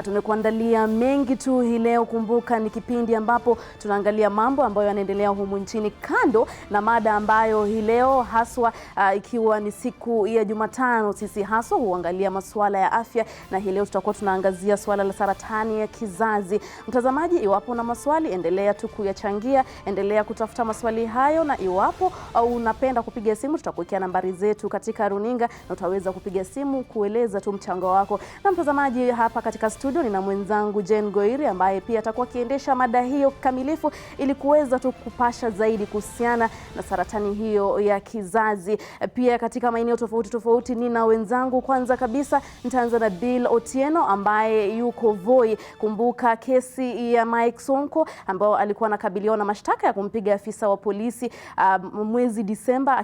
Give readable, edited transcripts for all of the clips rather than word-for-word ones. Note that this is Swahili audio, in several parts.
Tumekuandalia mengi tu hii leo. Kumbuka ni kipindi ambapo tunaangalia mambo ambayo yanaendelea humu nchini, kando na mada ambayo hii leo haswa ikiwa ni siku ya Jumatano, sisi haswa huangalia masuala ya afya, na hii leo tutakuwa tunaangazia swala la saratani ya kizazi. Mtazamaji, iwapo na maswali, endelea tu kuyachangia, endelea kutafuta maswali hayo, na iwapo unapenda kupiga simu, tutakuwekea nambari zetu katika runinga na utaweza kupiga simu kueleza tu mchango wako. Na mtazamaji, hapa katika studio nina mwenzangu Jen Goiri ambaye pia atakuwa akiendesha mada hiyo kamilifu ili kuweza tu kupasha zaidi kuhusiana na saratani hiyo ya kizazi. Pia katika maeneo tofauti tofauti nina wenzangu. Kwanza kabisa nitaanza na Bill Otieno ambaye yuko Voi. Kumbuka kesi ya Mike Sonko ambao alikuwa anakabiliwa na mashtaka ya kumpiga afisa wa polisi mwezi Disemba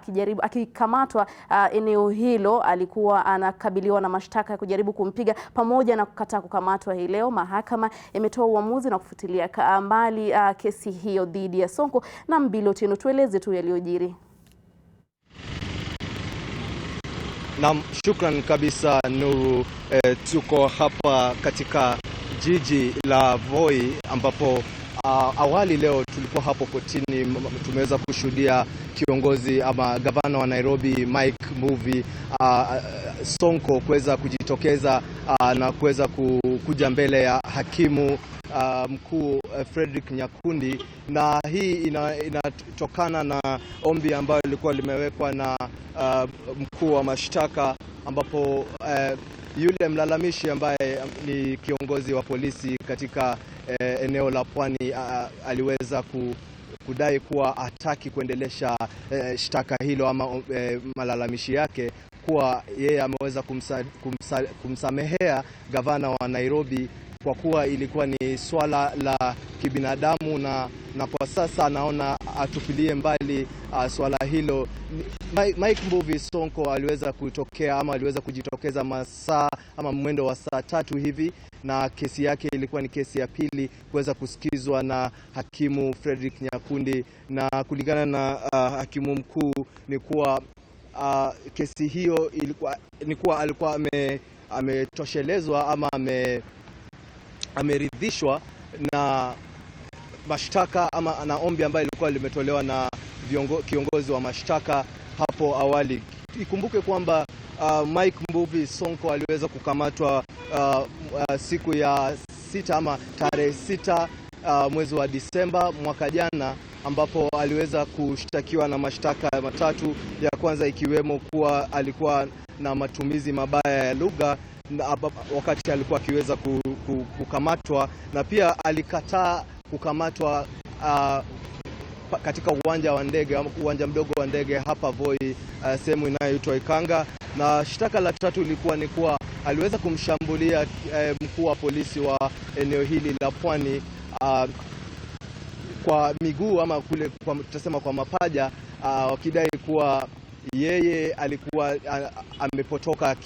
akikamatwa eneo hilo. Alikuwa anakabiliwa na mashtaka ya kujaribu kumpiga pamoja na kukataa kukamatwa. Hii leo mahakama imetoa uamuzi na kufutilia mbali kesi hiyo dhidi ya Sonko. Na Bill Otieno, tueleze tu yaliyojiri. Naam, shukran kabisa Nuru. Tuko hapa katika jiji la Voi ambapo awali leo tulikuwa hapo kotini. Tumeweza kushuhudia kiongozi ama gavana wa Nairobi Mike Mbuvi Sonko kuweza kujitokeza na kuweza kuja mbele ya hakimu mkuu Frederick Nyakundi, na hii inatokana na ombi ambayo lilikuwa limewekwa na mkuu wa mashtaka, ambapo yule mlalamishi ambaye ni kiongozi wa polisi katika eneo la Pwani aliweza kudai kuwa hataki kuendelesha shtaka hilo ama malalamishi yake, kuwa yeye ameweza kumsamehea gavana wa Nairobi kwa kuwa ilikuwa ni swala la kibinadamu, na kwa sasa anaona atupilie mbali swala hilo. Mike Mbuvi Sonko aliweza kujitokeza masaa ama mwendo wa saa 3 hivi, na kesi yake ilikuwa ni kesi ya pili kuweza kusikizwa na hakimu Frederick Nyakundi, na kulingana na hakimu mkuu ni kuwa kesi hiyo alikuwa ametoshelezwa ama ameridhishwa na mashtaka ama na ombi ambayo ilikuwa limetolewa na kiongozi wa mashtaka hapo awali. Ikumbuke kwamba Mike Mbuvi Sonko aliweza kukamatwa siku ya 6 ama tarehe 6 mwezi wa Disemba mwaka jana, ambapo aliweza kushtakiwa na mashtaka matatu. Ya kwanza ikiwemo kuwa alikuwa na matumizi mabaya ya lugha wakati alikuwa akiweza kukamatwa, na pia alikataa kukamatwa katika uwanja mdogo wa ndege hapa Voi, sehemu inayoitwa Ikanga. Na shtaka la tatu ilikuwa ni kuwa aliweza kumshambulia mkuu wa polisi wa eneo hili la Pwani kwa miguu ama kule tutasema kwa mapaja, wakidai kuwa yeye alikuwa amepotoka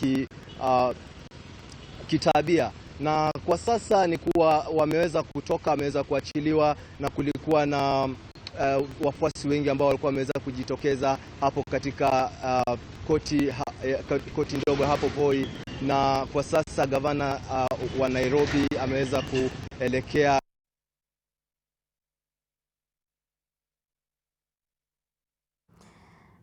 kitabia. Na kwa sasa ni kuwa ameweza kuachiliwa, na kulikuwa na wafuasi wengi ambao walikuwa wameweza kujitokeza hapo katika koti ndogo hapo Voi. Na kwa sasa gavana wa Nairobi ameweza kuelekea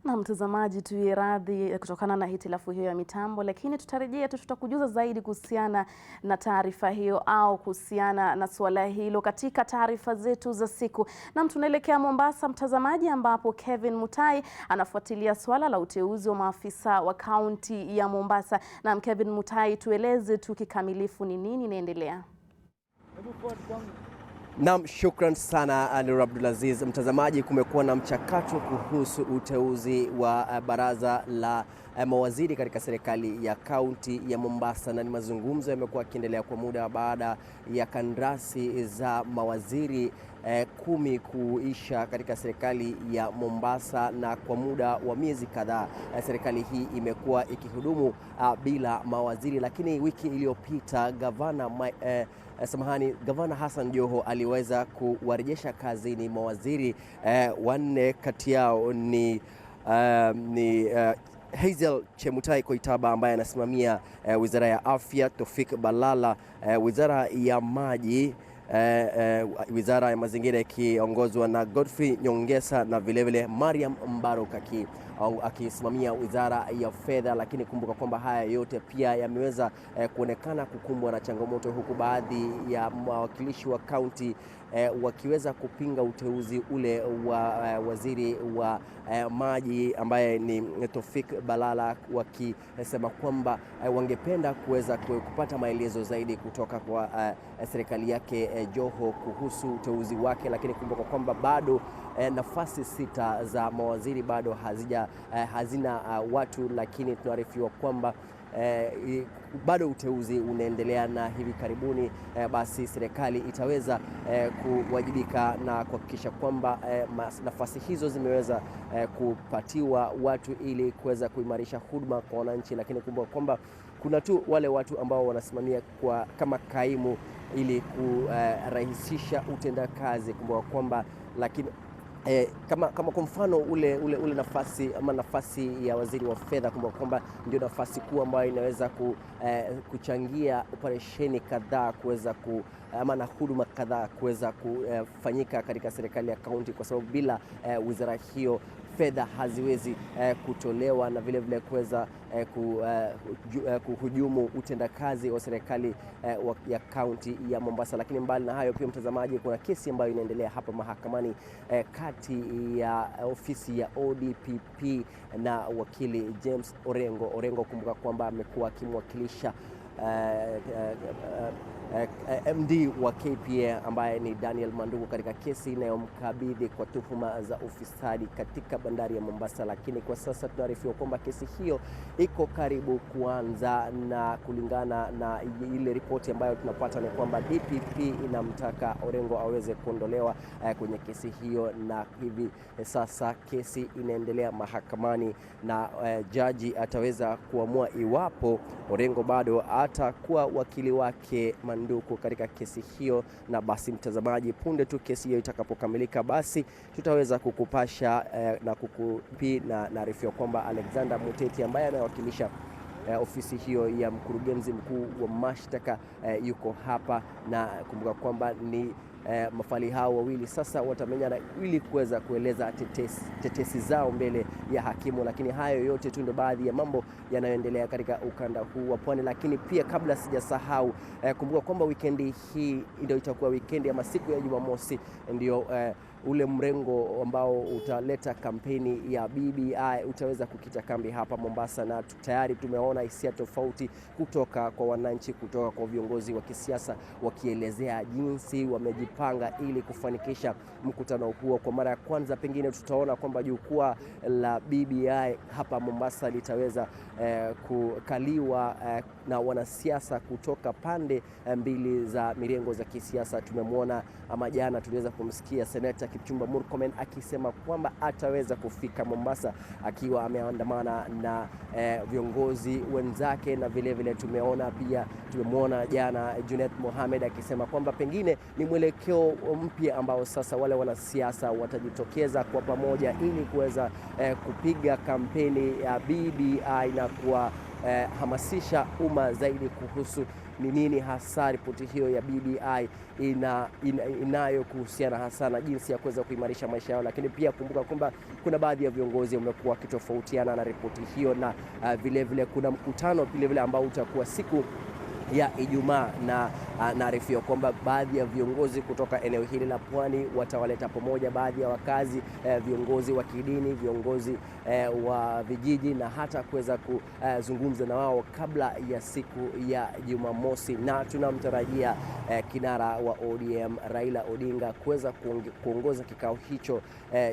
na mtazamaji, tuwe radhi kutokana na hitilafu hiyo ya mitambo, lakini tutarejea tutakujuza zaidi kuhusiana na taarifa hiyo au kuhusiana na swala hilo katika taarifa zetu za siku. Na tunaelekea Mombasa mtazamaji, ambapo Kevin Mutai anafuatilia swala la uteuzi wa maafisa wa kaunti ya Mombasa. Na Kevin Mutai, tueleze tu kikamilifu ni nini inaendelea? Naam, shukran sana Nuru Abdulaziz. Mtazamaji, kumekuwa na mchakato kuhusu uteuzi wa baraza la mawaziri katika serikali ya kaunti ya Mombasa, na ni mazungumzo yamekuwa yakiendelea kwa muda baada ya kandarasi za mawaziri 10 kuisha katika serikali ya Mombasa, na kwa muda wa miezi kadhaa serikali hii imekuwa ikihudumu bila mawaziri. Lakini wiki iliyopita Gavana Hassan Joho aliweza kuwarejesha kazini mawaziri 4. Kati yao ni Hazel Chemutai Koitaba ambaye anasimamia Wizara ya Afya, Tofik Balala Wizara ya Maji, Wizara ya Mazingira ikiongozwa na Godfrey Nyongesa, na vilevile Mariam Mbaruk akisimamia Wizara ya Fedha. Lakini kumbuka kwamba haya yote pia yameweza kuonekana kukumbwa na changamoto, huku baadhi ya mawakilishi wa kaunti wakiweza kupinga uteuzi ule wa waziri wa maji ambaye ni Tofik Balala, wakisema kwamba wangependa kuweza kupata maelezo zaidi kutoka kwa serikali yake Joho kuhusu uteuzi wake. Lakini kumbuka kwamba bado nafasi 6 za mawaziri bado hazina watu, lakini tunaarifiwa kwamba bado uteuzi unaendelea, na hivi karibuni basi serikali itaweza kuwajibika na kuhakikisha kwamba nafasi hizo zimeweza kupatiwa watu ili kuweza kuimarisha huduma kwa wananchi. Lakini kumbuka kwamba kuna tu wale watu ambao wanasimamia kama kaimu ili kurahisisha utendakazi. Kumbuka kwamba lakini kama kwa mfano ule nafasi ya waziri wa fedha, kumbuka kwamba ndio nafasi kuu ambayo inaweza kuchangia operesheni kadhaa kuweza ama na huduma kadhaa kuweza kufanyika katika serikali ya kaunti, kwa sababu bila wizara hiyo fedha haziwezi kutolewa na vile vile kuweza kuhujumu utendakazi wa serikali ya kaunti ya Mombasa. Lakini mbali na hayo pia, mtazamaji, kuna kesi ambayo inaendelea hapa mahakamani kati ya ofisi ya ODPP na wakili James Orengo. Kumbuka kwamba amekuwa akimwakilisha MD wa KPA ambaye ni Daniel Mandugu katika kesi inayomkabidhi kwa tuhuma za ufisadi katika bandari ya Mombasa. Lakini kwa sasa tunaarifiwa kwamba kesi hiyo iko karibu kuanza, na kulingana na ile ripoti ambayo tunapata ni kwamba DPP inamtaka Orengo aweze kuondolewa kwenye kesi hiyo, na hivi sasa kesi inaendelea mahakamani, na jaji ataweza kuamua iwapo Orengo bado atakuwa wakili wake Manduku katika kesi hiyo. Na basi mtazamaji, punde tu kesi hiyo itakapokamilika, basi tutaweza kukupasha na kukupi na naarifiwa kwamba Alexander Muteti ambaye anawakilisha ofisi hiyo ya mkurugenzi mkuu wa mashtaka yuko hapa, na kumbuka kwamba ni mafali hao wawili sasa watamenyana ili kuweza kueleza tetesi zao mbele ya hakimu. Lakini hayo yote tu ndio baadhi ya mambo yanayoendelea katika ukanda huu wa Pwani. Lakini pia kabla sijasahau, kumbuka kwamba weekendi hii ndio itakuwa weekendi ama siku ya Jumamosi ndio ule mrengo ambao utaleta kampeni ya BBI utaweza kukita kambi hapa Mombasa, na tayari tumeona hisia tofauti kutoka kwa wananchi, kutoka kwa viongozi wa kisiasa wakielezea jinsi wamejipanga ili kufanikisha mkutano huo. Kwa mara ya kwanza pengine tutaona kwamba jukwaa la BBI hapa Mombasa litaweza kukaliwa na wanasiasa kutoka pande mbili za mirengo za kisiasa. Tumemwona ama jana tuliweza kumsikia Seneta Kipchumba Murkomen akisema kwamba ataweza kufika Mombasa akiwa ameandamana na viongozi wenzake, na vile vile tumemwona jana Junet Mohamed akisema kwamba pengine ni mwelekeo mpya ambao sasa wale wanasiasa watajitokeza kwa pamoja ili kuweza kupiga kampeni ya BBI na kuhamasisha umma zaidi kuhusu ni nini hasa ripoti hiyo ya BBI inayo kuhusiana hasa na jinsi ya kuweza kuimarisha maisha yao. Lakini pia kumbuka kwamba kuna baadhi ya viongozi wamekuwa wakitofautiana na ripoti hiyo, na vile vile kuna mkutano vile vile ambao utakuwa siku ya Ijumaa, na naarifiwa kwamba baadhi ya viongozi kutoka eneo hili la Pwani watawaleta pamoja baadhi ya wakazi, viongozi wa kidini, viongozi wa vijiji, na hata kuweza kuzungumza na wao kabla ya siku ya Jumamosi. Na tunamtarajia kinara wa ODM Raila Odinga kuweza kuongoza kikao hicho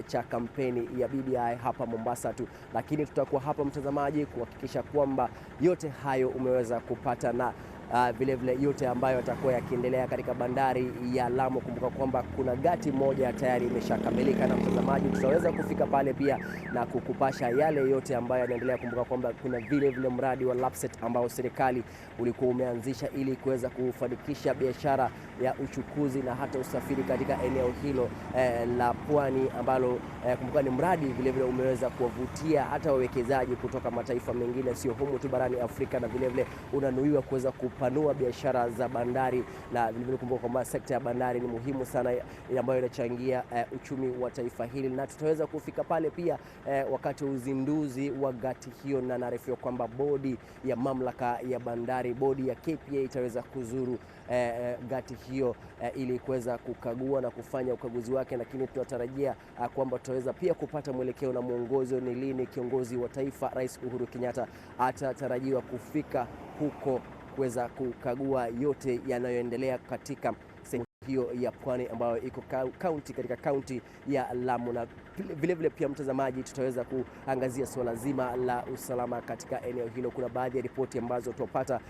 cha kampeni ya BBI hapa Mombasa tu. Lakini tutakuwa hapa mtazamaji kuhakikisha kwamba yote hayo umeweza kupata, na vile vile yote ambayo yatakuwa yakiendelea katika bandari ya Lamu. Kumbuka kwamba kuna gati moja tayari imeshakamilika, na mtazamaji tutaweza kufika pale pia na kukupasha yale yote ambayo yanaendelea. Kumbuka kwamba kuna vile vile mradi wa Lapset ambao serikali ulikuwa umeanzisha ili kuweza kufanikisha biashara ya uchukuzi na hata usafiri katika eneo hilo la pwani ambalo kumbuka ni mradi vile vile umeweza kuwavutia hata wawekezaji kutoka mataifa mengine, sio humu tu barani Afrika, na vile vile unanuiwa kuweza kupanua biashara za bandari, na vile vile kumbuka kwamba sekta ya bandari ni muhimu sana ambayo inachangia uchumi wa taifa hili, na tutaweza kufika pale pia wakati wa uzinduzi wa gati hiyo, na naarifiwa kwamba bodi ya mamlaka ya bandari, bodi ya KPA itaweza kuzuru gati hiyo ili kuweza kukagua na kufanya ukaguzi wake, lakini tunatarajia kwamba tutaweza pia kupata mwelekeo na mwongozo ni lini kiongozi wa taifa Rais Uhuru Kenyatta atatarajiwa kufika huko kuweza kukagua yote yanayoendelea katika sehemu hiyo ya pwani ambayo iko katika kaunti ya Lamu. Na vile vile pia mtazamaji, tutaweza kuangazia swala zima la usalama katika eneo hilo. Kuna baadhi ya ripoti ambazo tupata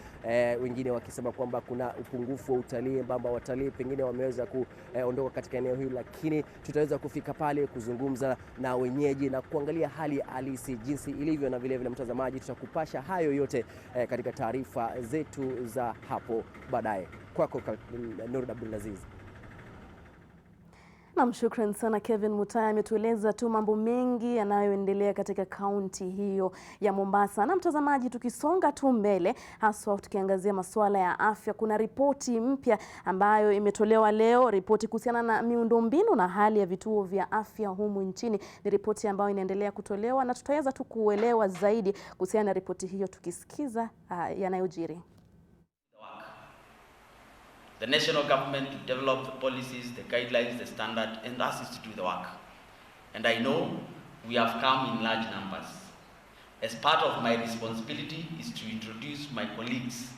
wengine wakisema kwamba kuna upungufu wa utalii, ambao watalii pengine wameweza kuondoka katika eneo hilo, lakini tutaweza kufika pale kuzungumza na wenyeji na kuangalia hali halisi jinsi ilivyo, na vile vile mtazamaji, tutakupasha hayo yote katika taarifa zetu za hapo baadaye. Kwako Nur Abdulaziz. Naam, shukran sana Kevin Mutaya, ametueleza tu mambo mengi yanayoendelea katika kaunti hiyo ya Mombasa. Na mtazamaji, tukisonga tu mbele, haswa tukiangazia masuala ya afya, kuna ripoti mpya ambayo imetolewa leo, ripoti kuhusiana na miundombinu na hali ya vituo vya afya humu nchini. Ni ripoti ambayo inaendelea kutolewa na tutaweza tu kuelewa zaidi kuhusiana na ripoti hiyo tukisikiza yanayojiri. The national government to develop the policies, the guidelines, the standard, and us is to do the work. And I know we have come in large numbers. As part of my responsibility is to introduce my colleagues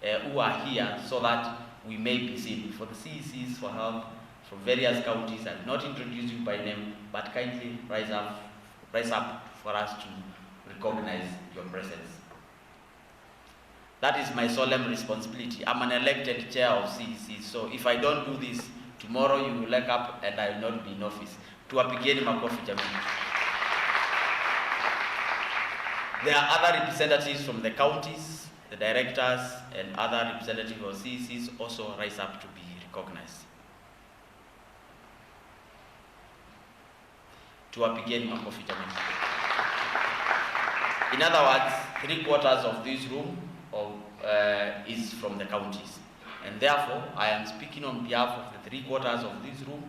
who are here so that we may be seen. For the CECs for help from various counties, I will not introduce you by name, but kindly rise up for us to recognize your presence. That is my solemn responsibility. I'm an elected chair of CEC, so if I don't do this, tomorrow you will wake up and I will not be in office. Tuwapigeni makofi jamani. There are other representatives from the counties, the directors, and other representatives of CECs also rise up to be recognized. Tuwapigeni makofi jamani. In other words, 3/4 of this room is from the counties, and therefore I am speaking on behalf of the 3/4 of this room,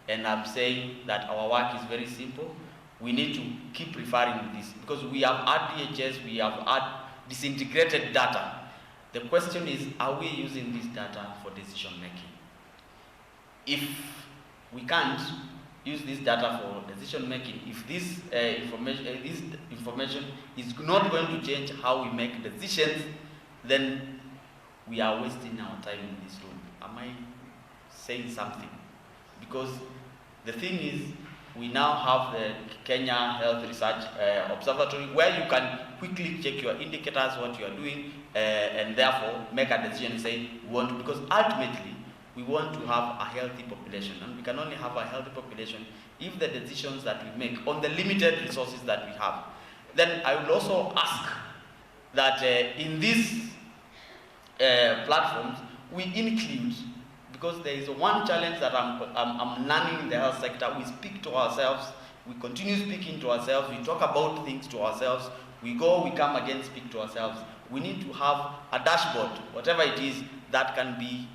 and I'm saying that our work is very simple. We need to keep referring to this because we have RDHS, we have disintegrated data. The question is, are we using this data for decision making? If we can't use this data for decision making, if this information is not going to change how we make decisions, then we are wasting our time in this room. Am I saying something? Because the thing is, we now have the Kenya Health Research Observatory where you can quickly check your indicators, what you are doing, and therefore make a decision and say, because ultimately we want to have a healthy population, and we can only have a healthy population if the decisions that we make on the limited resources that we have. Then I would also ask that in these platforms we include, because there is one challenge that I'm learning in the health sector. We speak to ourselves, we continue speaking to ourselves, we talk about things to ourselves, we go, we come again, speak to ourselves. We need to have a dashboard, whatever it is, that can be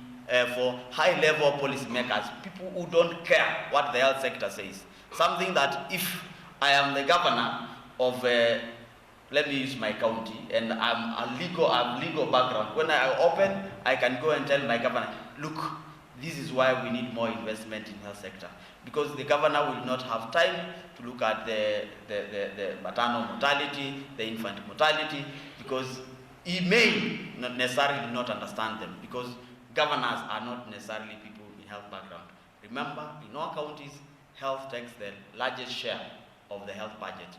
for high-level policymakers, people who don't care what the health sector says. Something that if I am the governor of let me use my county, and I have legal background. When I open, I can go and tell my governor, look, this is why we need more investment in health sector. Because the governor will not have time to look at the maternal mortality, the infant mortality, because he may not necessarily not understand them, because governors are not necessarily people in health background. Remember, in our counties, health takes the largest share of the health budget.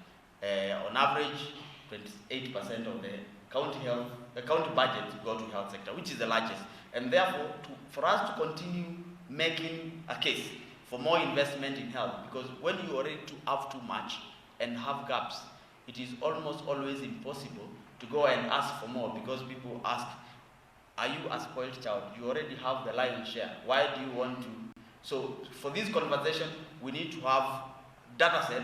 On average, 28% of the county budget go to health sector, which is the largest. And therefore, for us to continue making a case for more investment in health, because when you already have too much and have gaps, it is almost always impossible to go and ask for more, because people ask, are you a spoiled child? You already have the lion's share. Why do you want to? So for this conversation, we need to have data set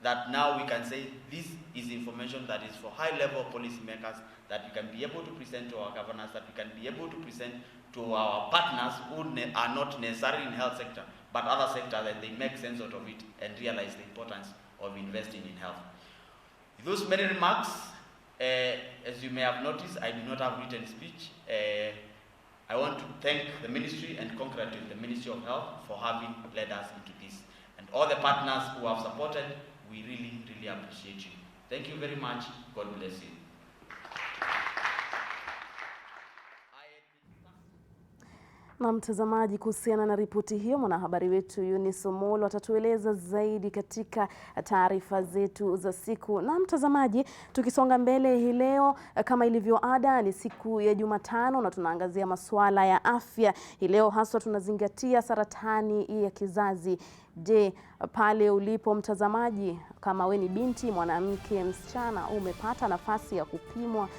that now we can say this is information that is for high-level policymakers that we can be able to present to our governors, that we can be able to present to our partners who are not necessarily in health sector, but other sectors, that they make sense out of it and realize the importance of investing in health. With those many remarks, as you may have noticed, I do not have written speech. I want to thank the ministry and congratulate the Ministry of Health for having led us into this. And all the partners who have supported, we really, really appreciate you. Thank you very much. God bless you. Na mtazamaji, kuhusiana na ripoti hiyo, mwanahabari wetu Eunice Omolo atatueleza zaidi katika taarifa zetu za siku. Na mtazamaji, tukisonga mbele hii leo, kama ilivyo ada, ni siku ya Jumatano na tunaangazia masuala ya afya. Hii leo haswa tunazingatia saratani ya kizazi. Je, pale ulipo mtazamaji, kama we ni binti, mwanamke, msichana, umepata nafasi ya kupimwa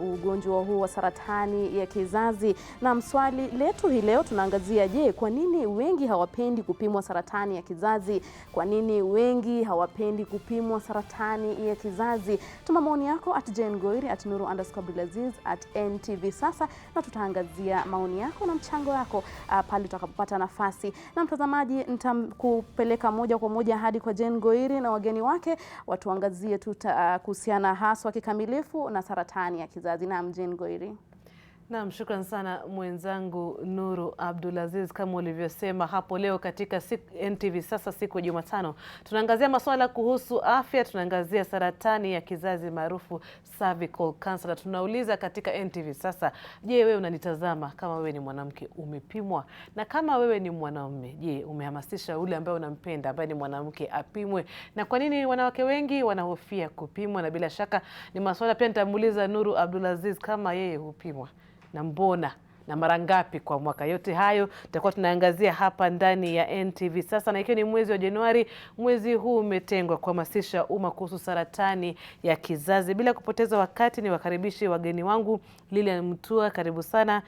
ugonjwa huu wa saratani ya kizazi? Na mswali letu hii leo tunaangazia, je, kwa nini wengi hawapendi kupimwa saratani ya kizazi? Kwa nini wengi hawapendi kupimwa saratani ya kizazi? Tuma maoni yako @JaneGoiri, @Nuru_Abdulaziz, @NTV sasa, na tutaangazia maoni yako na mchango wako pale tutakapopata nafasi. Na mtazamaji, nitakupeleka moja kwa moja hadi kwa Jane Goiri na wageni wake watuangazie kuhusiana haswa kikamilifu na saratani ya kizazi. Naam, Jane Goiri. Naam, shukran sana mwenzangu Nuru Abdulaziz. Kama ulivyosema hapo, leo katika NTV sasa, siku ya Jumatano, tunaangazia masuala kuhusu afya. Tunaangazia saratani ya kizazi maarufu cervical cancer. Tunauliza katika NTV sasa, je, wewe unanitazama, kama wewe ni mwanamke, umepimwa? Na kama wewe ni mwanamume, je, umehamasisha ule ambaye unampenda ambaye ni mwanamke apimwe? Na kwa nini wanawake wengi wanahofia kupimwa? Na bila shaka ni masuala pia nitamuuliza Nuru Abdulaziz kama yeye hupimwa, na mbona, na mara ngapi kwa mwaka. Yote hayo tutakuwa tunaangazia hapa ndani ya NTV sasa, na ikiwa ni mwezi wa Januari, mwezi huu umetengwa kuhamasisha umma kuhusu saratani ya kizazi. Bila kupoteza wakati, ni wakaribishi wageni wangu. Lilian Mutua, karibu sana,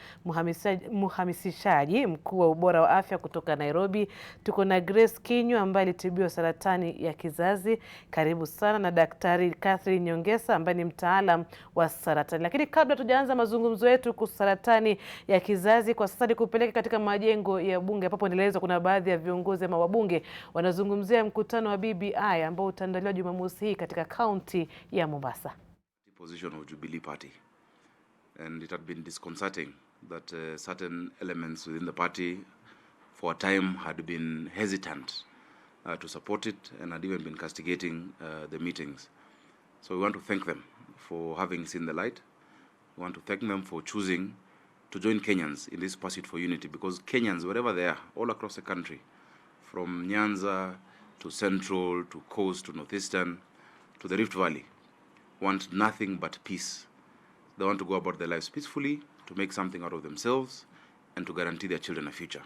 mhamasishaji mkuu wa ubora wa afya kutoka Nairobi. Tuko na Grace Kinyo ambaye alitibiwa saratani ya kizazi, karibu sana, na Daktari Catherine Nyongesa ambaye ni mtaalam wa saratani. Lakini kabla tujaanza mazungumzo yetu kuhusu saratani ya kizazi, kwa sasa nikupeleke katika majengo ya bunge ambapo nieleza kuna baadhi ya viongozi ama wabunge wanazungumzia mkutano wa BBI ambao utaandaliwa Jumamosi hii katika kaunti ya Mombasa. Position of Jubilee Party, and it had been disconcerting that certain elements within the party for a time had been hesitant to support it and had even been castigating the meetings. So we want to thank them for having seen the light. We want to thank them for choosing to join Kenyans in this pursuit for unity, because Kenyans, wherever they are, all across the country, from Nyanza to Central to Coast to Northeastern to the Rift Valley, want nothing but peace. They want to go about their lives peacefully, to make something out of themselves, and to guarantee their children a future.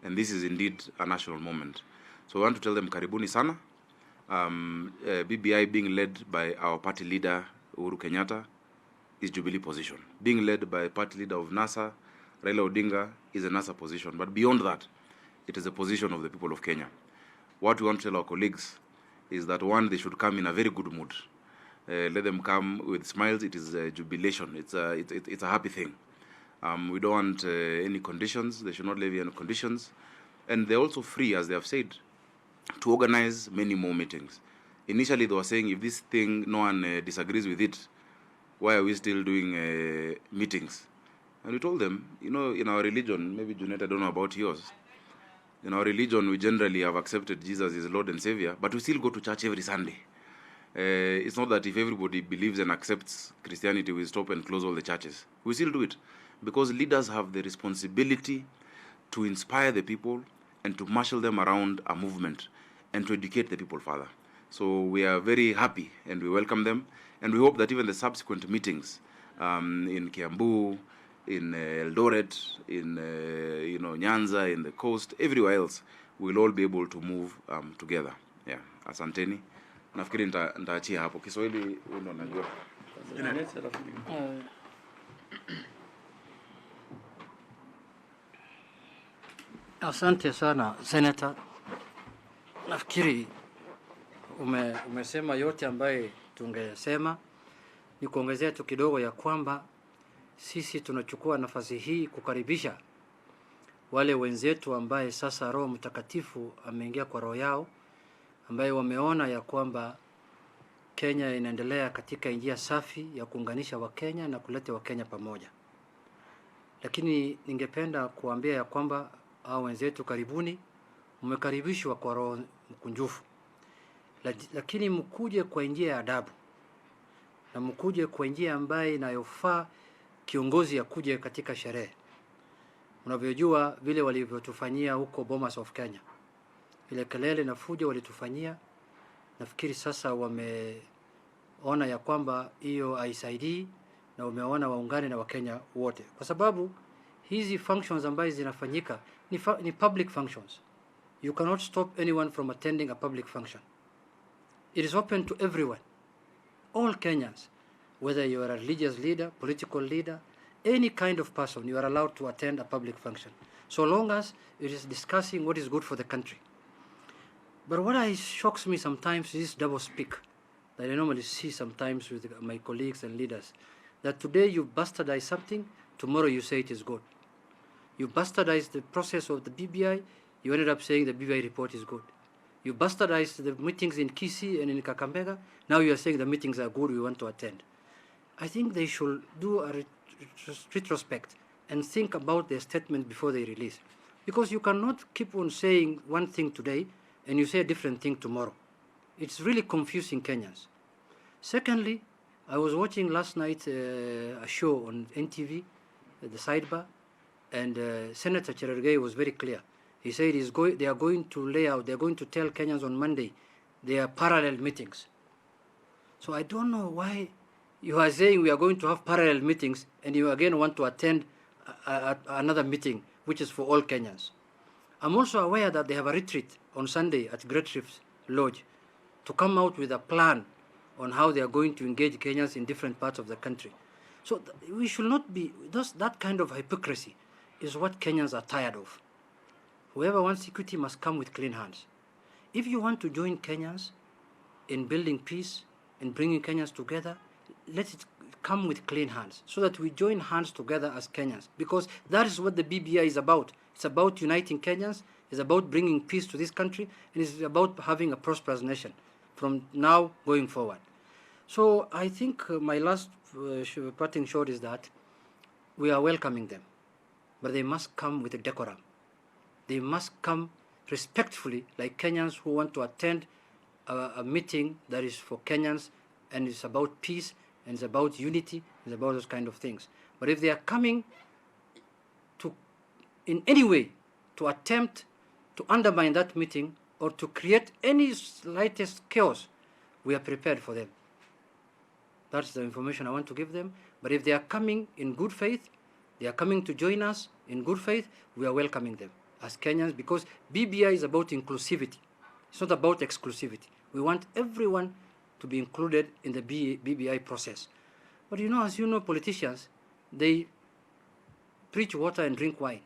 And this is indeed a national moment. So we want to tell them karibuni sana. BBI being led by our party leader, Uhuru Kenyatta, is Jubilee position. Being led by party leader of NASA, Raila Odinga, is a NASA position. But beyond that, it is a position of the people of Kenya. What we want to tell our colleagues is that, one, they should come in a very good mood. Let them come with smiles. It is a jubilation. It's a happy thing. We don't want any conditions. They should not levy any conditions. And they're also free, as they have said, to organize many more meetings. Initially, they were saying, if this thing, no one disagrees with it, why are we still doing meetings? And we told them, you know, in our religion, maybe Junet, I don't know about yours, in our religion, we generally have accepted Jesus as Lord and Savior, but we still go to church every Sunday. It's not that if everybody believes and accepts Christianity, we stop and close all the churches. We still do it, because leaders have the responsibility to inspire the people and to marshal them around a movement and to educate the people further. So we are very happy and we welcome them. And we hope that even the subsequent meetings in Kiambu, in Eldoret, in Nyanza, in the coast, everywhere else, we'll all be able to move together. Yeah, asanteni. Nafikiri nitaachia hapo. Kiswahili unajua. Asante sana Senator. Nafikiri umesema yote ambaye tungesema. Ni kuongezea tu kidogo ya kwamba sisi tunachukua nafasi hii kukaribisha wale wenzetu ambaye sasa Roho Mtakatifu ameingia kwa roho yao, ambaye wameona ya kwamba Kenya inaendelea katika njia safi ya kuunganisha Wakenya na kuleta Wakenya pamoja. Lakini ningependa kuambia ya kwamba hao wenzetu karibuni, mmekaribishwa kwa roho mkunjufu. Lakini mkuje kwa njia ya adabu. Na mkuje kwa njia ambaye inayofaa kiongozi akuje katika sherehe. Unavyojua vile walivyotufanyia huko Bomas of Kenya. Ile kelele na fujo walitufanyia, nafikiri sasa wameona ya kwamba hiyo haisaidii, na wameona waungane na Wakenya wote. Kwa sababu hizi functions ambazo zinafanyika ni public functions. You cannot stop anyone from attending a public function. It is open to everyone. All Kenyans, whether you are a religious leader, political leader, any kind of person, you are allowed to attend a public function, so long as it is discussing what is good for the country. But what shocks me sometimes is this double speak that I normally see sometimes with my colleagues and leaders, that today you bastardize something, tomorrow you say it is good. You bastardize the process of the BBI, you ended up saying the BBI report is good. You bastardized the meetings in Kisii and in Kakamega, now you are saying the meetings are good, we want to attend. I think they should do a retrospect and think about their statement before they release. Because you cannot keep on saying one thing today and you say a different thing tomorrow. It's really confusing Kenyans. Secondly, I was watching last night a show on NTV, the sidebar, and Senator Cherargei was very clear. He said they are going to lay out, they are going to tell Kenyans on Monday, they are parallel meetings. So I don't know why you are saying we are going to have parallel meetings and you again want to attend another meeting, which is for all Kenyans. I'm also aware that they have a retreat on Sunday at Great Reefs Lodge to come out with a plan on how they are going to engage Kenyans in different parts of the country. So we should not be, that kind of hypocrisy is what Kenyans are tired of. Whoever wants equity must come with clean hands. If you want to join Kenyans in building peace and bringing Kenyans together, let it come with clean hands so that we join hands together as Kenyans, because that is what the BBI is about. It's about uniting Kenyans, it's about bringing peace to this country, and it's about having a prosperous nation from now going forward. So I think my last parting shot is that we are welcoming them, but they must come with a decorum. They must come respectfully, like Kenyans who want to attend a meeting that is for Kenyans and it's about peace and it's about unity and about those kind of things. But if they are coming to, in any way, to attempt to undermine that meeting or to create any slightest chaos, we are prepared for them. That's the information I want to give them. But if they are coming in good faith, they are coming to join us in good faith, we are welcoming them as Kenyans, because BBI is about inclusivity. It's not about exclusivity. We want everyone to be included in the BBI process. But you know, as you know, politicians, they preach water and drink wine.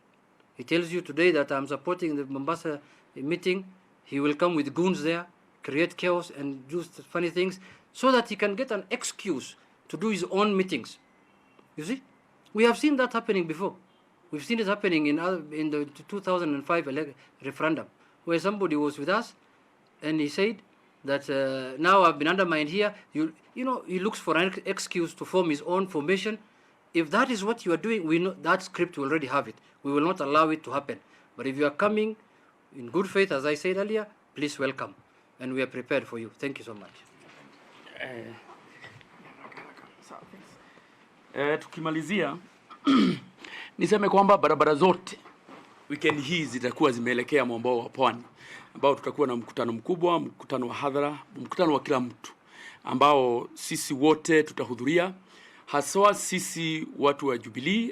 He tells you today that I'm supporting the Mombasa meeting. He will come with goons there, create chaos and do funny things so that he can get an excuse to do his own meetings. You see? We have seen that happening before. We've seen it happening in the 2005 referendum, where somebody was with us and he said that now I've been undermined here. You know, he looks for an excuse to form his own formation. If that is what you are doing, we know that script, we already have it. We will not allow it to happen. But if you are coming in good faith, as I said earlier, please welcome. And we are prepared for you. Thank you so much. Tukimalizia niseme kwamba barabara zote weekend hii zitakuwa zimeelekea mwambao wa pwani, ambao tutakuwa na mkutano mkubwa, mkutano wa hadhara, mkutano wa kila mtu ambao sisi wote tutahudhuria, haswa sisi watu wa Jubilee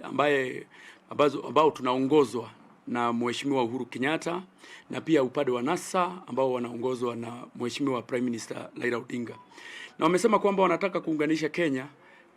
ambao tunaongozwa na Mheshimiwa Uhuru Kenyatta, na pia upande wa NASA ambao wanaongozwa na Mheshimiwa Prime Minister Raila Odinga. Na wamesema kwamba wanataka kuunganisha Kenya,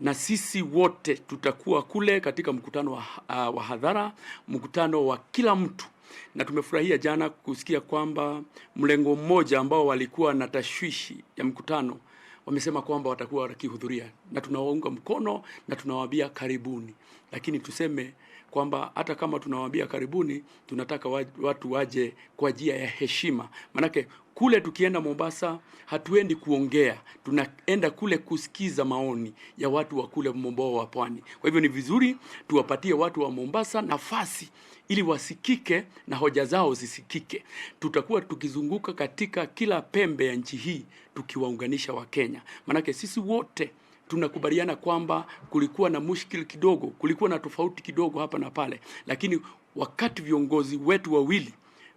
na sisi wote tutakuwa kule katika mkutano wa hadhara, mkutano wa kila mtu Na tumefurahia jana kusikia kwamba mlengo mmoja ambao walikuwa na tashwishi ya mkutano wamesema kwamba watakuwa wakihudhuria, na tunawaunga mkono na tunawaambia karibuni. Lakini tuseme kwamba hata kama tunawaambia karibuni, tunataka watu waje kwa njia ya heshima. Manake kule tukienda Mombasa hatuendi kuongea, tunaenda kule kusikiza maoni ya watu wa kule mwambao wa pwani. Kwa hivyo ni vizuri tuwapatie watu wa Mombasa nafasi ili wasikike na hoja zao zisikike. Tutakuwa tukizunguka katika kila pembe ya nchi hii tukiwaunganisha Wakenya. Manake sisi wote tunakubaliana kwamba kulikuwa na mushkil kidogo, kulikuwa na tofauti kidogo hapa na pale, lakini wakati viongozi wetu wawili,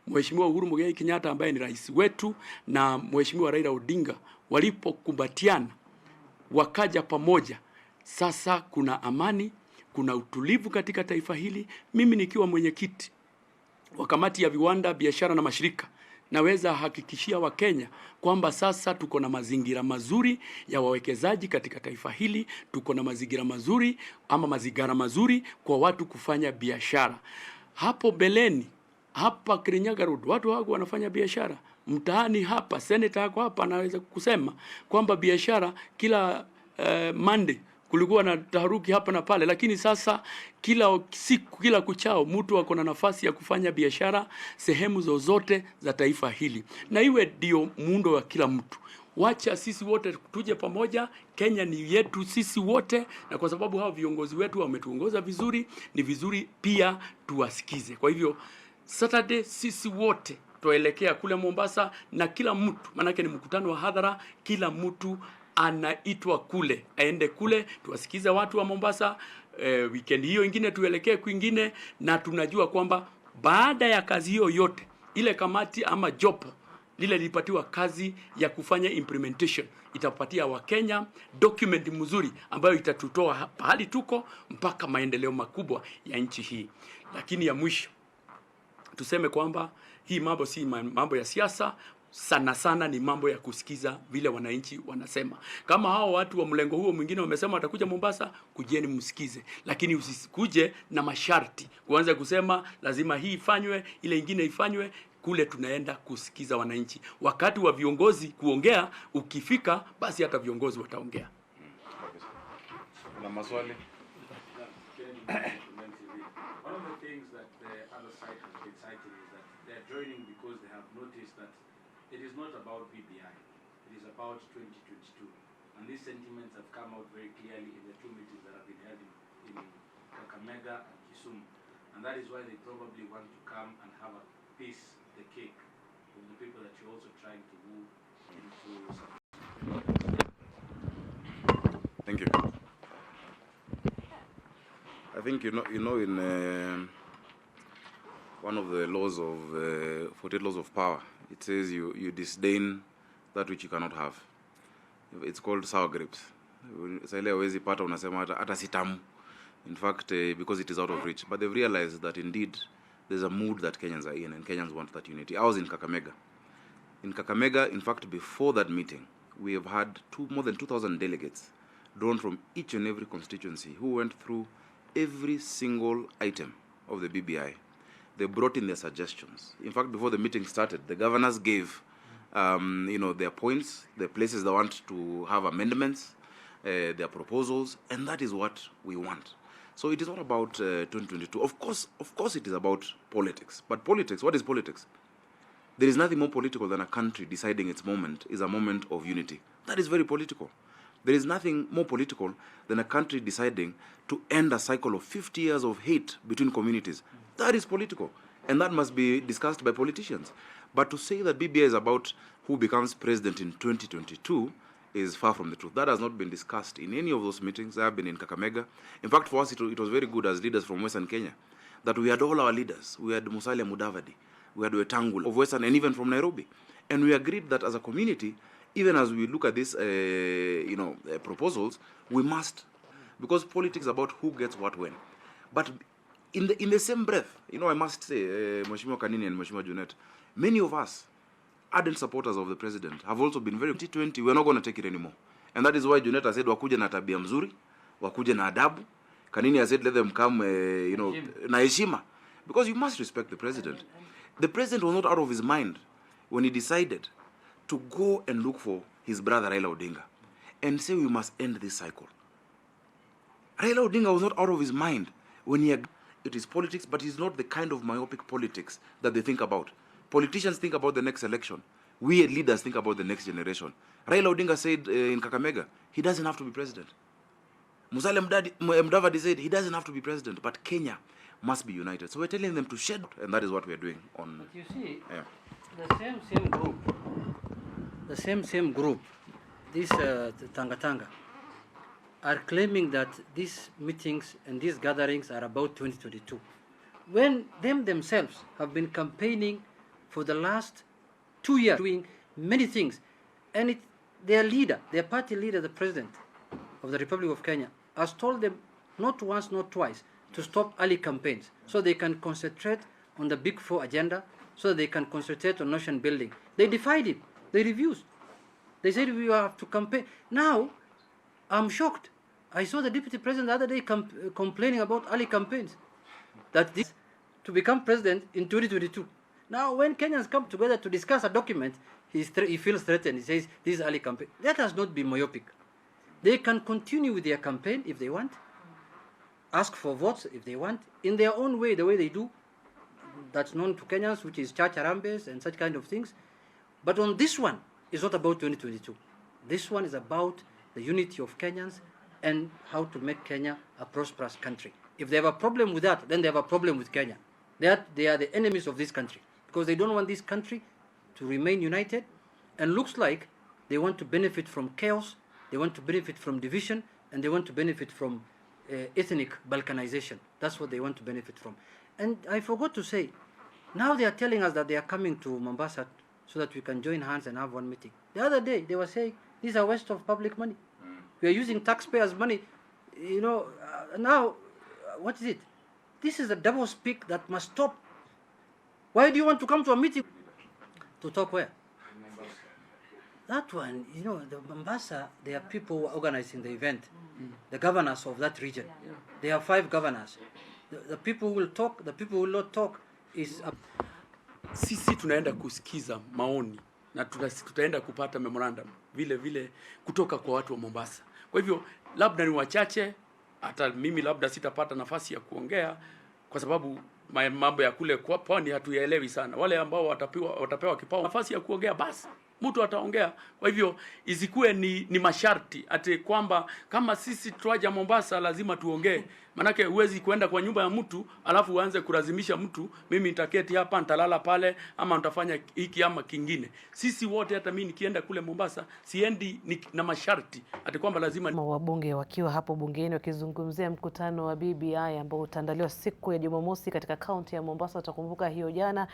Mheshimiwa Uhuru Muigai Kenyatta ambaye ni rais wetu na Mheshimiwa Raila Odinga walipokumbatiana wakaja pamoja, sasa kuna amani, kuna utulivu katika taifa hili. Mimi nikiwa mwenyekiti wa kamati ya viwanda, biashara na mashirika, naweza hakikishia Wakenya kwamba sasa tuko na mazingira mazuri ya wawekezaji katika taifa hili, tuko na mazingira mazuri ama mazigara mazuri kwa watu kufanya biashara. Hapo beleni, hapa Kirinyaga Road, watu wako wanafanya biashara. Mtaani hapa, senator yako hapa anaweza kusema kwamba biashara kila Monday kulikuwa na taharuki hapa na pale, lakini sasa kila siku, kila kuchao, mtu ako na nafasi ya kufanya biashara sehemu zozote za taifa hili, na iwe ndio muundo wa kila mtu. Wacha sisi wote tuje pamoja. Kenya ni yetu sisi wote, na kwa sababu hao viongozi wetu wametuongoza vizuri, ni vizuri pia tuwasikize. Kwa hivyo Saturday sisi wote tuelekea kule Mombasa, na kila mtu, manake ni mkutano wa hadhara, kila mtu anaitwa kule, aende kule tuwasikize watu wa Mombasa. Weekend hiyo ingine tuelekee kwingine, na tunajua kwamba baada ya kazi hiyo yote, ile kamati ama jopo lile lilipatiwa kazi ya kufanya implementation, itapatia Wakenya document mzuri ambayo itatutoa pahali tuko mpaka maendeleo makubwa ya nchi hii. Lakini ya mwisho tuseme kwamba hii mambo si mambo ya siasa, sana sana ni mambo ya kusikiza vile wananchi wanasema. Kama hao watu wa mlengo huo mwingine wamesema watakuja Mombasa, kujeni msikize, lakini usikuje na masharti kuanza kusema lazima hii ifanywe, ile ingine ifanywe. Kule tunaenda kusikiza wananchi. Wakati wa viongozi kuongea ukifika, basi hata viongozi wataongea. Na maswali? One of the things that the other side has been citing is that they are joining because they have noticed that it is not about BBI, it is about 2022. And these sentiments have come out very clearly in the two meetings that have been held in Kakamega and Kisumu. And that is why they probably want to come and have a piece, the cake, of the people that you're also trying to woo into support. Thank you. I think you know in one of the laws of 48 laws of power, it says you disdain that which you cannot have. It's called sour grapes. Sasa hawezi pata, unasema hata sitamu. In fact, because it is out of reach. But they've realized that indeed there's a mood that Kenyans are in, and Kenyans want that unity. I was in Kakamega. In Kakamega, in fact, before that meeting, we have had more than 2,000 delegates drawn from each and every constituency who went through every single item of the BBI. They brought in their suggestions. In fact, before the meeting started, the governors gave their points, the places they want to have amendments, their proposals, and that is what we want. So it is not about 2022. Of course it is about politics. But politics, what is politics? There is nothing more political than a country deciding its moment is a moment of unity. That is very political. There is nothing more political than a country deciding to end a cycle of 50 years of hate between communities. That is political, and that must be discussed by politicians. But to say that BBI is about who becomes president in 2022 is far from the truth. That has not been discussed in any of those meetings. I have been in Kakamega. In fact, for us, it was very good as leaders from Western Kenya that we had all our leaders. We had Musalia Mudavadi, we had Wetangula of Western, and even from Nairobi. And we agreed that as a community, even as we look at these proposals, we must, because politics is about who gets what when. But in the same breath, I must say, Mheshimiwa Kanini and Mheshimiwa Junet, many of us, ardent supporters of the president, have also been very 2020. We're not going to take it anymore. And that is why Junet has said, wakuje na tabia mzuri, wakuje na adabu. Kanini has said, let them come, na heshima. Because you must respect the president. The president was not out of his mind when he decided to go and look for his brother Raila Odinga and say we must end this cycle. Raila Odinga was not out of his mind when he agreed. It is politics, but it's not the kind of myopic politics that they think about. Politicians think about the next election. We leaders think about the next generation. Raila Odinga said in Kakamega, he doesn't have to be president. Musalia Mudavadi said he doesn't have to be president, but Kenya must be united. So we're telling them to shed, and that is what we're doing on. But you see, Yeah. the same group, this Tanga, are claiming that these meetings and these gatherings are about 2022, when themselves have been campaigning for the last 2 years, doing many things, and their party leader, the president of the Republic of Kenya, has told them not once, not twice, to stop early campaigns so they can concentrate on the Big Four agenda, so they can concentrate on nation building. They defied him. They refused. They said we have to campaign. Now, I'm shocked. I saw the deputy president the other day complaining about early campaigns, that this to become president in 2022. Now, when Kenyans come together to discuss a document, he feels threatened. He says this is early campaign. Let us not be myopic. They can continue with their campaign if they want, ask for votes if they want, in their own way, the way they do. That's known to Kenyans, which is church harambes and such kind of things. But on this one, it's not about 2022. This one is about the unity of Kenyans and how to make Kenya a prosperous country. If they have a problem with that, then they have a problem with Kenya. They are the enemies of this country because they don't want this country to remain united, and looks like they want to benefit from chaos, they want to benefit from division, and they want to benefit from ethnic balkanization. That's what they want to benefit from. And I forgot to say, now they are telling us that they are coming to Mombasa so that we can join hands and have one meeting. The other day, they were saying, these are waste of public money. We are using taxpayers' money. Now, what is it? This is a double speak that must stop. Why do you want to come to a meeting? To talk where? That one, the Mombasa, there are people who are organizing the event, the governors of that region. There are 5 governors. The people who will talk, the people who will not talk is... Sisi tunaenda kusikiza maoni na tutaenda kupata memorandum vile vile kutoka kwa watu wa Mombasa. Kwa hivyo labda ni wachache, hata mimi labda sitapata nafasi ya kuongea kwa sababu mambo ya kule kwa pwani hatuyaelewi sana. Wale ambao watapewa kipao nafasi ya kuongea, basi mtu ataongea. Kwa hivyo isikuwe ni masharti ati kwamba kama sisi tuaja Mombasa lazima tuongee. Manake huwezi kwenda kwa nyumba ya mtu alafu uanze kulazimisha mtu, mimi nitaketi hapa nitalala pale ama nitafanya hiki ama kingine. Sisi wote, hata mimi nikienda kule Mombasa siendi na masharti ati kwamba lazima. Wabunge wakiwa hapo bungeni wakizungumzia mkutano wa BBI ambao utaandaliwa siku ya Jumamosi katika kaunti ya Mombasa. Utakumbuka hiyo jana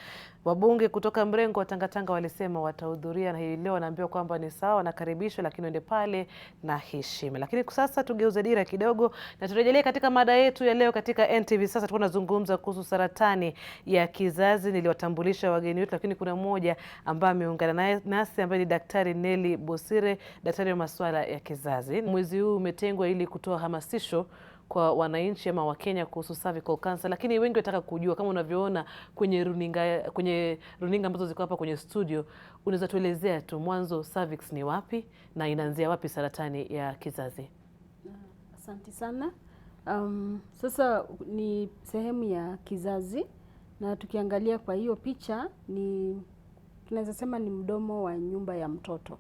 wabunge kutoka mrengo wa Tanga walisema watahudhuria, na hii leo wanaambiwa kwamba ni sawa, wanakaribishwa, lakini waende pale na heshima. Lakini sasa tugeuze dira kidogo na turejelee katika mada yetu ya leo katika NTV. Sasa tunazungumza kuhusu saratani ya kizazi. Niliwatambulisha wageni wetu, lakini kuna mmoja ambaye ameungana nasi ambaye ni Daktari Nelly Bosire, daktari wa masuala ya kizazi. Mwezi huu umetengwa ili kutoa hamasisho kwa wananchi ama Wakenya kuhusu cervical cancer, lakini wengi wanataka kujua, kama unavyoona kwenye runinga ambazo ziko hapa kwenye studio, unaweza tuelezea tu mwanzo cervix ni wapi na inaanzia wapi saratani ya kizazi? Asante sana. Sasa ni sehemu ya kizazi, na tukiangalia kwa hiyo picha tunaweza sema ni mdomo wa nyumba ya mtoto.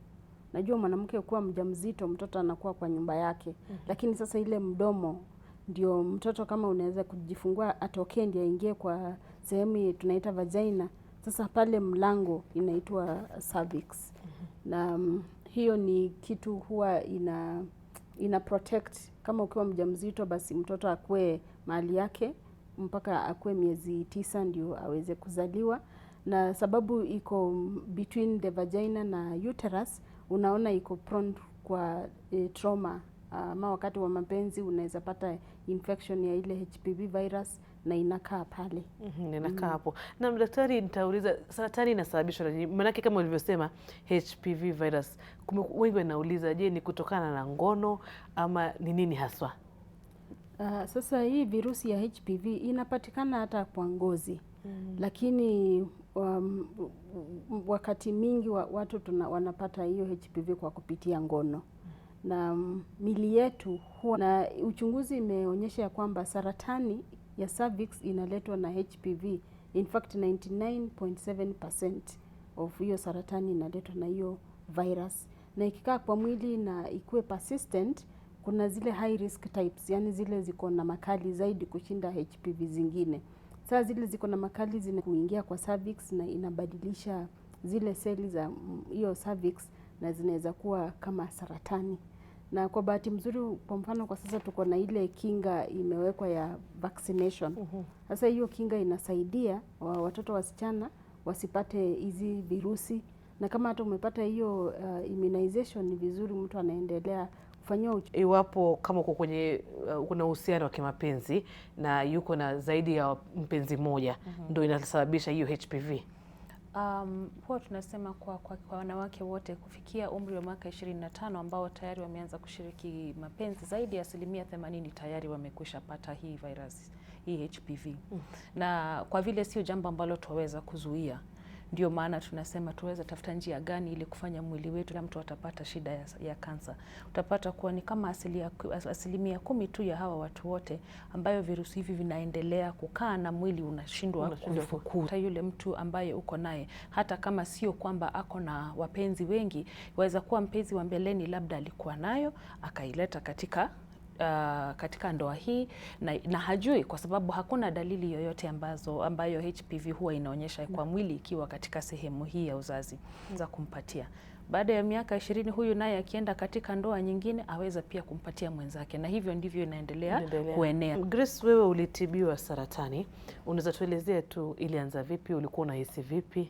Najua mwanamke kuwa mjamzito, mtoto anakuwa kwa nyumba yake. Lakini sasa ile mdomo ndio mtoto, kama unaweza kujifungua atokee ndio aingie kwa sehemu tunaita vagina. Sasa pale mlango inaitwa cervix. Na hiyo ni kitu huwa ina protect, kama ukiwa mjamzito basi mtoto akue mahali yake mpaka akue miezi 9 ndio aweze kuzaliwa. Na sababu iko between the vagina na uterus, unaona iko prone kwa trauma. Ama wakati wa mapenzi unaweza pata infection ya ile HPV virus na inakaa pale. Inakaa hapo. Na daktari, nitauliza saratani inasababishwa na nini? Maana kama ulivyosema HPV virus, wengi wanauliza, je, ni kutokana na ngono ama ni nini haswa? Sasa hii virusi ya HPV inapatikana hata kwa ngozi. Lakini wakati mingi watu wanapata hiyo HPV kwa kupitia ngono. Na mili yetu huwa na uchunguzi imeonyesha ya kwamba saratani ya cervix inaletwa na HPV. In fact 99.7% of hiyo saratani inaletwa na hiyo virus. Na ikikaa kwa mwili na ikuwe persistent, kuna zile high risk types, yani zile ziko na makali zaidi kushinda HPV zingine. Sasa zile ziko na makali zinakuingia kwa cervix na inabadilisha zile seli za hiyo cervix na zinaweza kuwa kama saratani. Na kwa bahati mzuri, kwa mfano kwa sasa tuko na ile kinga imewekwa ya vaccination. Sasa hiyo kinga inasaidia watoto wasichana wasipate hizi virusi. Na kama hata umepata hiyo immunization, ni vizuri mtu anaendelea kufanywa iwapo kama uko kwenye kuna uhusiano wa kimapenzi na yuko na zaidi ya mpenzi mmoja, ndio inasababisha hiyo HPV. Huwa tunasema kwa wanawake wote kufikia umri wa mwaka 25 ambao tayari wameanza kushiriki mapenzi, zaidi ya 80% tayari wamekwisha pata hii virus, hii HPV. Na kwa vile sio jambo ambalo tuweza kuzuia, ndio maana tunasema tuweza tafuta njia gani ili kufanya mwili wetu, na mtu atapata shida ya kansa. Utapata kuwa ni kama 10% tu ya hawa watu wote ambayo virusi hivi vinaendelea kukaa na mwili unashindwa kufukuza. Yule mtu ambaye uko naye, hata kama sio kwamba ako na wapenzi wengi, waweza kuwa mpenzi wa mbeleni labda alikuwa nayo akaileta katika ndoa hii na hajui, kwa sababu hakuna dalili yoyote ambayo HPV huwa inaonyesha kwa mwili ikiwa katika sehemu hii ya uzazi za kumpatia. Baada ya miaka 20 huyu naye akienda katika ndoa nyingine aweza pia kumpatia mwenzake, na hivyo ndivyo inaendelea kuenea. Grace, wewe ulitibiwa saratani, unaweza tuelezea tu ilianza vipi, ulikuwa unahisi vipi?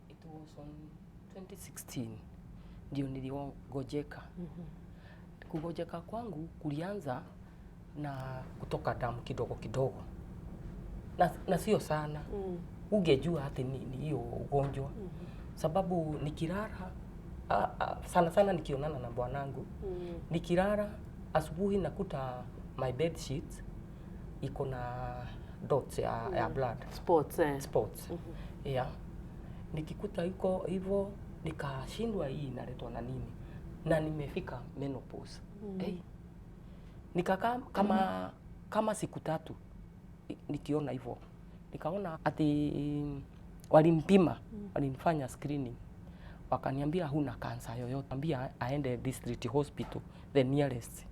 It was on 2016 ndio niliogojeka. Kugojeka kwangu kulianza na kutoka damu kidogo kidogo, na sio sana. Ungejua hata ni hiyo ugonjwa. Sababu nikilala sana nikionana na bwanangu, nikilala asubuhi nakuta my bed sheet iko na dots ya blood spots. Yeah, nikikuta iko hivyo nikashindwa hii inaletwa na nini, na nimefika menopause. Nikakaa kama siku 3 nikiona hivyo, nikaona ati walimpima, walinifanya screening, wakaniambia huna kansa yoyote, ambia aende district hospital the nearest.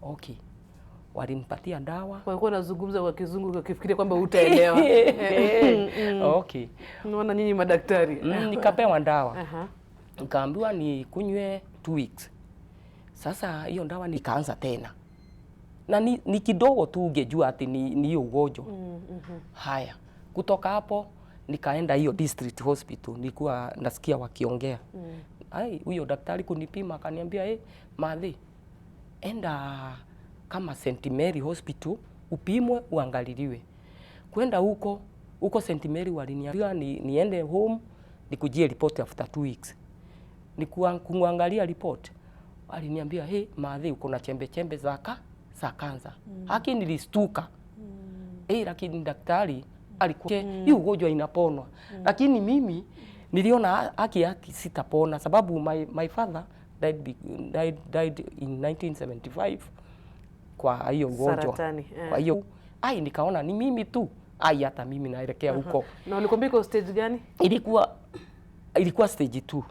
Okay, walinipatia dawa. Walikuwa nazungumza kwa kizungu ukifikiria kwamba utaelewa. Okay, unaona nyinyi madaktari. Nikapewa dawa. Nikaambiwa ni kunywe 2 weeks. Sasa hiyo dawa nikaanza tena. Na ni kidogo tu ungejua ati ni hiyo ugonjwa. Haya, kutoka hapo nikaenda hiyo district hospital, nilikuwa nasikia wakiongea. Huyo daktari kunipima akaniambia, Madhi, enda kama St. Mary Hospital upimwe uangaliliwe. Kwenda huko St. Mary waliniambia niende home nikujie report after 2 weeks. Kumwangalia report, aliniambia Madhi, uko na chembe za kansa. Haki nilistuka. Lakini daktari alikuwa hii ugonjwa inaponwa. Lakini mimi niliona haki sitapona, sababu my father died in 1975 kwa hiyo ugonjwa. Kwa hiyo nikaona ni mimi tu. Hata mimi naelekea huko. Na ulikwambia kwa stage gani? Ilikuwa stage 2.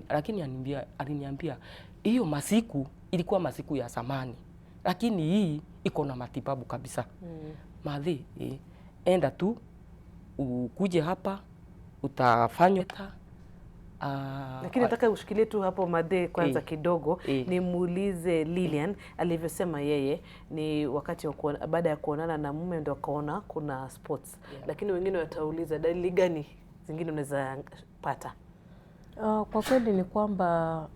Lakini aliniambia hiyo masiku ilikuwa masiku ya zamani, lakini hii iko na matibabu kabisa. Madhi, enda tu ukuje hapa utafanywa. Lakini nataka ushikilie tu hapo Madhe kwanza kidogo. Nimuulize Lilian alivyosema yeye ni wakati wa baada ya kuonana na mume ndio akaona kuna spots. Lakini wengine watauliza dalili gani zingine unaweza pata? Kwa kweli ni kwamba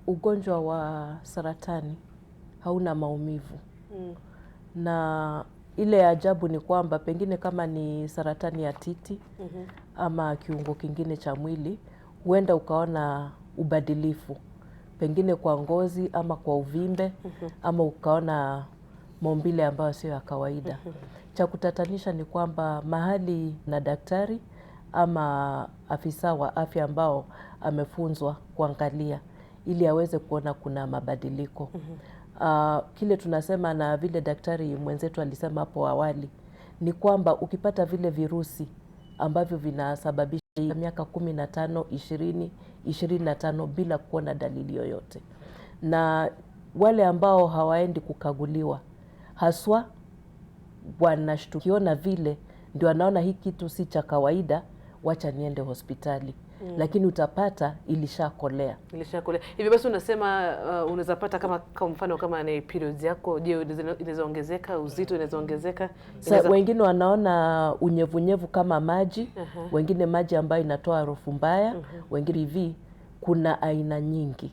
ugonjwa wa saratani hauna maumivu. Na ile ajabu ni kwamba pengine kama ni saratani ya titi ama kiungo kingine cha mwili, huenda ukaona ubadilifu pengine kwa ngozi ama kwa uvimbe ama ukaona maumbile ambayo sio ya kawaida. Cha kutatanisha ni kwamba mahali na daktari ama afisa wa afya ambao amefunzwa kuangalia ili aweze kuona kuna mabadiliko. Kile tunasema na vile daktari mwenzetu alisema hapo awali ni kwamba ukipata vile virusi ambavyo vinasababisha miaka 15, 20, 25 bila kuona dalili yoyote, na wale ambao hawaendi kukaguliwa haswa wanashtukiona vile ndio anaona hii kitu si cha kawaida, wacha niende hospitali. Lakini utapata ilishakolea. Hivi basi unasema unaweza pata kama kwa mfano kama ni periods yako, je, inaweza ongezeka, uzito inaweza ongezeka? Wengine wanaona unyevunyevu kama maji, wengine maji ambayo inatoa harufu mbaya, wengine hivi. Kuna aina nyingi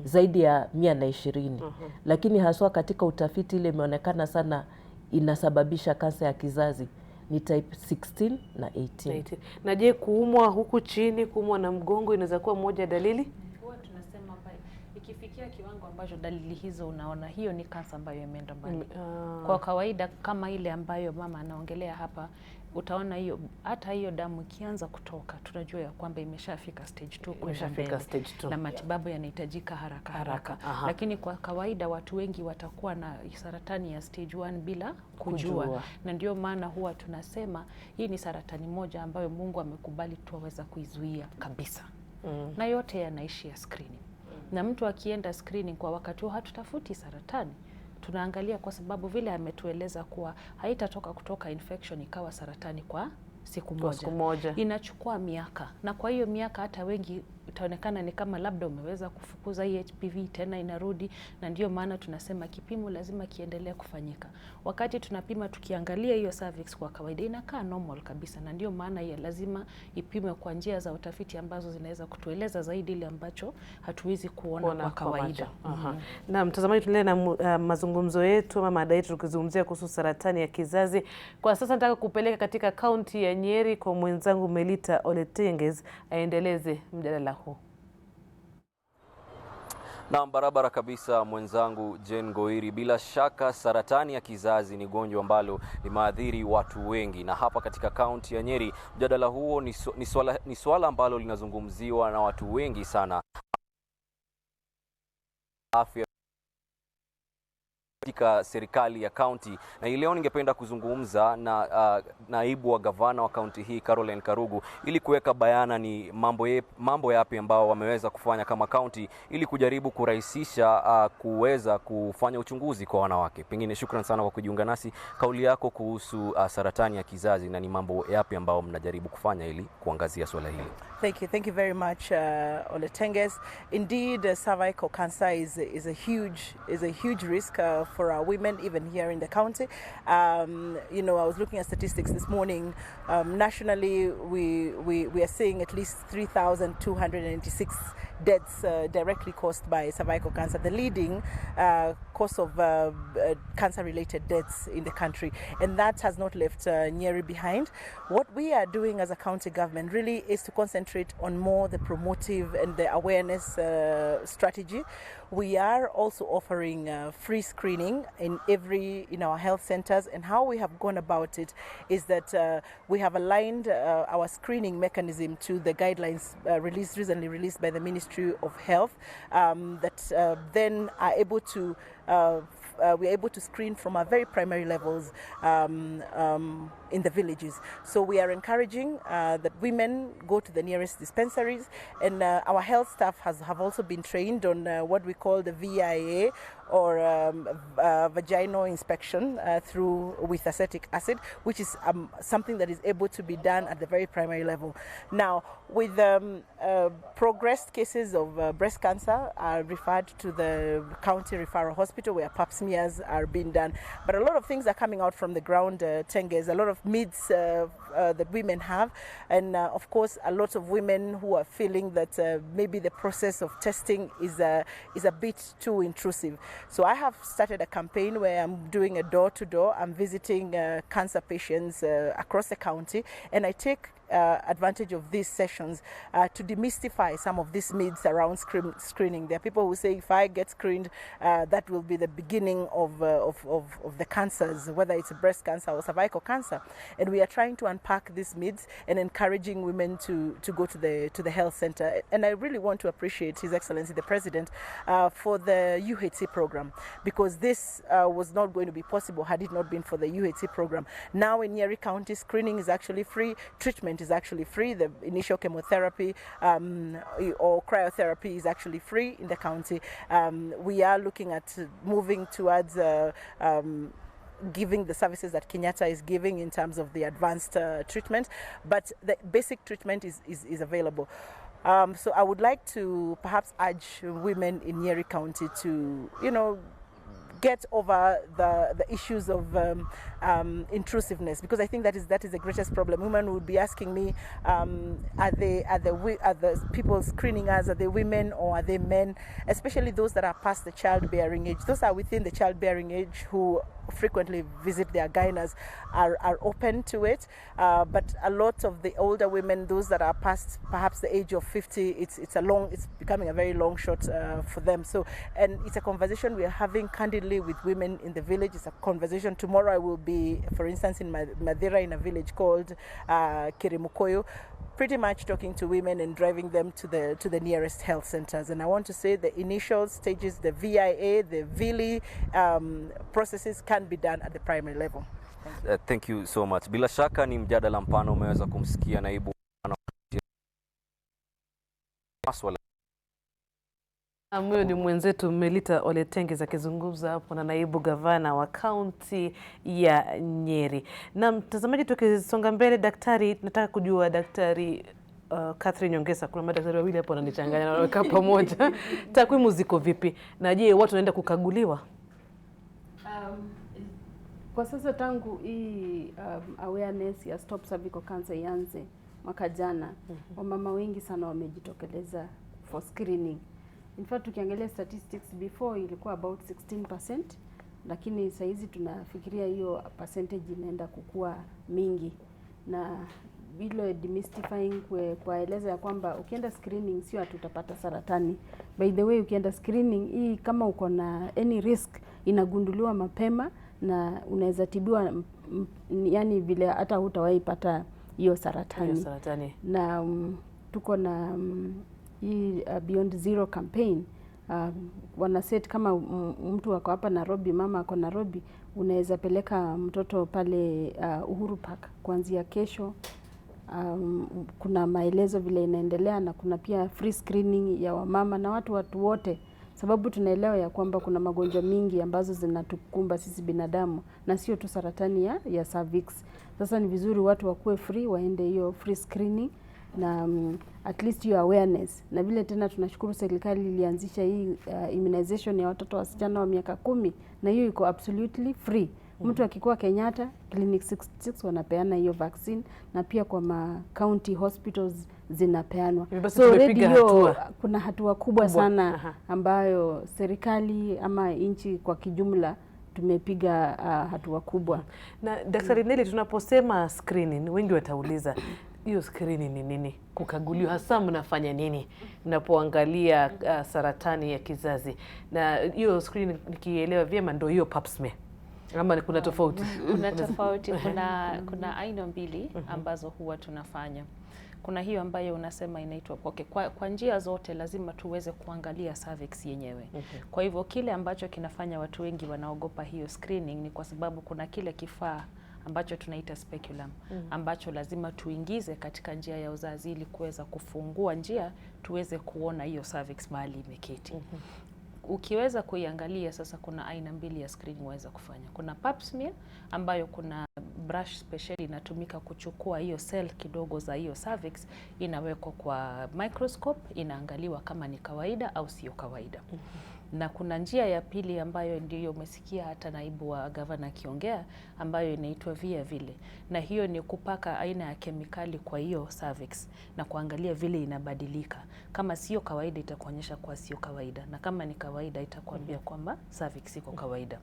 zaidi ya 120. Lakini haswa katika utafiti ile imeonekana sana inasababisha kansa ya kizazi ni type 16 na 18. Na je, kuumwa huku chini, kuumwa na mgongo inaweza kuwa moja dalili? Huwa tunasema ikifikia kiwango ambacho dalili hizo unaona, hiyo ni kansa ambayo imeenda mbali. Kwa kawaida kama ile ambayo mama anaongelea hapa, utaona hiyo, hata hiyo damu ikianza kutoka tunajua ya kwamba imeshafika stage 2, imeshafika stage 2 na matibabu yanahitajika haraka. Lakini kwa kawaida watu wengi watakuwa na saratani ya stage 1 bila kujua. Na ndio maana huwa tunasema hii ni saratani moja ambayo Mungu amekubali tuweza kuizuia kabisa. Na yote yanaishi ya screening. Na mtu akienda screening kwa wakati huo, hatutafuti saratani, tunaangalia kwa sababu vile ametueleza kuwa haitatoka kutoka infection ikawa saratani kwa siku moja. Inachukua miaka, na kwa hiyo miaka hata wengi itaonekana ni kama labda umeweza kufukuza hii HPV tena inarudi, na ndio maana tunasema kipimo lazima kiendelee kufanyika. Wakati tunapima tukiangalia hiyo cervix kwa kawaida inakaa normal kabisa, na ndio maana ya lazima ipimwe kwa njia za utafiti ambazo zinaweza kutueleza zaidi ile ambacho hatuwezi kuona kwa kawaida. Na mtazamaji, tunaendelea na mazungumzo yetu ama mada yetu tukizungumzia kuhusu saratani ya kizazi. Kwa sasa nataka kupeleka katika kaunti ya Nyeri kwa mwenzangu Melita Oletenges aendeleze mjadala huu. Na barabara kabisa mwenzangu Jen Goiri. Bila shaka saratani ya kizazi ni gonjwa ambalo limeathiri watu wengi, na hapa katika kaunti ya Nyeri mjadala huo ni swala ambalo linazungumziwa na watu wengi sana. Afya katika serikali ya kaunti, na hii leo ningependa kuzungumza na naibu wa gavana wa kaunti hii Caroline Karugu ili kuweka bayana ni mambo yapi ambao wameweza kufanya kama kaunti ili kujaribu kurahisisha kuweza kufanya uchunguzi kwa wanawake. Pengine shukrani sana kwa kujiunga nasi. Kauli yako kuhusu saratani ya kizazi na ni mambo yapi ambao mnajaribu kufanya ili kuangazia swala hili? Thank you very much, Oletenges. Indeed, cervical cancer is a huge risk for our women, even here in the county. You know, I was looking at statistics this morning. Nationally, we are seeing at least 3,296 deaths directly caused by cervical cancer, the leading cause of cancer-related deaths in the country, and that has not left Nyeri behind. What we are doing as a county government really is to concentrate on more the promotive and the awareness strategy. We are also offering free screening in our health centers, and how we have gone about it is that we have aligned our screening mechanism to the guidelines recently released by the Ministry of Health, that then are able to we're able to screen from our very primary levels in the villages. So we are encouraging that women go to the nearest dispensaries, and our health staff have also been trained on what we call the VIA, or vaginal inspection with acetic acid, which is something that is able to be done at the very primary level. Now, with progressed cases of breast cancer are referred to the county referral hospital where pap smears are being done. But a lot of things are coming out from the ground, Tenges, a lot of myths that women have, and of course a lot of women who are feeling that maybe the process of testing is a bit too intrusive. So I have started a campaign where I'm doing a door-to-door. I'm visiting cancer patients across the county, and I take advantage of these sessions to demystify some of these myths around screening. There are people who say if I get screened, that will be the beginning of the cancers, whether it's breast cancer or cervical cancer. And we are trying to unpack these myths and encouraging women to go to the health center. And I really want to appreciate His Excellency the President for the UHC program, because this was not going to be possible had it not been for the UHC program. Now in Nyeri County, screening is actually free, treatment is actually free, the initial chemotherapy or cryotherapy is actually free in the county. We are looking at moving towards giving the services that Kenyatta is giving in terms of the advanced treatment, but the basic treatment is available. So I would like to perhaps urge women in Nyeri County to, get over the issues of intrusiveness, because I think that is the greatest problem. Women would be asking me, are the people screening us, are they women or are they men? Especially those that are past the childbearing age. Those are within the childbearing age who frequently visit their gynas are open to it, but a lot of the older women, those that are past perhaps the age of 50, it's becoming a very long shot for them. So, and it's a conversation we are having candidly with women in the village. It's a conversation. Tomorrow I will be, for instance, in Madera in a village called Kirimukoyo, pretty much talking to women and driving them to the nearest health centers. And I want to say the initial stages, the VIA, the VILI processes can be done at the primary level. Thank you so much. Bila shaka ni mjadala mpana, umeweza kumsikia naibu maswala. Huyo ni mwenzetu Melita Oletengeza akizungumza hapo na naibu gavana wa kaunti ya Nyeri. Na mtazamaji, tukisonga mbele, daktari, nataka kujua daktari Catherine Nyongesa, kuna madaktari wawili hapo wananichanganya na waweka pamoja. Takwimu ziko vipi? Na je, watu wanaenda kukaguliwa? Kwa sasa tangu hii awareness ya Stop Cervical Cancer ianze mwaka jana, wamama wengi sana wamejitokeleza for screening. In fact, tukiangalia statistics before ilikuwa about 16%, lakini saa hizi tunafikiria hiyo percentage inaenda kukua mingi. Na bilo demystifying kueleza ya kwamba ukienda screening sio ati utapata saratani. By the way, ukienda screening hii, kama uko na any risk, inagunduliwa mapema na unaweza tibiwa, yani vile hata hutawahi pata hiyo saratani. Na tuko na hii Beyond Zero campaign. Wanaset kama mtu wako hapa Nairobi, mama ako Nairobi, unaweza peleka mtoto pale Uhuru Park kuanzia kesho. Kuna maelezo vile inaendelea, na kuna pia free screening ya wamama na watu wote, sababu tunaelewa ya kwamba kuna magonjwa mingi ambazo zinatukumba sisi binadamu na sio tu saratani ya cervix. Sasa ni vizuri watu wakuwe free, waende hiyo free screening na at least your awareness. Na vile tena tunashukuru serikali ilianzisha hii immunization ya watoto wasichana wa miaka 10, na hiyo iko absolutely free. Mtu akikuwa Kenyatta, Clinic 66 wanapeana hiyo vaccine, na pia kwa county hospitals zinapeanwa. So radio kuna hatua kubwa sana ambayo serikali ama nchi kwa kijumla tumepiga hatua kubwa. Na Daktari Nelly, tunaposema screening, wengi watauliza hiyo screening ni nini? Kukaguliwa hasa mnafanya nini mnapoangalia saratani ya kizazi? Na hiyo screening nikielewa vyema ndio hiyo pap smear. Ama kuna tofauti? Kuna tofauti, kuna aina mbili ambazo huwa tunafanya. Kuna hiyo ambayo unasema inaitwa kwa njia zote lazima tuweze kuangalia cervix yenyewe. Kwa hivyo kile ambacho kinafanya watu wengi wanaogopa hiyo screening ni kwa sababu kuna kile kifaa ambacho tunaita speculum ambacho lazima tuingize katika njia ya uzazi ili kuweza kufungua njia tuweze kuona hiyo cervix mahali imeketi. Ukiweza kuiangalia sasa, kuna aina mbili ya screening waweza kufanya. Kuna pap smear ambayo kuna brush special inatumika kuchukua hiyo cell kidogo za hiyo cervix, inawekwa kwa microscope, inaangaliwa kama ni kawaida au sio kawaida. Na kuna njia ya pili ambayo ndiyo umesikia hata naibu wa gavana akiongea, ambayo inaitwa via vile. Na hiyo ni kupaka aina ya kemikali kwa hiyo cervix na kuangalia vile inabadilika. Kama sio kawaida itakuonyesha kwa sio kawaida, na kama ni kawaida itakwambia kwamba cervix iko kawaida.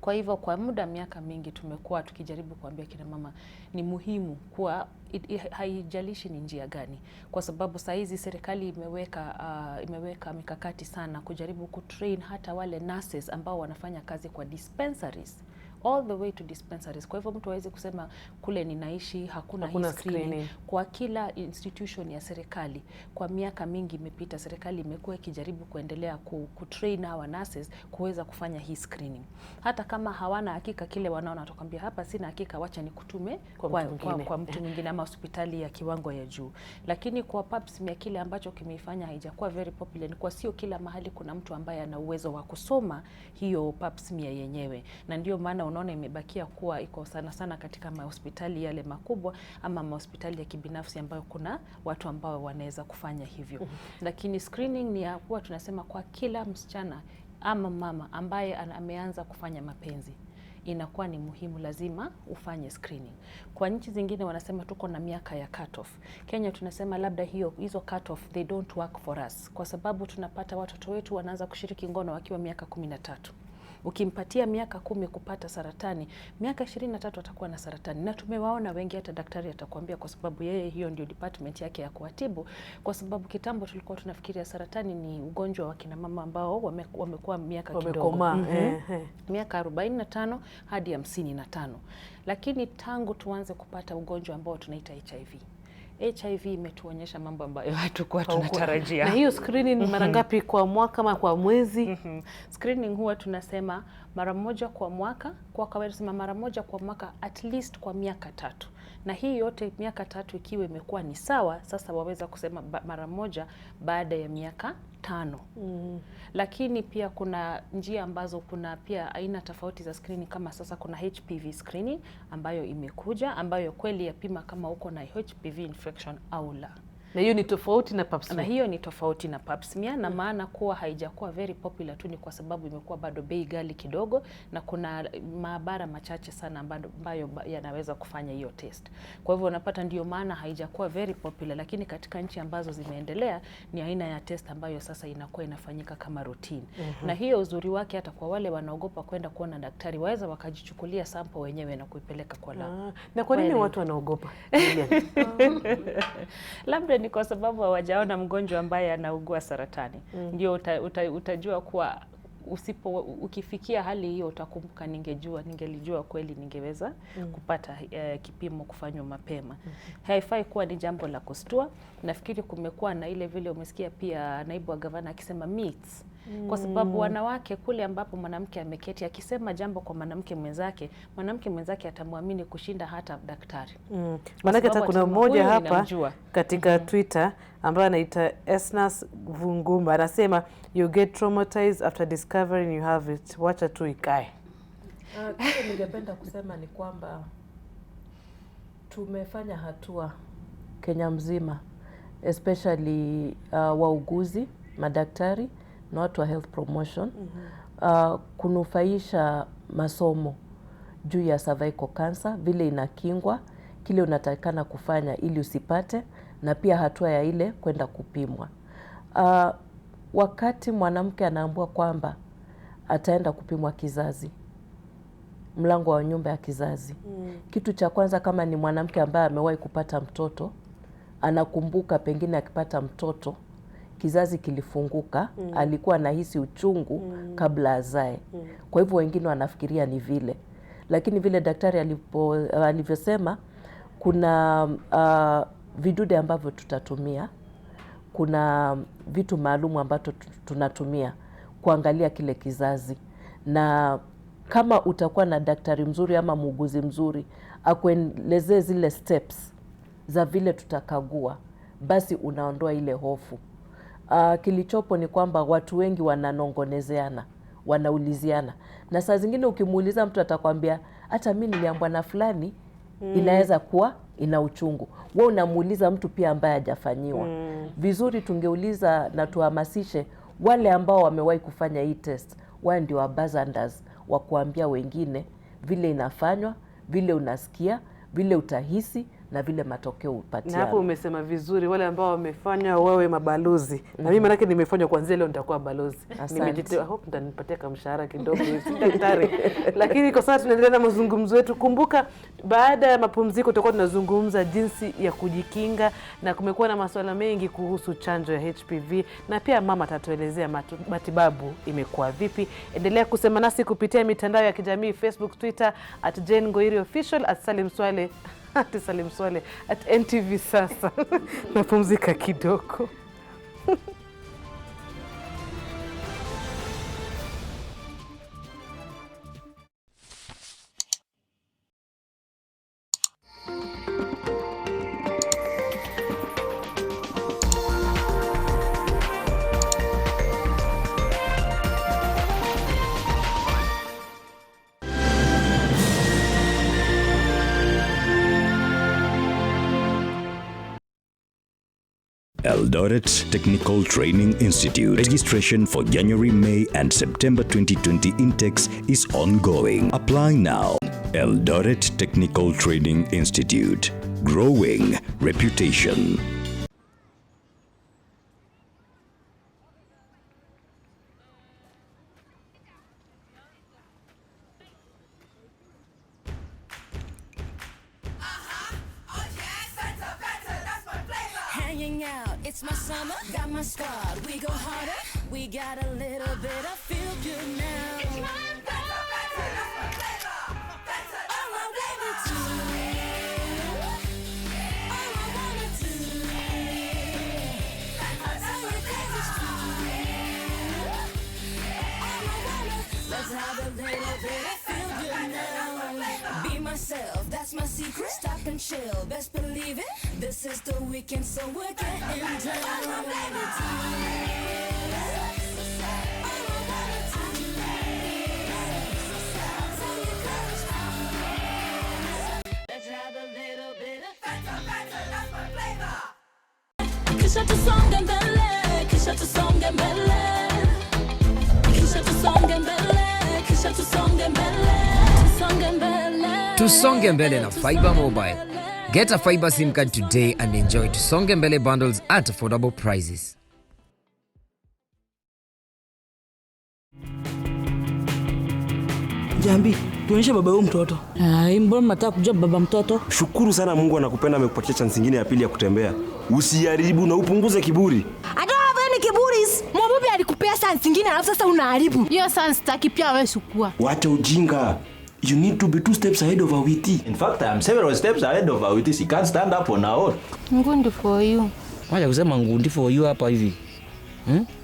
Kwa hivyo kwa muda miaka mingi tumekuwa tukijaribu kuambia kina mama ni muhimu kuwa haijalishi ni njia gani, kwa sababu saa hizi serikali imeweka mikakati sana kujaribu kutrain hata wale nurses ambao wanafanya kazi kwa dispensaries all the way to dispensaries. Kwa hivyo mtu hawezi kusema kule ninaishi hakuna screening. Kwa kila institution ya serikali kwa miaka mingi imepita, serikali imekuwa ikijaribu kuendelea kutrain our nurses kuweza kufanya hii screening. Hata kama hawana hakika kile wanaona, atakwambia hapa sina hakika, wacha nikutume kwa mtu mwingine ama hospitali ya kiwango ya juu. Lakini kwa pap smear kile ambacho kimeifanya haijakuwa very popular ni kwa sio kila mahali kuna mtu ambaye ana uwezo wa kusoma hiyo pap smear yenyewe, na ndio maana unaona imebakia kuwa iko sana sana katika mahospitali yale makubwa ama mahospitali ya kibinafsi ambayo kuna watu ambao wanaweza kufanya hivyo. Lakini screening ni ya kuwa tunasema kwa kila msichana ama mama ambaye ameanza kufanya mapenzi, inakuwa ni muhimu, lazima ufanye screening. Kwa nchi zingine wanasema tuko na miaka ya cut off. Kenya tunasema labda hizo cut off they don't work for us, kwa sababu tunapata watoto wetu wanaanza kushiriki ngono wakiwa miaka 13. Ukimpatia miaka 10 kupata saratani, miaka 23 atakuwa na saratani. Na tumewaona wengi, hata daktari atakwambia, kwa sababu yeye hiyo ndio department yake ya kuatibu. Kwa sababu kitambo tulikuwa tunafikiria saratani ni ugonjwa wa kina mama ambao wamekuwa miaka kidogo. Miaka 45 hadi 55. Lakini tangu tuanze kupata ugonjwa ambao tunaita HIV imetuonyesha mambo ambayo hatukuwa tunatarajia. Na hiyo screening mara ngapi kwa mwaka ama kwa mwezi? Screening huwa tunasema mara moja kwa mwaka, kwa kawaida tunasema mara moja kwa mwaka at least kwa miaka 3. Na hii yote miaka 3 ikiwa imekuwa ni sawa, sasa waweza kusema mara moja baada ya miaka 5. Lakini pia kuna njia ambazo kuna pia aina tofauti za screening, kama sasa kuna HPV screening ambayo imekuja, ambayo kweli yapima kama uko na HPV infection au la. Na hiyo ni tofauti na pap smear. Na hiyo ni tofauti na pap smear, na maana kuwa haijakuwa very popular tu ni kwa sababu imekuwa bado bei ghali kidogo, na kuna maabara machache sana ambayo yanaweza kufanya hiyo test. Kwa hivyo unapata ndio maana haijakuwa very popular, lakini katika nchi ambazo zimeendelea ni aina ya test ambayo sasa inakuwa inafanyika kama routine. Na hiyo uzuri wake, hata kwa wale wanaogopa kwenda kuona daktari, waweza wakajichukulia sample wenyewe na kuipeleka kwa lab. Na kwa nini watu wanaogopa? Labda ni kwa sababu hawajaona mgonjwa ambaye anaugua saratani. Ndio utajua kuwa ukifikia hali hiyo utakumbuka, ningelijua kweli ningeweza kupata kipimo kufanywa mapema. Haifai kuwa ni jambo la kustua. Nafikiri kumekuwa na ile vile umesikia pia naibu wa gavana akisema myths. Kwa sababu wanawake kule ambapo mwanamke ameketi akisema jambo kwa mwanamke mwenzake atamwamini kushinda hata daktari. Maana hata kuna mmoja hapa katika Twitter ambaye anaita Esnas Vungumba, anasema you get traumatized after discovering you have it. Wacha tu ikae. Kile ningependa kusema ni kwamba tumefanya hatua Kenya mzima, especially wauguzi, madaktari na watu wa health promotion, kunufaisha masomo juu ya cervical cancer, vile inakingwa, kile unatakikana kufanya ili usipate, na pia hatua ya ile kwenda kupimwa. Wakati mwanamke anaambiwa kwamba ataenda kupimwa kizazi, mlango wa nyumba ya kizazi, kitu cha kwanza, kama ni mwanamke ambaye amewahi kupata mtoto, anakumbuka pengine akipata mtoto kizazi kilifunguka, alikuwa anahisi uchungu kabla azae. Kwa hivyo wengine wanafikiria ni vile, lakini vile daktari alivyosema, kuna vidude ambavyo tutatumia, kuna vitu maalumu ambavyo tunatumia kuangalia kile kizazi, na kama utakuwa na daktari mzuri ama muuguzi mzuri akuelezee zile steps za vile tutakagua, basi unaondoa ile hofu. Kilichopo ni kwamba watu wengi wananongonezeana, wanauliziana, na saa zingine ukimuuliza mtu atakwambia hata mimi niliambiwa na fulani inaweza kuwa ina uchungu. Wewe unamuuliza mtu pia ambaye hajafanyiwa. Vizuri tungeuliza na tuhamasishe wale ambao wamewahi kufanya hii test, wao ndio ambassadors wa kuambia wengine vile inafanywa, vile unasikia, vile utahisi, na vile matokeo upatiana. Na hapo umesema vizuri, wale ambao wamefanya wawe mabalozi. Na mimi manake nimefanya kuanzia leo nitakuwa balozi. Nimejitoa, hope mtanipatia kamshahara kidogo si daktari. Lakini kwa sasa tunaendelea na mazungumzo yetu. Kumbuka baada ya mapumziko tutakuwa tunazungumza jinsi ya kujikinga, na kumekuwa na masuala mengi kuhusu chanjo ya HPV, na pia mama atatuelezea matibabu imekuwa vipi. Endelea kusema nasi kupitia mitandao ya kijamii Facebook, Twitter @JaneGoiriOfficial, @SalimSwale @SalimSwale, @NTV sasa. Napumzika kidogo. Eldoret Technical Training Institute. Registration for January, May and September 2020 intakes is ongoing. Apply now. Eldoret Technical Training Institute. Growing reputation. It's my summer, got my squad, we go harder. We got a little bit of feel good now. It's my better, that's my flavor. All I wanna do, all I wanna do, all I think is true. All I wanna, let's have a little bit of feel good now. Be myself, that's my secret. Stop and chill, best believe it. This is the weekend, so we're getting down. Let's have a little bit of better, that's my flavor. Kisha tusonge mbele, kisha tusonge mbele. Kisha tusonge mbele, kisha tusonge mbele. Tusonge mbele. Tusonge mbele na Fiber Mobile. Get a Fiber SIM card today and enjoy Tusonge Mbele bundles at affordable prices. Jambi, tuonyeshe baba huyu mtoto. Mbona mnataka kujua baba mtoto? Shukuru sana Mungu anakupenda, amekupatia chance nyingine ya pili ya kutembea. Usiharibu na upunguze kiburi. Ni kiburi. Mwabubi alikupea chance nyingine alafu sasa unaharibu. Hiyo chance sitaki pia wewe chukua. Wacha ujinga. You need to be 2 steps ahead of Awiti. In fact, I am several steps ahead of Awiti. She can't stand up on her own. Ngundi for you. Wacha kusema ngundi for you hapa hivi.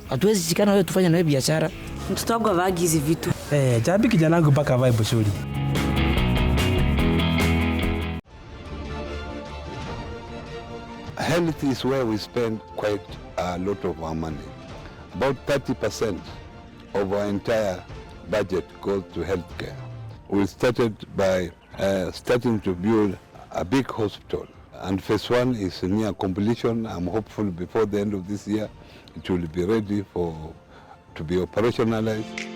Hatuwezi shikana wewe tufanye na wewe biashara. Mtoto wangu avagi hizi vitu. Jambi kijana wangu mpaka vibe shuli. Health is where we spend quite a lot of our money. About 30% of our entire budget goes to healthcare. We started by starting to build a big hospital, and phase 1 is near completion. I'm hopeful before the end of this year it will be ready to be operationalized.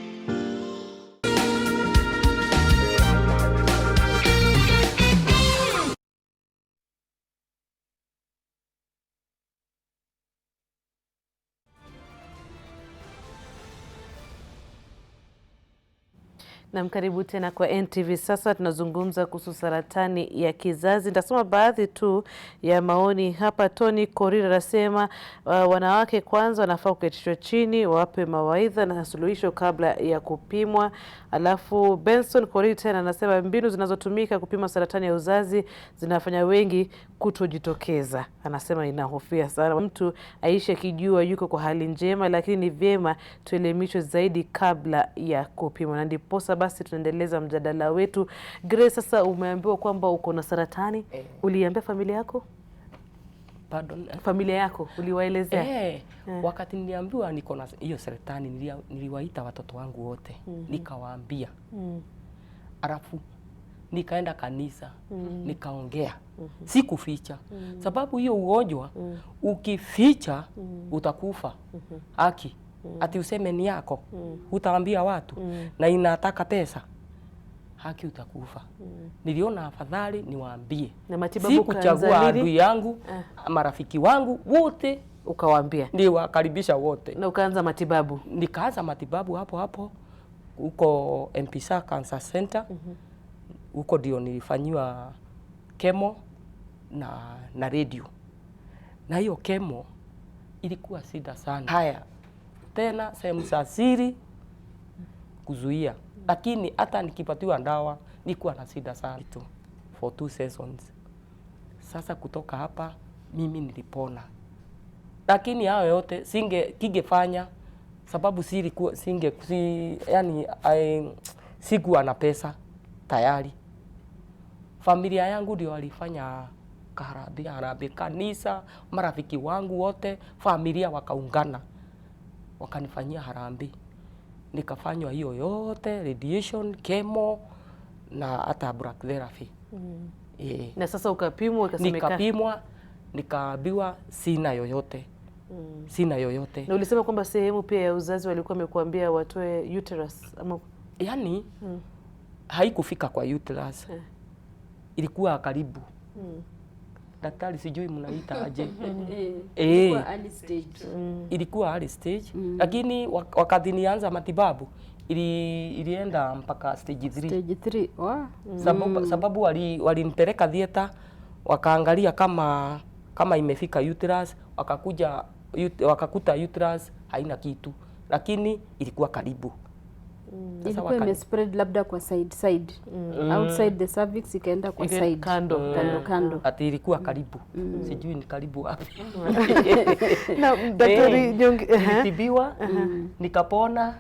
Na mkaribu tena kwa NTV. Sasa tunazungumza kuhusu saratani ya kizazi. Nitasoma baadhi tu ya maoni hapa. Tony Korira anasema wanawake kwanza wanafaa kuketishwa chini, wape mawaidha na suluhisho kabla ya kupimwa. Alafu Benson Korira tena anasema mbinu zinazotumika kupima saratani ya uzazi zinafanya wengi kutojitokeza. Anasema inahofia sana mtu aishi akijua yuko kwa hali njema, lakini ni vyema tuelimishwe zaidi kabla ya kupimwa. Na ndiposa basi tunaendeleza mjadala wetu. Grace, sasa umeambiwa kwamba uko na saratani. Uliambia familia yako? Pardon? Familia yako uliwaelezea? Wakati niliambiwa niko na hiyo saratani niliwaita watoto wangu wote. Nikawaambia. Alafu nikaenda kanisa, nikaongea. Sikuficha. Sababu hiyo ugonjwa ukificha utakufa. Haki. Ati useme ni yako, utaambia watu na inataka pesa. haki utakufa. Niliona afadhali niwaambie. Na matibabu sikuchagua adui yangu, marafiki wangu wote ukawaambia. Ndio wakaribisha wote. Na ukaanza matibabu. Nikaanza matibabu hapo huko Mpisa Cancer Center. Huko ndio nilifanyiwa chemo na radio. Na hiyo chemo ilikuwa shida sana. Haya. Tena sehemu za siri kuzuia. Lakini hata nikipatiwa dawa nilikuwa na shida sana tu for 2 seasons. Sasa kutoka hapa mimi nilipona. Lakini hayo yote kingefanya sababu sikuwa na pesa tayari. Familia yangu ndio walifanya harambee, kanisa, marafiki wangu wote, familia wakaungana. Wakanifanyia harambee. Nikafanywa hiyo yote, radiation, chemo na hata brachytherapy. Na sasa ukapimwa ukasemekana. Nikapimwa, nikaambiwa sina yoyote. Sina yoyote. Na ulisema kwamba sehemu pia ya uzazi walikuwa wamekuambia watoe uterus ama yani haikufika kwa uterus. Ilikuwa karibu. Daktari sijui mnaita aje. Ilikuwa early stage. Ilikuwa early stage. Lakini wakati nianza matibabu ilienda mpaka stage 3. Stage 3. Wow. Sababu walinipeleka theater, wakaangalia kama imefika uterus, wakakuta uterus haina kitu, lakini ilikuwa karibu. Ilikuwa imespread labda kwa side. Outside the cervix ikaenda kwa side. Kando. Ati ilikuwa karibu. Sijui ni karibu wapi. Na daktari nilitibiwa, nikapona.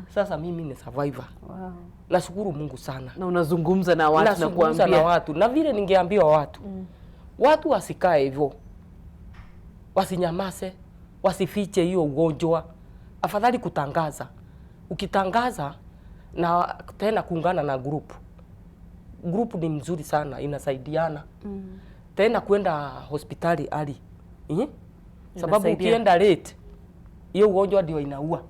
Sasa mimi ni survivor. Wow. Nashukuru Mungu sana. Na unazungumza na watu na kuambia na vile ningeambiwa watu. Watu wasikae hivyo. Wasinyamase, wasifiche hiyo ugonjwa. Afadhali kutangaza. Ukitangaza na tena kuungana na group. Group ni mzuri sana, inasaidiana. Tena kwenda hospitali ali. Sababu ukienda late, hiyo ugonjwa ndio inaua.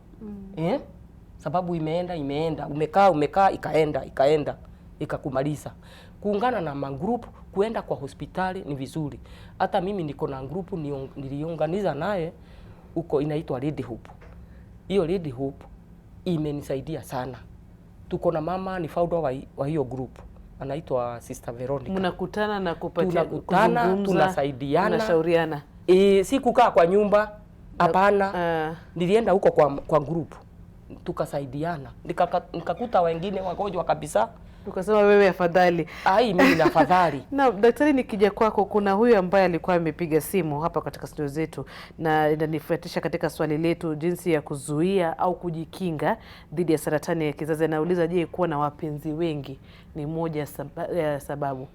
Sababu imeenda, umekaa ikaenda, ikakumaliza. Kuungana na magroup, kuenda kwa hospitali ni vizuri. Hata mimi niko na group niliunganiza naye huko inaitwa Lady Hope. Hiyo Lady Hope imenisaidia sana. Tuko na mama ni founder wa hiyo group. Anaitwa Sister Veronica. Mnakutana na kupatia kuzungumza, tunasaidiana, tunashauriana. Si kukaa kwa nyumba, hapana. Nilienda huko kwa group. Tukasaidiana. Nikakuta wengine wagonjwa kabisa. Ukasema wewe afadhali. Mimi na afadhali. Na daktari, nikija kwako, kuna huyu ambaye alikuwa amepiga simu hapa katika studio zetu na inanifuatisha katika swali letu jinsi ya kuzuia au kujikinga dhidi ya saratani ya kizazi. Anauliza, je, kuwa na wapenzi wengi ni moja ya sababu?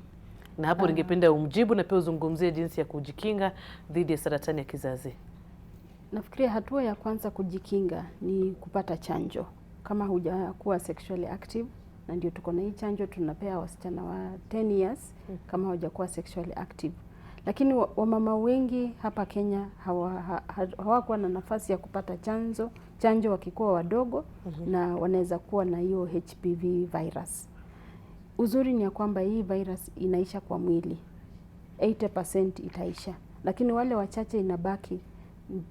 Na hapo ningependa umjibu na pia uzungumzie jinsi ya kujikinga dhidi ya saratani ya kizazi. Nafikiria hatua ya kwanza kujikinga ni kupata chanjo. Kama hujakuwa sexually active, na ndio tuko na hii chanjo tunapea wasichana wa 10 years kama hawajakuwa sexually active. Lakini wamama wengi hapa Kenya hawakuwa na nafasi ya kupata chanjo wakikuwa wadogo na wanaweza kuwa na hiyo HPV virus. Uzuri ni ya kwamba hii virus inaisha kwa mwili. 80% itaisha. Lakini wale wachache inabaki,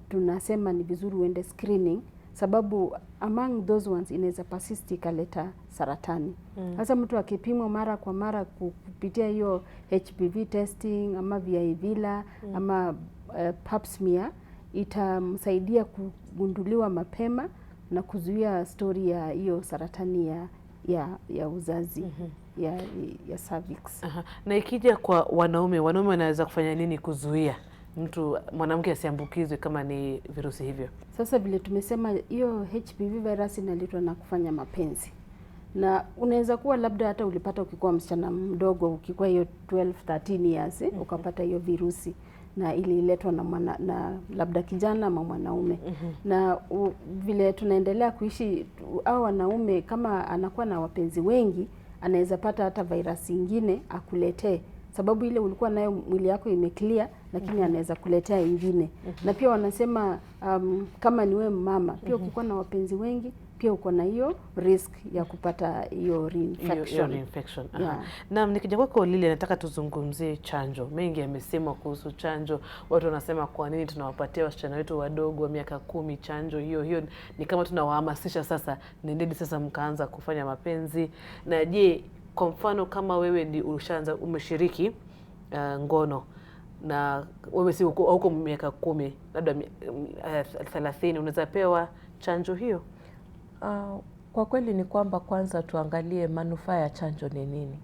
tunasema ni vizuri uende screening, sababu among those ones inaweza persist ikaleta saratani. Sasa mtu akipimwa mara kwa mara kupitia hiyo HPV testing ama VIVILA ama pap smear, itamsaidia kugunduliwa mapema na kuzuia story ya hiyo saratani ya uzazi ya cervix. Na ikija kwa wanaume wanaweza kufanya nini kuzuia mwanamke asiambukizwe kama ni virusi hivyo? Sasa vile tumesema, hiyo HPV virus inaletwa na kufanya mapenzi. Na unaweza kuwa labda hata ulipata ukikuwa msichana mdogo, ukikuwa hiyo 12-13 years, ukapata hiyo virusi na ililetwa na labda kijana ama mwanaume. Na vile tunaendelea kuishi, au wanaume kama anakuwa na wapenzi wengi, anaweza pata hata virus nyingine akuletee. Sababu ile ulikuwa nayo mwili yako imeclear, lakini anaweza kuletea ingine. Na pia wanasema kama ni wewe mama, pia ukikuwa na wapenzi wengi, pia uko na hiyo risk ya kupata hiyo reinfection. Reinfection. Yeah. Naam, nikija kwako Lili, nataka tuzungumzie chanjo. Mengi yamesemwa kuhusu chanjo. Watu wanasema kwa nini tunawapatia wasichana wetu wadogo wa miaka 10 chanjo hiyo ni kama tunawahamasisha sasa, nendeni sasa mkaanza kufanya mapenzi. Na je, kwa mfano kama wewe ndi ushaanza umeshiriki ngono na wewe si huko miaka 10 labda 30, unaweza pewa chanjo hiyo? Kwa kweli ni kwamba kwanza tuangalie manufaa ya chanjo ni nini.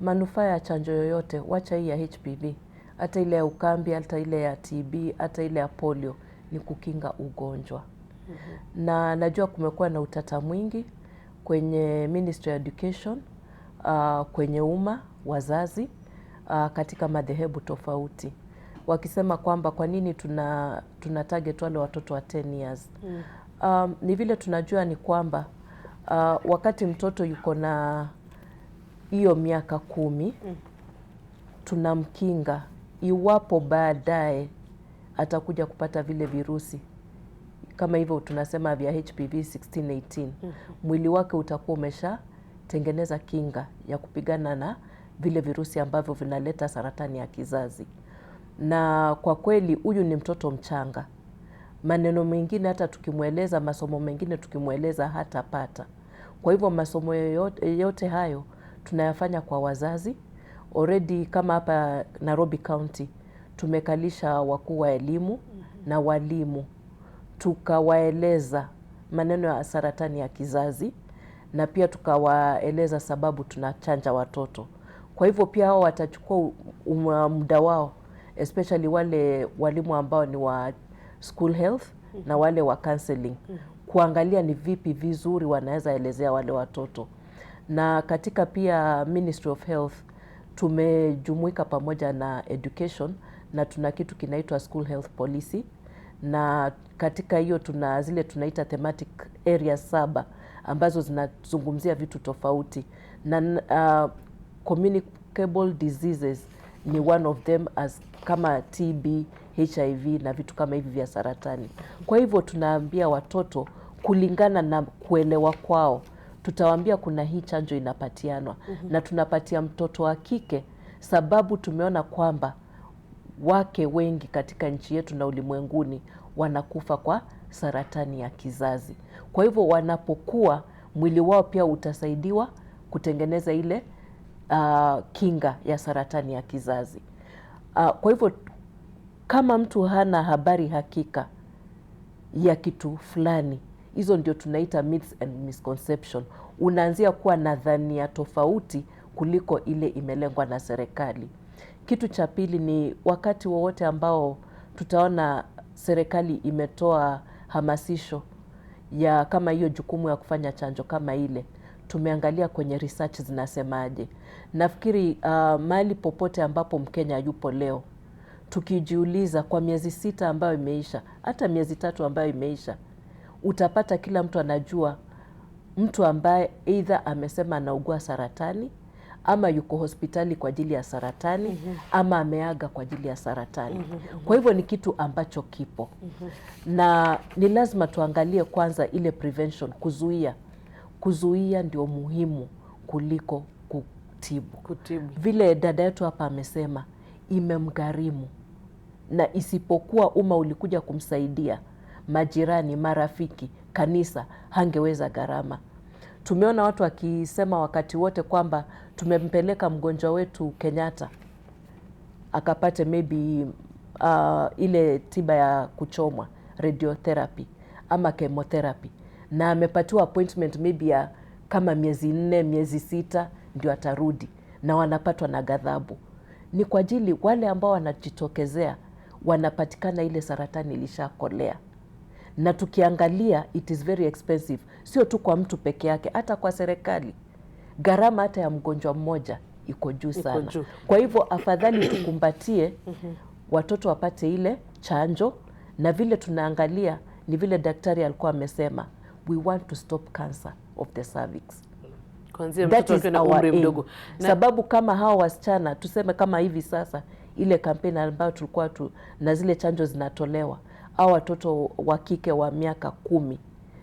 Manufaa ya chanjo yoyote, wacha hii ya HPV, hata ile ya ukambi, hata ile ya TB, hata ile ya polio, ni kukinga ugonjwa. Na najua kumekuwa na utata mwingi kwenye Ministry of Education, kwenye umma, wazazi, katika madhehebu tofauti, wakisema kwamba kwa nini tuna target wale watoto wa 10 years. Ni vile tunajua ni kwamba wakati mtoto yuko na hiyo miaka 10, tunamkinga iwapo baadaye atakuja kupata vile virusi kama hivyo tunasema vya HPV 16-18. Mwili wake utakuwa umeshatengeneza kinga ya kupigana na vile virusi ambavyo vinaleta saratani ya kizazi. Na kwa kweli huyu ni mtoto mchanga. Maneno mengine hata tukimweleza, masomo mengine tukimweleza hatapata. Kwa hivyo masomo yote hayo tunayafanya kwa wazazi. Already kama hapa Nairobi County tumekalisha wakuu wa elimu na walimu, tukawaeleza maneno ya saratani ya kizazi na pia tukawaeleza sababu tunachanja watoto. Kwa hivyo pia hao watachukua muda wao, especially wale walimu ambao ni wa school health na wale wa counseling, kuangalia ni vipi vizuri wanaweza elezea wale watoto. Na katika pia Ministry of Health tumejumuika pamoja na education na tuna kitu kinaitwa school health policy, na katika hiyo tuna zile tunaita thematic areas 7 ambazo zinazungumzia vitu tofauti, na communicable diseases ni one of them, as kama TB, HIV na vitu kama hivi vya saratani. Kwa hivyo tunaambia watoto kulingana na kuelewa kwao, tutawaambia kuna hii chanjo inapatianwa na tunapatia mtoto wa kike, sababu tumeona kwamba wake wengi katika nchi yetu na ulimwenguni wanakufa kwa saratani ya kizazi. Kwa hivyo wanapokuwa, mwili wao pia utasaidiwa kutengeneza ile kinga ya saratani ya kizazi. Kwa hivyo kama mtu hana habari hakika ya kitu fulani, hizo ndio tunaita myths and misconception. Unaanzia kuwa na dhania tofauti kuliko ile imelengwa na serikali. Kitu cha pili ni wakati wowote ambao tutaona serikali imetoa hamasisho ya kama hiyo jukumu ya kufanya chanjo kama ile, tumeangalia kwenye research zinasemaje. Nafikiri mahali popote ambapo Mkenya yupo leo, tukijiuliza kwa miezi 6 ambayo imeisha, hata miezi 3 ambayo imeisha, utapata kila mtu anajua mtu ambaye either amesema anaugua saratani ama yuko hospitali kwa ajili ya saratani ama ameaga kwa ajili ya saratani. Kwa hivyo ni kitu ambacho kipo. Na ni lazima tuangalie kwanza ile prevention, kuzuia. Kuzuia ndio muhimu kuliko kutibu. Vile dada yetu hapa amesema, imemgharimu. Na isipokuwa umma ulikuja kumsaidia, majirani, marafiki, kanisa, hangeweza gharama. Tumeona watu wakisema wakati wote kwamba tumempeleka mgonjwa wetu Kenyatta akapate maybe ile tiba ya kuchomwa, radiotherapy ama chemotherapy, na amepatiwa appointment maybe ya kama miezi 4, miezi 6 ndio atarudi, na wanapatwa na ghadhabu. Ni kwa ajili wale ambao wanajitokezea wanapatikana ile saratani ilishakolea. Na tukiangalia it is very expensive, sio tu kwa mtu peke yake, hata kwa serikali. Gharama hata ya mgonjwa mmoja iko juu sana. Kwa hivyo afadhali tukumbatie watoto wapate ile chanjo, na vile tunaangalia ni vile daktari alikuwa amesema, we want to stop cancer of the cervix. Kuanzia mtoto akiwa na umri mdogo. Sababu kama hawa wasichana, tuseme kama hivi sasa, ile kampeni ambayo tulikuwa na zile chanjo zinatolewa, au watoto wa kike wa miaka 10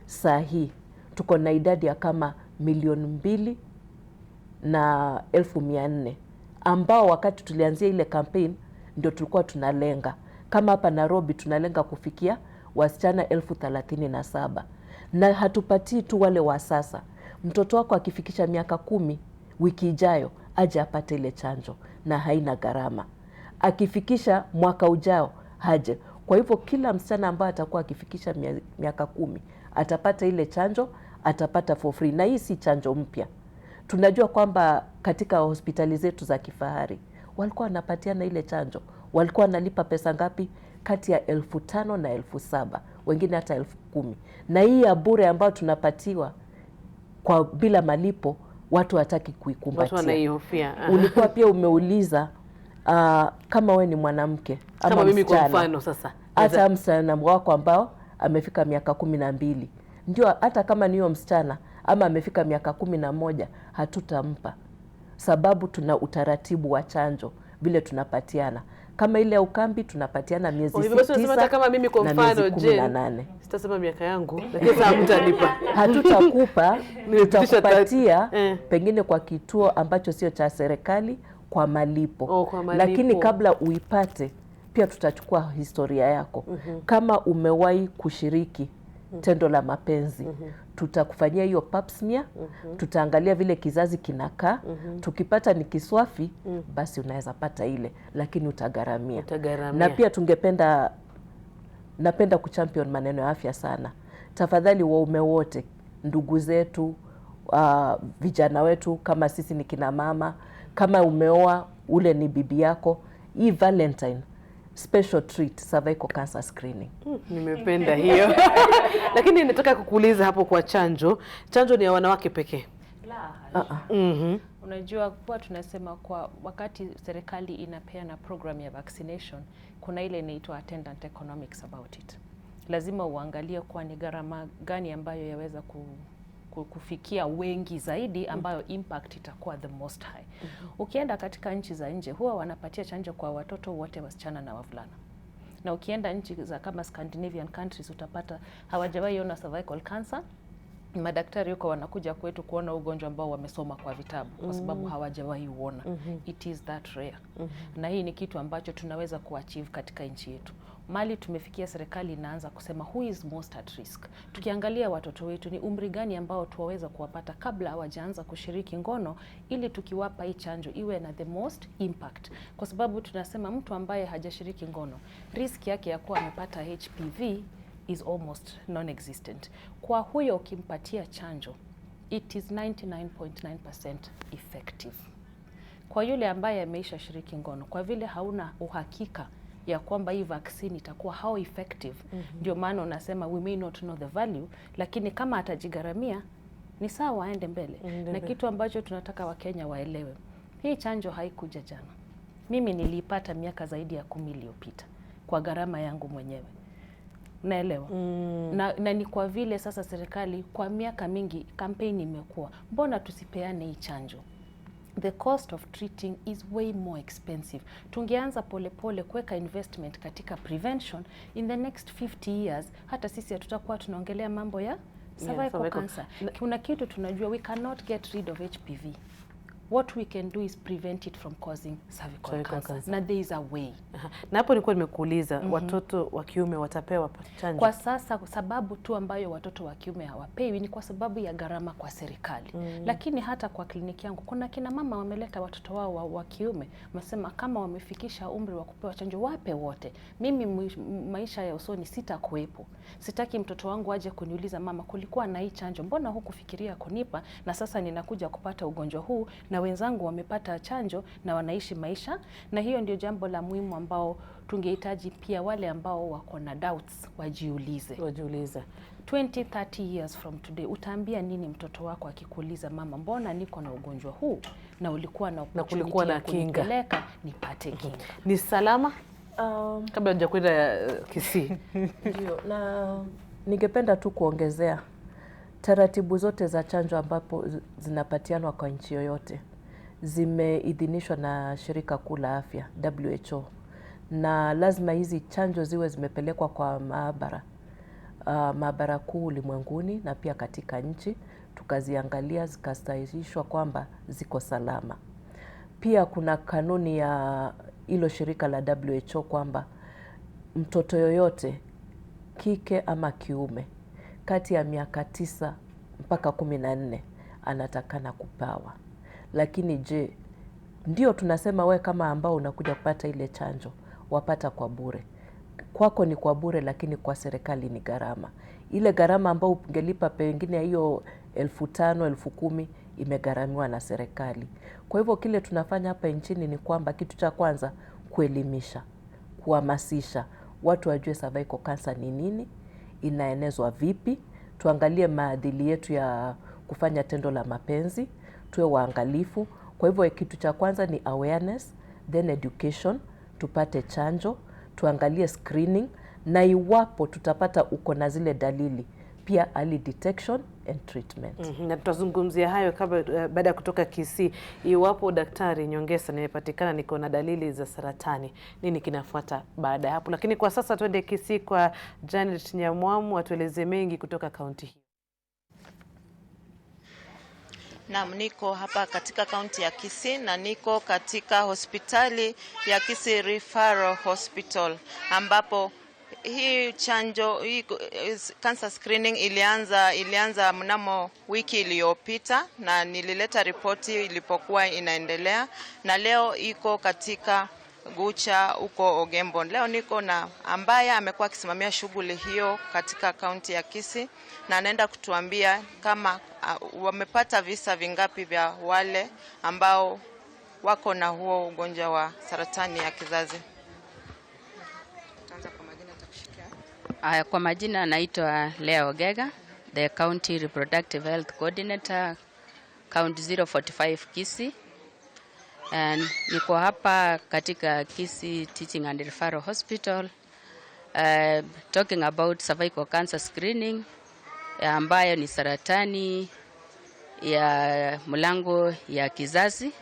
saa hii tuko na idadi ya kama 2,100,000 ambao wakati tulianzia ile campaign ndio tulikuwa tunalenga. Kama hapa Nairobi tunalenga kufikia wasichana 37,000, na hatupatii tu wale wa sasa. Mtoto wako akifikisha miaka 10 wiki ijayo aje apate ile chanjo na haina gharama. Akifikisha mwaka ujao haje. Kwa hivyo kila msichana ambaye atakuwa akifikisha miaka 10 atapata ile chanjo, atapata for free. Na hii si chanjo mpya. Tunajua kwamba katika hospitali zetu za kifahari walikuwa wanapatiana ile chanjo. Walikuwa wanalipa pesa ngapi? Kati ya 5,000 na 7,000, wengine hata 10,000. Na hii ya bure ambayo tunapatiwa kwa bila malipo, watu hataki kuikumbatia. Watu wanaihofia. Ulikuwa pia umeuliza kama we ni mwanamke ama kama mimi kwa msichana, mfano sasa. hata msichana wako ambao amefika miaka 12, ndio hata kama niyo msichana ama amefika miaka 11, hatutampa, sababu tuna utaratibu wa chanjo vile tunapatiana. Kama ile ya ukambi tunapatiana miezi 9 kama mimi kwa mfano 18. Sitasema miaka yangu, lakini sasa mtanipa. Hatutakupa, tutakupatia pengine kwa kituo ambacho sio cha serikali kwa malipo. Kwa malipo. Lakini kabla uipate pia tutachukua historia yako. Kama umewahi kushiriki tendo la mapenzi, tutakufanyia hiyo pap smear, tutaangalia vile kizazi kinakaa, tukipata ni kiswafi, basi unaweza pata ile, lakini utagharamia. Na pia napenda kuchampion maneno ya afya sana. Tafadhali waume wote, ndugu zetu, vijana wetu, kama sisi ni kina mama, kama umeoa ule ni bibi yako, hii Valentine special treat cervical cancer screening. Nimependa hiyo. Lakini nataka kukuuliza hapo kwa chanjo. Chanjo ni ya wanawake pekee? Unajua kwa tunasema kwa wakati serikali inapeana program ya vaccination, kuna ile inaitwa attendant economics about it. Lazima uangalie kwa ni gharama gani ambayo yaweza kufikia wengi zaidi, ambayo impact itakuwa the most high. Ukienda katika nchi za nje huwa wanapatia chanjo kwa watoto wote, wasichana na wavulana. Na ukienda nchi za kama Scandinavian countries utapata hawajawahi ona cervical cancer. Madaktari yuko wanakuja kwetu kuona ugonjwa ambao wamesoma kwa vitabu kwa sababu hawajawahi uona. It is that rare. Na hii ni kitu ambacho tunaweza kuachieve katika nchi yetu. Mali tumefikia, serikali inaanza kusema who is most at risk. Tukiangalia watoto wetu ni umri gani ambao tuwaweza kuwapata kabla hawajaanza kushiriki ngono, ili tukiwapa hii chanjo iwe na the most impact. Kwa sababu tunasema mtu ambaye hajashiriki ngono, risk yake ya kuwa amepata HPV is almost non-existent. Kwa huyo ukimpatia chanjo, it is 99.9% effective. Kwa yule ambaye ameisha shiriki ngono, kwa vile hauna uhakika ya kwamba hii vaccine itakuwa how effective, ndio maana unasema we may not know the value, lakini kama atajigharamia ni sawa, aende mbele. Na kitu ambacho tunataka Wakenya waelewe, hii chanjo haikuja jana. Mimi niliipata miaka zaidi ya 10 iliyopita kwa gharama yangu mwenyewe. Naelewa. Na ni kwa vile sasa serikali kwa miaka mingi kampeni imekuwa, mbona tusipeane hii chanjo? The cost of treating is way more expensive. Tungeanza polepole kuweka investment katika prevention, in the next 50 years hata sisi hatutakuwa tunaongelea mambo ya cervical cancer. Kuna kitu tunajua, we cannot get rid of HPV. What we can do is prevent it from causing cervical cancer. Na there is a way. Na hapo nilikuwa nimekuuliza, watoto wa kiume watapewa chanjo? Kwa sasa sababu tu ambayo watoto wa kiume hawapewi ni kwa sababu ya gharama kwa serikali. Lakini hata kwa kliniki yangu kuna kina mama wameleta watoto wao wa kiume, wamesema kama wamefikisha umri wa kupewa chanjo wape wote. Mimi maisha ya usoni sitakuwepo. Sitaki mtoto wangu aje kuniuliza, mama kulikuwa na hii chanjo, mbona hukufikiria kunipa, na sasa ninakuja kupata ugonjwa huu na wenzangu wamepata chanjo na wanaishi maisha. Na hiyo ndio jambo la muhimu ambao tungehitaji pia wale ambao wako na doubts wajiulize. 20-30 years from today utaambia nini mtoto wako akikuuliza, mama mbona niko na ugonjwa huu na ulikuwa na kulikuwa na kinga, nipate kinga. Ni salama? Kabla hujakwenda Kisii. Ndio, na ningependa tu kuongezea taratibu zote za chanjo ambapo zinapatianwa kwa nchi yoyote zimeidhinishwa na shirika kuu la afya WHO, na lazima hizi chanjo ziwe zimepelekwa kwa maabara maabara kuu ulimwenguni na pia katika nchi, tukaziangalia zikastahishwa kwamba ziko salama. Pia kuna kanuni ya hilo shirika la WHO kwamba mtoto yoyote kike ama kiume kati ya miaka 9 mpaka 14 anatakana kupawa. Lakini je, ndio tunasema we kama ambao unakuja kupata ile chanjo wapata kwa bure. Kwako ni kwa bure, lakini kwa serikali ni gharama. Ile gharama ambao ungelipa pengine hiyo 5,000, 10,000 imegharamiwa na serikali. Kwa hivyo kile tunafanya hapa nchini ni kwamba kitu cha kwanza kuelimisha, kuhamasisha watu wajue cervical cancer ni nini, inaenezwa vipi, tuangalie maadili yetu ya kufanya tendo la mapenzi, tuwe waangalifu. Kwa hivyo kitu cha kwanza ni awareness, then education, tupate chanjo, tuangalie screening, na iwapo tutapata uko na zile dalili, pia early detection and treatment. Na tutazungumzia hayo kabla baada ya kutoka Kisii. Iwapo daktari Nyongesa nimepatikana niko na dalili za saratani, nini kinafuata baada ya hapo? Lakini kwa sasa twende Kisii kwa Janet Nyamwamu atueleze mengi kutoka kaunti hii. Naam, niko hapa katika kaunti ya Kisii na niko katika hospitali ya Kisii Referral Hospital ambapo hii chanjo, hii cancer screening ilianza mnamo wiki iliyopita na nilileta ripoti ilipokuwa inaendelea, na leo iko katika Gucha huko Ogembo. Leo niko na ambaye amekuwa akisimamia shughuli hiyo katika kaunti ya Kisii na anaenda kutuambia kama wamepata visa vingapi vya wale ambao wako na huo ugonjwa wa saratani ya kizazi. Kwa majina anaitwa Lea Ogega, the County Reproductive Health Coordinator, County 045 Kisii. And niko hapa katika Kisii Teaching and Referral Hospital talking about cervical cancer screening ambayo ni saratani ya mlango ya kizazi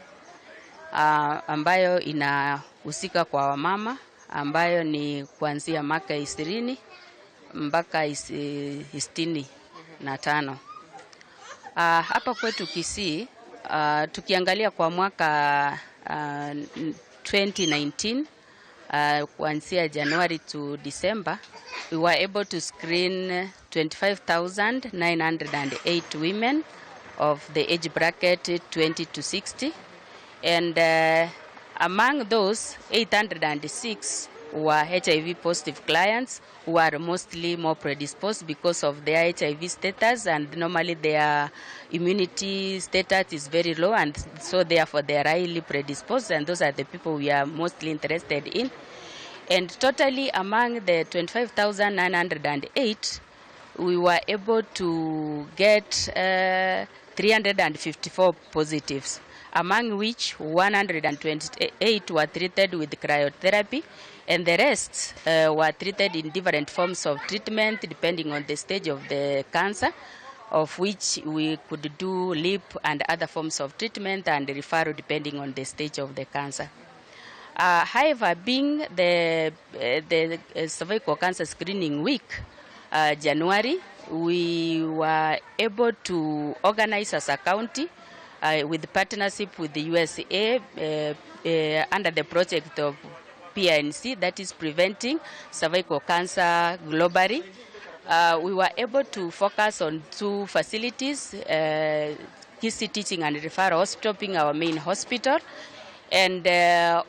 ambayo inahusika kwa wamama ambayo ni kuanzia miaka 20 mpaka 65. Hapa kwetu Kisii tukiangalia kwa mwaka 2019 kuanzia January to December, we were able to screen 25,908 women of the age bracket 20 to 60, and among those 806 were HIV positive clients who are mostly more predisposed because of their HIV status, and normally their immunity status is very low, and so therefore they are highly predisposed, and those are the people we are mostly interested in. And totally among the 25,908, we were able to get 354 positives, among which 128 were treated with cryotherapy, and the rest were treated in different forms of treatment depending on the stage of the cancer, of which we could do lip and other forms of treatment and referral depending on the stage of the cancer. However, being the cervical cancer screening week, January, we were able to organize as a county with partnership with the USA under the project of PNC, that is preventing cervical cancer globally. We were able to focus on 2 facilities, Kisii Teaching and Referral Hospital being our main hospital, and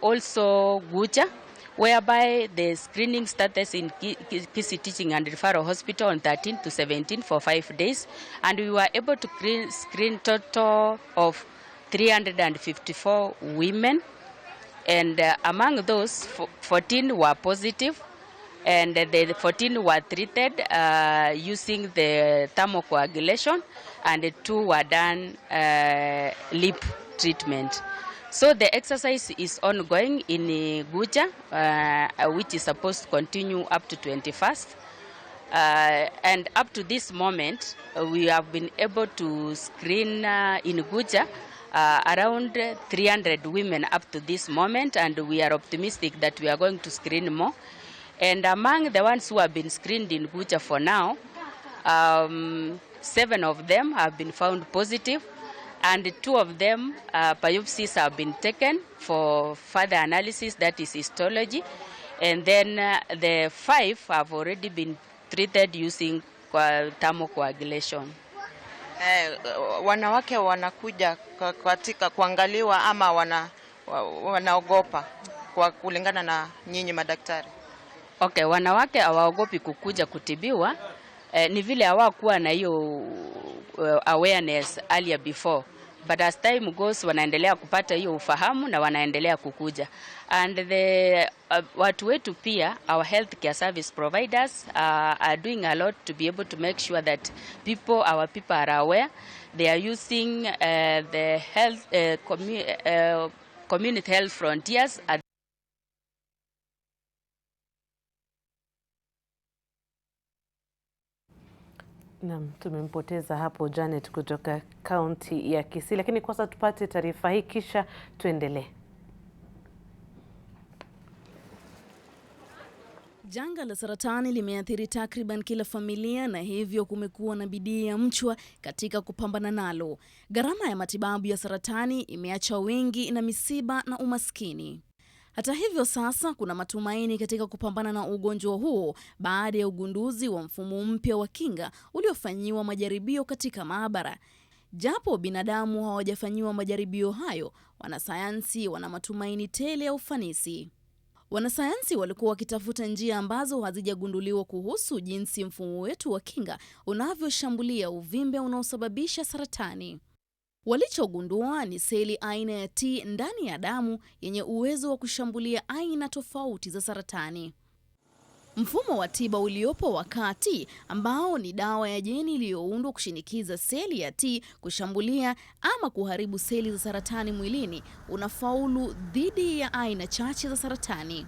also Gucha, whereby the screening started in Kisii Teaching and Referral Hospital on 13 to 17 for 5 days, and we were able to screen total of 354 women, and among those 14 were positive, and the 14 were treated using the thermocoagulation, and 2 were done lip treatment. So the exercise is ongoing in Guja, which is supposed to continue up to 21st. And up to this moment, we have been able to screen in Guja around 300 women up to this moment, and we are optimistic that we are going to screen more. And among the ones who have been screened in Bucha for now, 7 of them have been found positive, and 2 of them biopsies have been taken for further analysis, that is histology, and then the 5 have already been treated using thermocoagulation. Wanawake wanakuja katika kuangaliwa ama wanaogopa kwa kulingana na nyinyi madaktari? Okay, wanawake hawaogopi kukuja kutibiwa, ni vile hawakuwa na hiyo awareness earlier before, but as time goes wanaendelea kupata hiyo ufahamu na wanaendelea kukuja. And the watu wetu pia, our healthcare service providers are doing a lot to be able to make sure that our people are aware. They are using the health community health frontiers at Naam, tumempoteza hapo Janet kutoka kaunti ya Kisii, lakini kwanza tupate taarifa hii kisha tuendelee. Janga la saratani limeathiri takriban kila familia na hivyo kumekuwa na bidii ya mchwa katika kupambana nalo. Gharama ya matibabu ya saratani imeacha wengi na misiba na umaskini. Hata hivyo sasa kuna matumaini katika kupambana na ugonjwa huo baada ya ugunduzi wa mfumo mpya wa kinga uliofanyiwa majaribio katika maabara. Japo binadamu hawajafanyiwa majaribio hayo, wanasayansi wana matumaini tele ya ufanisi. Wanasayansi walikuwa wakitafuta njia ambazo hazijagunduliwa kuhusu jinsi mfumo wetu wa kinga unavyoshambulia uvimbe unaosababisha saratani. Walichogundua ni seli aina ya T ndani ya damu yenye uwezo wa kushambulia aina tofauti za saratani. Mfumo wa tiba uliopo wa CAR-T, ambao ni dawa ya jeni iliyoundwa kushinikiza seli ya T kushambulia ama kuharibu seli za saratani mwilini, unafaulu dhidi ya aina chache za saratani.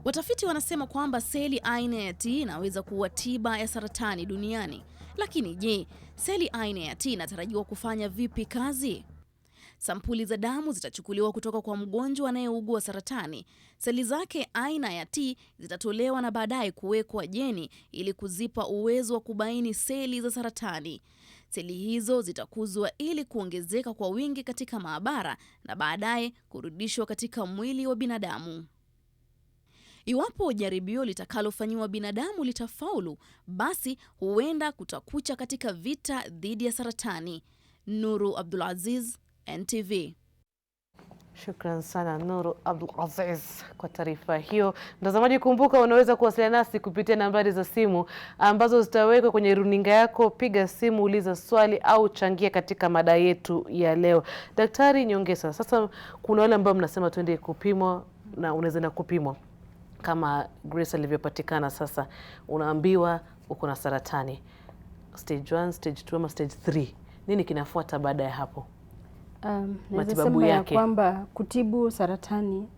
Watafiti wanasema kwamba seli aina ya T inaweza kuwa tiba ya saratani duniani. Lakini je, seli aina ya T inatarajiwa kufanya vipi kazi? Sampuli za damu zitachukuliwa kutoka kwa mgonjwa anayeugua saratani. Seli zake aina ya T zitatolewa na baadaye kuwekwa jeni ili kuzipa uwezo wa kubaini seli za saratani. Seli hizo zitakuzwa ili kuongezeka kwa wingi katika maabara na baadaye kurudishwa katika mwili wa binadamu. Iwapo jaribio litakalofanywa binadamu litafaulu, basi huenda kutakucha katika vita dhidi ya saratani. Nuru Abdulaziz, NTV. Shukran sana Nuru Abdulaziz kwa taarifa hiyo. Mtazamaji, kumbuka unaweza kuwasiliana nasi kupitia nambari za simu ambazo zitawekwa kwenye runinga yako. Piga simu, uliza swali au changia katika mada yetu ya leo. Daktari Nyongesa, sasa kuna wale ambao mnasema twende kupimwa na unaweza na kupimwa. Kama Grace alivyopatikana sasa, unaambiwa uko na saratani stage 1, stage 2 ama stage 3. Nini kinafuata baada ya hapo? Matibabu yake kwamba kutibu saratani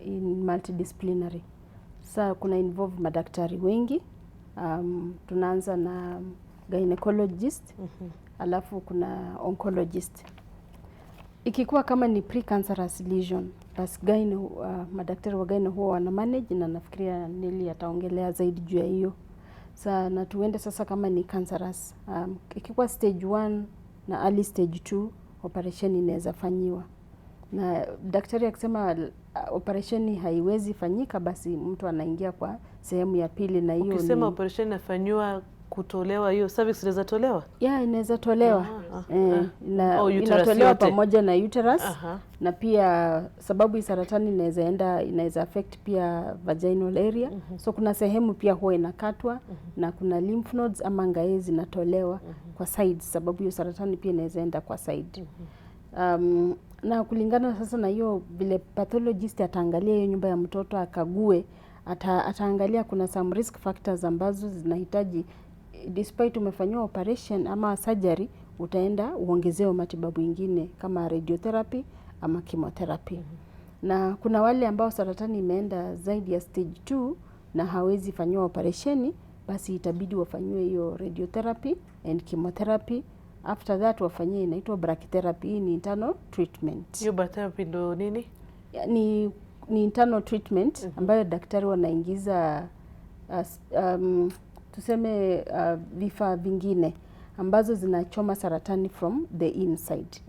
in multidisciplinary. Sasa kuna involve madaktari wengi. Tunaanza na gynecologist, alafu kuna oncologist. Ikikuwa kama ni precancerous lesion, basi madaktari wa gyne huwa wana manage, na nafikiria Nili ataongelea zaidi juu ya hiyo. Sasa na tuende sasa kama ni cancerous. Ikikuwa stage 1 na early stage 2, operation inaweza fanyiwa. Na daktari akisema operation haiwezi fanyika, basi mtu anaingia kwa sehemu ya pili, na hiyo ukisema operation inafanywa kutolewa, hiyo cervix inaweza tolewa? Inaweza tolewa. Inatolewa pamoja na uterus. Na pia sababu hii saratani inaweza affect pia vaginal area. So kuna sehemu pia huwa inakatwa, na kuna lymph nodes ama ngae zinatolewa kwa sides, sababu hiyo saratani pia inaweza enda kwa side. Na kulingana sasa na hiyo vile pathologist ataangalia hiyo nyumba ya mtoto akague, ataangalia kuna some risk factors ambazo zinahitaji, despite umefanywa operation ama surgery, utaenda uongezewe matibabu ingine kama radiotherapy ama chemotherapy. Na kuna wale ambao saratani imeenda zaidi ya stage 2 na hawezi fanywa operation, basi itabidi wafanywe hiyo radiotherapy and chemotherapy. After that inaitwa brachytherapy, ni internal treatment. Hiyo brachytherapy ndo nini? Ni ni internal treatment ambayo daktari wanaingiza tuseme vifaa vingine ambazo zinachoma saratani from the inside.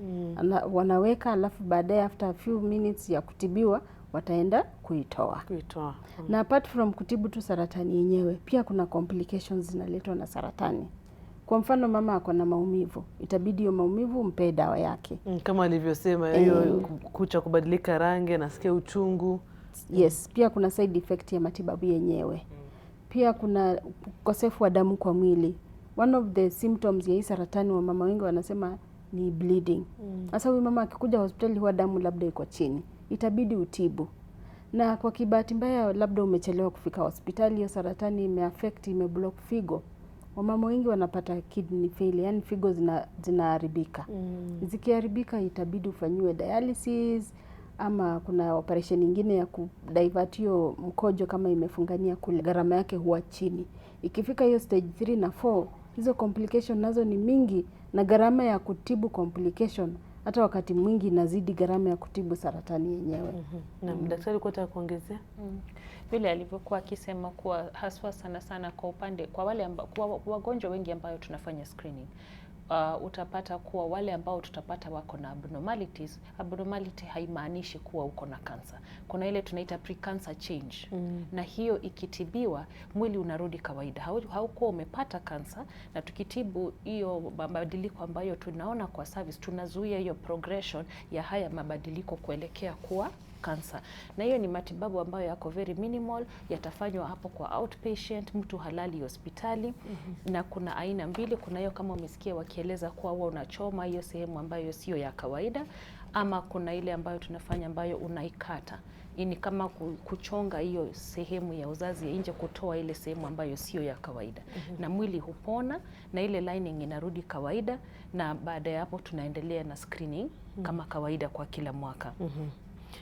Wanaweka, alafu baadaye after a few minutes ya kutibiwa wataenda kuitoa. Na apart from kutibu tu saratani yenyewe, pia kuna complications zinaletwa na saratani. Kwa mfano mama ako na maumivu, itabidi hiyo maumivu mpe dawa yake. Kama alivyosema hiyo kucha kubadilika rangi, nasikia uchungu. Yes, pia kuna side effect ya matibabu yenyewe. Pia kuna ukosefu wa damu kwa mwili. One of the symptoms ya hii saratani wa mama wengi wanasema ni bleeding. Sasa huyu mama akikuja hospitali huwa damu labda iko chini, itabidi utibu. Na kwa kibahati mbaya labda umechelewa kufika hospitali, hiyo saratani imeaffect, imeblock figo. Wamama wengi wanapata kidney failure, yani figo zinaharibika. Zikiharibika itabidi ufanyiwe dialysis, ama kuna operation nyingine ya kudivert hiyo mkojo kama imefungania kule. Gharama yake huwa chini. Ikifika hiyo stage 3 na 4, hizo complication nazo ni mingi, na gharama ya kutibu complication hata wakati mwingi inazidi gharama ya kutibu saratani yenyewe. Na daktari kwa kuongezea? Vile alivyokuwa akisema kuwa haswa sana kwa upande kwa wale kwa wagonjwa wengi ambao tunafanya screening, utapata kuwa wale ambao tutapata wako na abnormalities. Abnormality haimaanishi kuwa uko na kansa. Kuna ile tunaita pre-cancer change. Na hiyo ikitibiwa mwili unarudi kawaida. Haukuwa umepata kansa, na tukitibu hiyo mabadiliko ambayo tunaona kwa service, tunazuia hiyo progression ya haya mabadiliko kuelekea kuwa kansa. Na hiyo ni matibabu ambayo yako very minimal, yatafanywa hapo kwa outpatient, mtu halali hospitali. Na kuna aina mbili, kuna hiyo kama umesikia wakieleza kuwa huwa unachoma hiyo sehemu ambayo sio ya kawaida, ama kuna ile ambayo tunafanya ambayo unaikata. Ni kama kuchonga hiyo sehemu ya uzazi ya nje, kutoa ile sehemu ambayo sio ya kawaida. Na mwili hupona na ile lining inarudi kawaida, na baada ya hapo tunaendelea na screening kama kawaida kwa kila mwaka.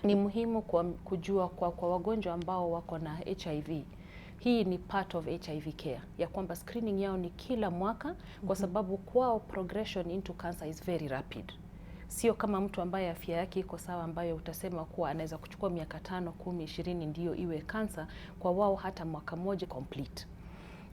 Ni muhimu kujua kwa wagonjwa ambao wako na HIV, hii ni part of HIV care, ya kwamba screening yao ni kila mwaka, kwa sababu kwao progression into cancer is very rapid. Sio kama mtu ambaye afya yake iko sawa, ambayo utasema kuwa anaweza kuchukua miaka 5, 10, 20 ndio iwe kansa. Kwa wao hata mwaka moja complete.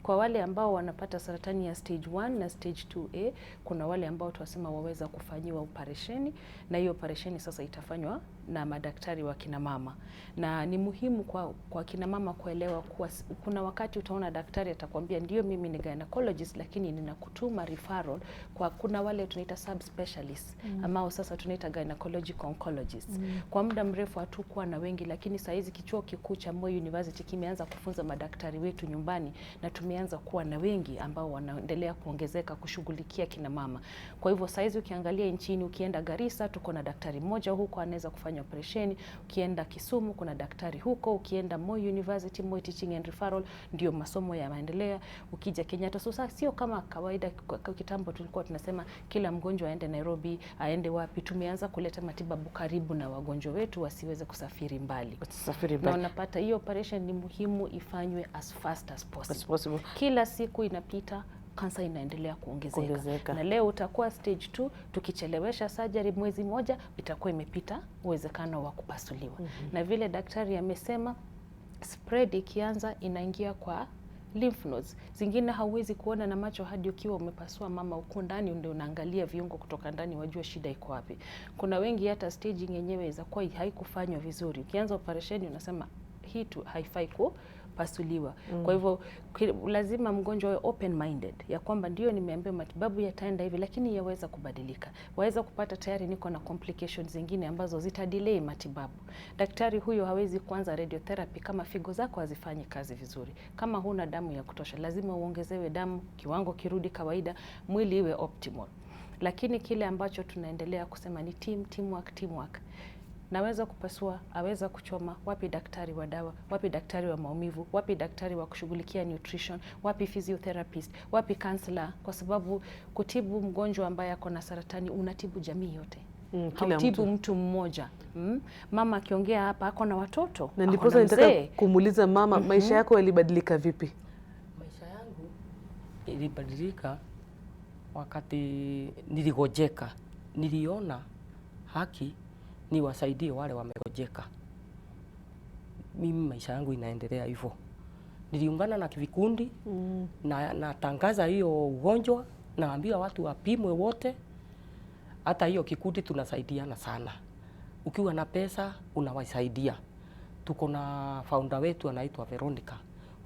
Kwa wale ambao wanapata saratani ya stage 1 na stage 2A, kuna wale ambao tunasema waweza kufanyiwa operesheni, na hiyo operesheni sasa itafanywa na madaktari wa kina mama. Na ni muhimu kwa kina mama kuelewa kuwa kuna wakati utaona daktari atakwambia ndio mimi ni gynecologist, lakini ninakutuma referral kwa kuna wale tunaita subspecialists ambao sasa tunaita gynecologic oncologists. Kwa muda mrefu hatukuwa na wengi, lakini saa hizi kichuo kikuu cha Moi University kimeanza kufunza madaktari wetu nyumbani, na tumeanza kuwa na wengi ambao wanaendelea kuongezeka kushughulikia kina mama. Kwa hivyo saa hizi ukiangalia nchini, ukienda Garissa tuko na daktari mmoja huko anaweza kufanya operesheni, ukienda Kisumu kuna daktari huko, ukienda Moi University, Moi Teaching and Referral, ndio masomo ya maendelea, ukija Kenyatta. Sasa sio kama kawaida kwa kitambo tulikuwa tunasema kila mgonjwa aende Nairobi, aende wapi. Tumeanza kuleta matibabu karibu na wagonjwa wetu wasiweze kusafiri mbali. Na unapata hiyo operation ni muhimu ifanywe as fast as possible. Kila siku inapita, kansa inaendelea kuongezeka. Na leo utakuwa stage 2, tukichelewesha surgery mwezi moja itakuwa imepita uwezekano wa kupasuliwa. Na vile daktari amesema, spread ikianza inaingia kwa lymph nodes. Zingine hauwezi kuona na macho hadi ukiwa umepasua mama uko ndani, ndio unaangalia viungo kutoka ndani wajua shida iko wapi. Kuna wengi hata staging yenyewe izakuwa haikufanywa vizuri. Ukianza operation unasema hii tu haifai kupasuliwa. Kwa hivyo lazima mgonjwa awe open minded, ya kwamba ndio nimeambiwa matibabu yataenda hivi, lakini yaweza kubadilika. Waweza kupata tayari niko na complications zingine ambazo zitadelay matibabu. Daktari huyo hawezi kuanza radiotherapy kama figo zako hazifanyi kazi vizuri. Kama huna damu ya kutosha, lazima uongezewe damu, kiwango kirudi kawaida, mwili iwe optimal. Lakini kile ambacho tunaendelea kusema ni teamwork. Naweza kupasua, aweza kuchoma, wapi daktari wa dawa, wapi daktari wa maumivu, wapi daktari wa kushughulikia nutrition, wapi physiotherapist, wapi counselor, kwa sababu kutibu mgonjwa ambaye ako na saratani unatibu jamii yote. Hautibu mtu mmoja. Mama akiongea hapa ako na watoto, na ndipo sasa nataka kumuuliza mama, maisha yako yalibadilika vipi? Maisha yangu ilibadilika wakati niligojeka. Niliona haki niwasaidie wale wamegojeka. mimi maisha yangu inaendelea hivyo. Niliungana na vikundi na natangaza hiyo ugonjwa, naambia watu wapimwe wote. Hata hiyo kikundi tunasaidiana sana. Ukiwa na pesa unawasaidia. Tuko na founder wetu anaitwa Veronica.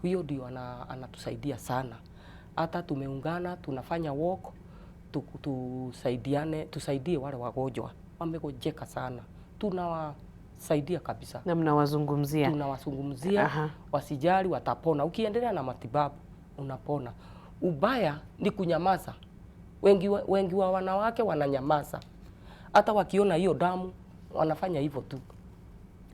Huyo ndio anatusaidia sana. Hata tumeungana, tunafanya walk, tusaidiane, tusaidie wale wagonjwa. Wamegojeka sana. Tunawasaidia kabisa. Na mnawazungumzia. Tunawazungumzia, wasijali, watapona. Ukiendelea na matibabu, unapona. Ubaya ni kunyamaza. Wengi wa wanawake wananyamaza. Hata wakiona hiyo damu, wanafanya hivyo tu.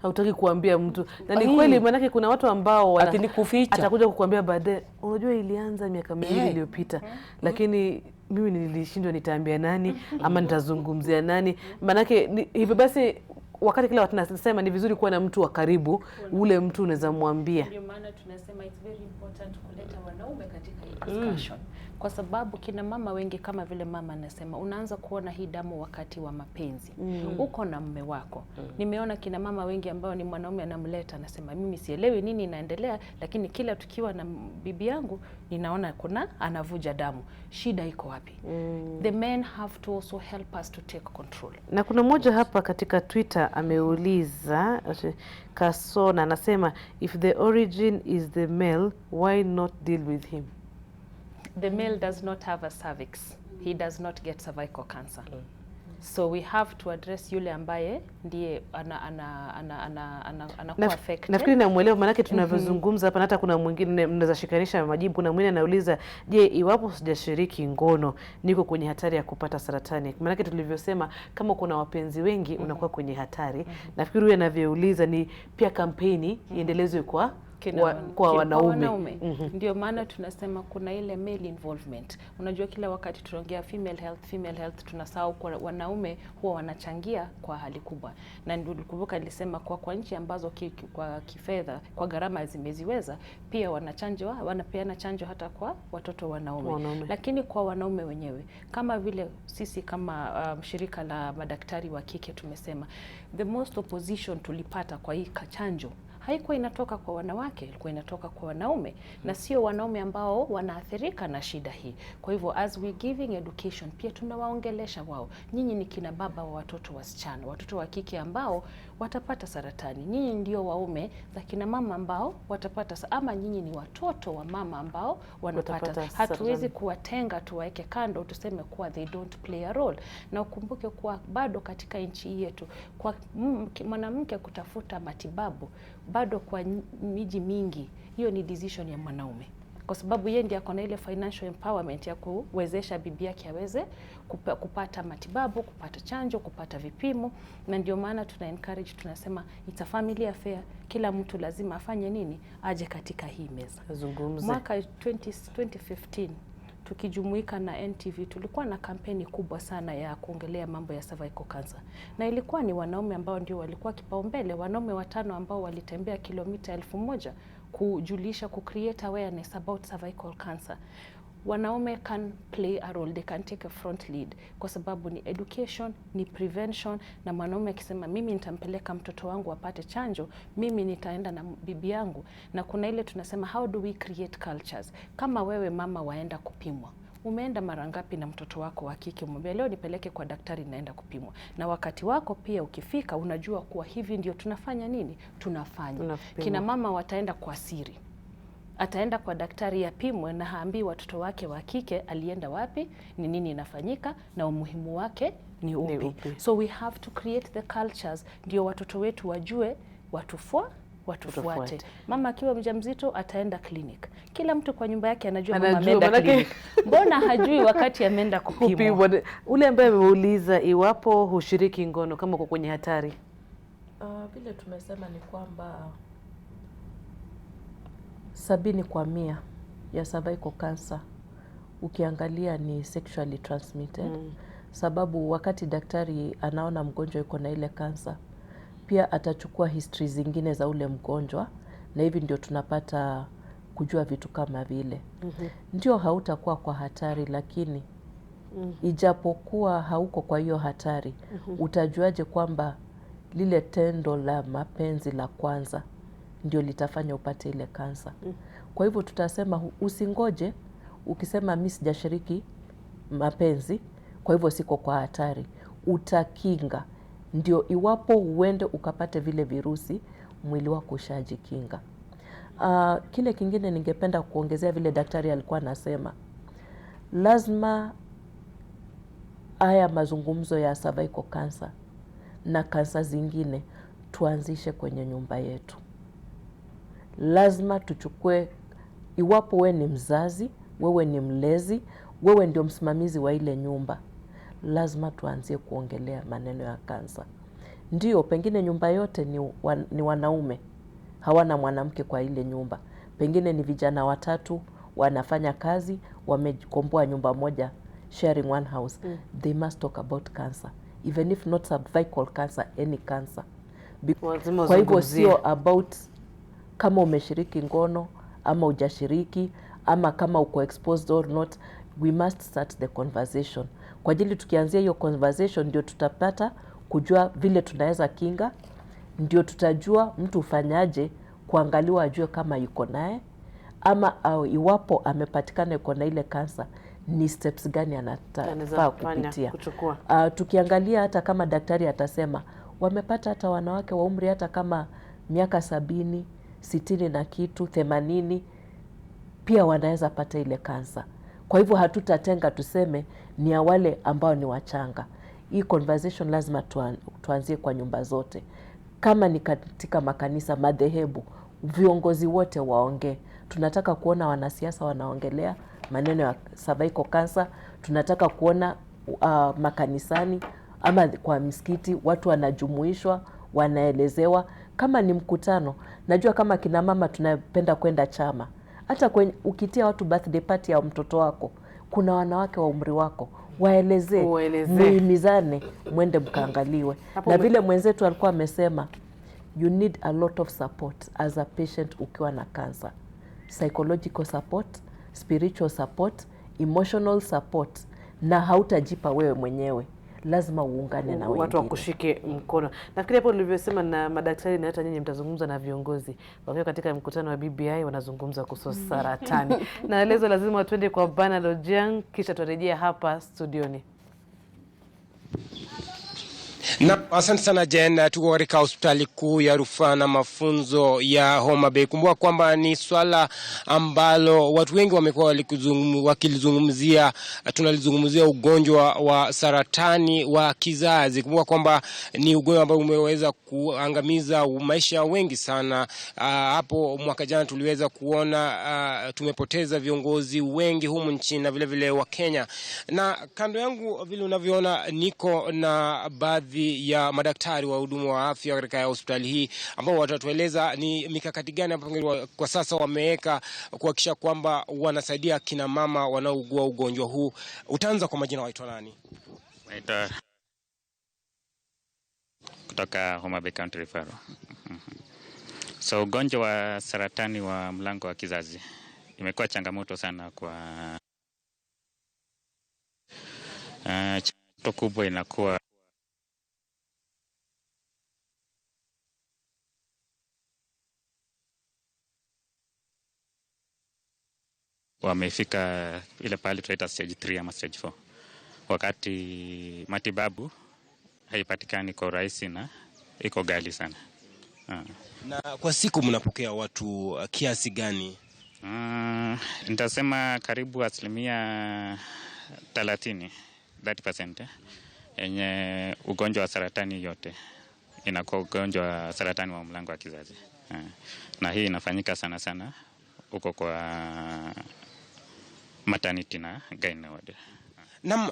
Hautaki kuambia mtu. Na ni kweli, manake kuna watu ambao ati ni kuficha. Atakuja kukuambia baadaye, unajua ilianza miaka miwili iliyopita, lakini mimi nilishindwa nitaambia nani ama nitazungumzia nani. Manake hivyo basi, wakati kila watu nasema ni vizuri kuwa na mtu wa karibu, ule mtu unaweza muambia. Ndio maana tunasema it's very important kuleta wanaume katika hii discussion. Kwa sababu kina mama wengi, kama vile mama anasema, unaanza kuona hii damu wakati wa mapenzi. Uko na mume wako. Nimeona kina mama wengi ambao ni mwanaume anamleta, anasema mimi sielewi nini inaendelea, lakini kila tukiwa na bibi yangu ninaona kuna anavuja damu. Shida iko wapi? The men have to also help us to take control. Na kuna mmoja hapa katika Twitter ameuliza, Kasona anasema, if the origin is the male, why not deal with him? The male does not have a cervix. He does not get cervical cancer. So we have to address yule ambaye ndiye anakuwa affected. Nafikiri namuelewa, manake tunavyozungumza hapa, hata kuna mwingine mnaweza shikanisha majibu. Kuna mwingine anauliza, je, iwapo sijashiriki ngono niko kwenye hatari ya kupata saratani? Manake tulivyosema, kama kuna wapenzi wengi unakuwa kwenye hatari. Nafikiri huyu anavyouliza ni pia kampeni iendelezwe kwa wanaume. Ndio maana tunasema kuna ile male involvement. Unajua kila wakati tunaongea female health, tunasahau kwa wanaume huwa wanachangia kwa hali kubwa. Na ndio kumbuka nilisema kwa nchi ambazo kwa kifedha, kwa gharama zimeziweza, pia wanapeana chanjo hata kwa watoto wanaume. Lakini kwa wanaume wenyewe, kama vile sisi kama shirika la madaktari wa kike tumesema, the most opposition tulipata kwa hii chanjo haikuwa inatoka kwa wanawake, ilikuwa inatoka kwa wanaume, na sio wanaume ambao wanaathirika na shida hii. Kwa hivyo as we giving education, pia tunawaongelesha wao, nyinyi ni kina baba wa watoto wasichana, watoto wa kike ambao watapata saratani. Nyinyi ndio waume za kina mama ambao watapata, ama nyinyi ni watoto wa mama ambao wanapata. Hatuwezi kuwatenga tuwaeke kando tuseme kuwa they don't play a role. Na ukumbuke kuwa bado katika nchi yetu, kwa mwanamke kutafuta matibabu, bado kwa miji mingi hiyo ni decision ya mwanaume, kwa sababu yeye ndiye akona ile financial empowerment ya kuwezesha bibi yake aweze kupata matibabu, kupata chanjo, kupata vipimo. Na ndio maana tuna encourage, tunasema it's a family affair. Kila mtu lazima afanye nini? Aje katika hii meza azungumze. Mwaka 2015 tukijumuika na NTV tulikuwa na kampeni kubwa sana ya kuongelea mambo ya cervical cancer, na ilikuwa ni wanaume ambao ndio walikuwa kipaumbele. Wanaume 5 ambao walitembea kilomita 1000 kujulisha, create awareness about cervical cancer. Wanaume can play a role, they can take a front lead, kwa sababu ni education, ni prevention. Na mwanaume akisema mimi nitampeleka mtoto wangu apate chanjo, mimi nitaenda na bibi yangu. Na kuna ile tunasema how do we create cultures. Kama wewe mama waenda kupimwa, umeenda mara ngapi na mtoto wako wa kike? Umwambia leo nipeleke kwa daktari, naenda kupimwa. Na wakati wako pia ukifika unajua kuwa hivi ndio tunafanya nini? Tunafanya. Kina mama wataenda kwa siri, ataenda kwa daktari yapimwe na haambii watoto wake wa kike alienda wapi, ni nini inafanyika na umuhimu wake ni upi. So we have to create the cultures, ndio watoto wetu wajue watufuate. Mama akiwa mjamzito ataenda clinic. Kila mtu kwa nyumba yake anajua mama ameenda clinic. Mbona hajui wakati ameenda kupimwa? Ule ambaye ameuliza iwapo hushiriki ngono kama uko kwenye hatari. Vile tumesema ni kwamba 70% ya cervical cancer ukiangalia ni sexually transmitted. Sababu wakati daktari anaona mgonjwa yuko na ile kansa, pia atachukua history zingine za ule mgonjwa, na hivi ndio tunapata kujua vitu kama vile. Ndio hautakuwa kwa hatari, lakini ijapokuwa hauko kwa hiyo hatari, utajuaje kwamba lile tendo la mapenzi la kwanza ndio litafanya upate ile kansa. Kwa hivyo tutasema usingoje ukisema mimi sijashiriki mapenzi, kwa hivyo siko kwa hatari. Utakinga. Ndio iwapo uende ukapate vile virusi, mwili wako ushajikinga. Kile kingine ningependa kuongezea vile daktari alikuwa anasema, lazima haya mazungumzo ya cervical cancer na kansa zingine tuanzishe kwenye nyumba yetu. Lazima tuchukue, iwapo wewe ni mzazi, wewe ni mlezi, wewe ndio msimamizi wa ile nyumba, lazima tuanzie kuongelea maneno ya kansa. Ndio pengine nyumba yote ni wanaume, hawana mwanamke kwa ile nyumba. Pengine ni vijana watatu wanafanya kazi, wamekomboa nyumba moja, sharing one house. They must talk about cancer, even if not cervical cancer, any cancer. Kwa hivyo sio about kama umeshiriki ngono ama hujashiriki ama kama uko exposed or not. We must start the conversation. Kwa ajili tukianzia hiyo conversation ndio tutapata kujua vile tunaweza kinga, ndio tutajua mtu ufanyaje kuangaliwa ajue kama yuko naye, ama au iwapo amepatikana yuko na ile kansa ni steps gani anataka kupitia. Tukiangalia hata kama daktari atasema wamepata hata wanawake wa umri hata kama miaka 70, 60 na kitu, 80 pia wanaweza pata ile kansa. Kwa hivyo hatutatenga tuseme ni ya wale ambao ni wachanga. Hii conversation lazima tuanzie kwa nyumba zote. Kama ni katika makanisa, madhehebu, viongozi wote waongee. Tunataka kuona wanasiasa wanaongelea maneno ya cervical cancer. Tunataka kuona makanisani ama kwa misikiti watu wanajumuishwa, wanaelezewa. Kama ni mkutano, najua kama kina mama tunapenda kwenda chama. Hata ukitia watu birthday party ya mtoto wako, kuna wanawake wa umri wako, waelezee, muhimizane, mwende mkaangaliwe. Na vile mwenzetu alikuwa amesema, you need a lot of support as a patient ukiwa na cancer. Psychological support, spiritual support, emotional support, na hautajipa wewe mwenyewe. Lazima uungane na wengine. Watu wakushike mkono. Nafikiri hapo nilivyosema na madaktari na hata nyinyi mtazungumza na viongozi. Wakiwa katika mkutano wa BBI wanazungumza kuhusu saratani. Na lezo lazima tuende kwa Bernard Ojiang kisha turejea hapa studioni. Na asante sana Jen, tuko katika hospitali kuu ya rufaa na mafunzo ya Homa Bay. Kumbuka kwamba ni swala ambalo watu wengi wamekuwa wakilizungumzia. Tunalizungumzia ugonjwa wa saratani wa kizazi. Kumbuka kwamba ni ugonjwa ambao umeweza kuangamiza maisha wengi sana. Hapo mwaka jana tuliweza kuona tumepoteza viongozi wengi humu nchini na vile vile wa Kenya. Na kando yangu vile unavyoona niko na baadhi ya madaktari wa huduma wa afya katika hospitali hii ambao watatueleza ni mikakati gani ambayo kwa sasa wameweka kuhakikisha kwamba wanasaidia kina mama wanaougua ugonjwa huu. Utaanza kwa majina, waitwa nani? Naitwa kutoka Homa Bay County Referral. So ugonjwa wa saratani wa mlango wa kizazi imekuwa changamoto sana kwa changamoto kubwa inakuwa wamefika ile pale tunaita stage 3 ama stage 4. Wakati matibabu haipatikani kwa urahisi na iko ghali sana. Na kwa siku mnapokea watu kiasi gani? Nitasema karibu 30% yenye ugonjwa wa saratani yote inakuwa ugonjwa wa saratani wa mlango wa kizazi. Na hii inafanyika sana sana huko kwa maternity na gynae ward. Naam,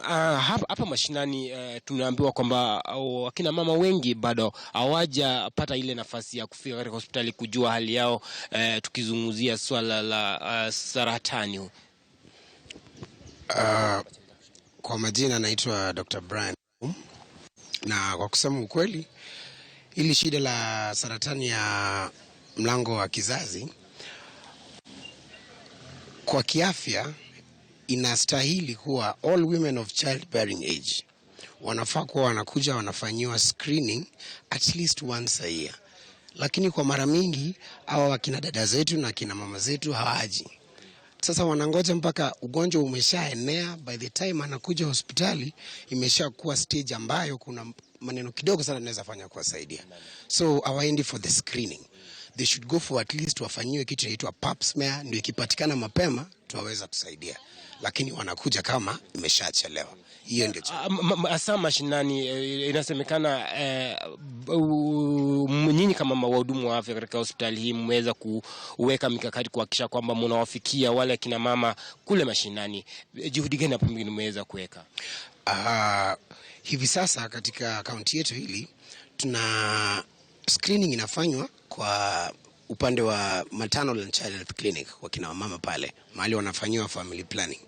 hapa mashinani tunaambiwa kwamba wakina mama wengi bado hawajapata ile nafasi ya kufika katika hospitali kujua hali yao, tukizungumzia swala la saratani. Kwa majina naitwa Dr. Brian. Na kwa kusema ukweli, ili shida la saratani ya mlango wa kizazi kwa kiafya inastahili kuwa all women of childbearing age wanafaa kuwa wanakuja wanafanyiwa screening at least once a year. lakini kwa mara mingi hawa wakina dada zetu na kina mama zetu hawaji. Sasa wanangoja mpaka ugonjwa umeshaenea, by the time anakuja hospitali imeshakuwa stage ambayo kuna maneno kidogo sana tunaweza fanya kuwasaidia. So hawaendi for the screening. They should go for at least wafanyiwe kitu inaitwa pap smear, ndio ikipatikana mapema tuwaweza kusaidia. Lakini wanakuja kama imeshachelewa. Hiyo ndio hasa mashinani. Inasemekana nyinyi kama wahudumu wa afya katika hospitali hii mmeweza kuweka mikakati kuhakikisha kwamba mnawafikia wale kina mama kule mashinani. Juhudi gani hapo mwingine mmeweza kuweka? Hivi sasa katika kaunti yetu hili tuna screening inafanywa kwa upande wa maternal and child health clinic kwa kina mama pale mahali wanafanyiwa family planning.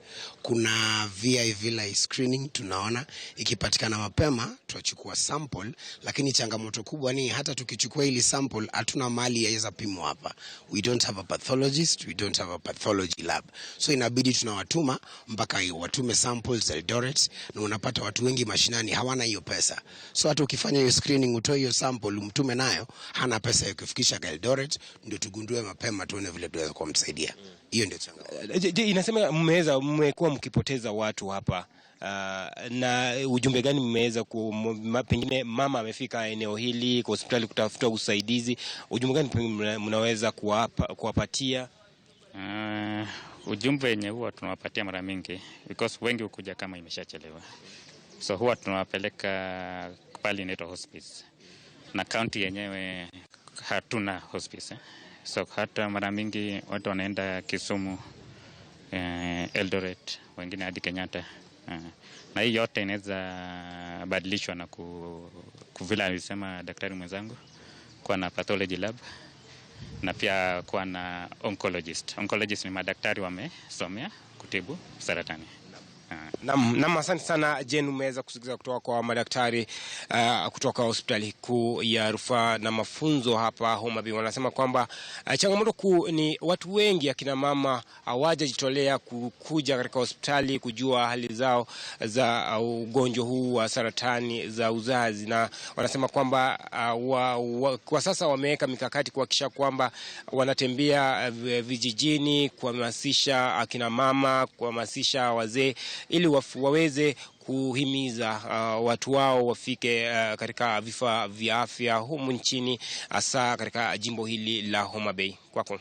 Kuna VI screening tunaona ikipatikana mapema tuachukua sample, lakini changamoto kubwa ni hata tukichukua ili sample hatuna mali yaweza pimwa hapa. We don't have a pathologist, we don't have a pathology lab. So inabidi tunawatuma mpaka watume samples Eldoret, na unapata watu wengi mashinani hawana hiyo pesa. So hata ukifanya hiyo screening utoe hiyo sample umtume nayo, hana pesa ya kufikisha Eldoret, ndio tugundue mapema tuone vile tunaweza kumsaidia. Hiyo ndio changamoto. Inasema mmekuwa mkipoteza watu hapa. Na ujumbe gani mmeweza pengine mama amefika eneo hili kwa hospitali kutafuta usaidizi, ujumbe gani mnaweza kuwapatia? Ujumbe wenye huwa tunawapatia mara mingi, because wengi hukuja kama imeshachelewa, so huwa tunawapeleka pale inaitwa hospice, na county yenyewe hatuna hospice So hata mara mingi watu wanaenda Kisumu, Eldoret, wengine hadi Kenyatta. Na hii yote inaweza badilishwa na vile alisema daktari mwenzangu, kuwa na pathology lab na pia kuwa na oncologist. Oncologist ni madaktari wamesomea kutibu saratani. Naam, asante sana Jen, umeweza kusikiza kutoka kwa madaktari kutoka hospitali kuu ya rufaa na mafunzo hapa Homa Bay. Wanasema kwamba changamoto kuu ni watu wengi akina mama hawajajitolea kuja katika hospitali kujua hali zao za ugonjwa huu wa saratani za uzazi, na wanasema kwamba kwa sasa wameweka mikakati kuhakikisha kwamba wanatembea vijijini kuhamasisha akina mama, kuhamasisha wazee ili waweze kuhimiza watu wao wafike katika vifaa vya afya humu nchini, hasa katika jimbo hili la Homa Bay. Kwako.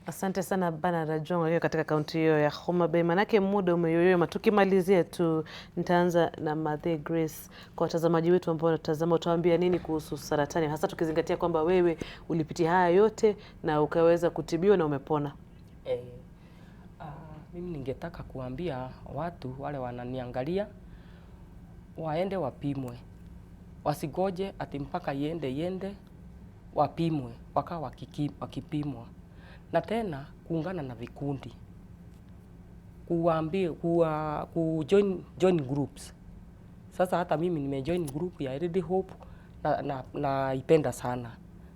Asante sana Bana Rajongo hiyo katika kaunti hiyo ya Homa Bay. Manake muda umeyoyoma. Tukimalizia tu nitaanza na Mother Grace. Kwa watazamaji wetu ambao wanatazama, utawaambia nini kuhusu saratani, hasa tukizingatia kwamba wewe ulipitia haya yote na ukaweza kutibiwa na umepona? Mimi ningetaka kuambia watu wale wananiangalia waende wapimwe. Wasigoje ati mpaka iende wapimwe, wakipimwa. Na tena kuungana na vikundi. Join groups. Sasa hata mimi nimejoin group ya Ready Hope na ipenda sana.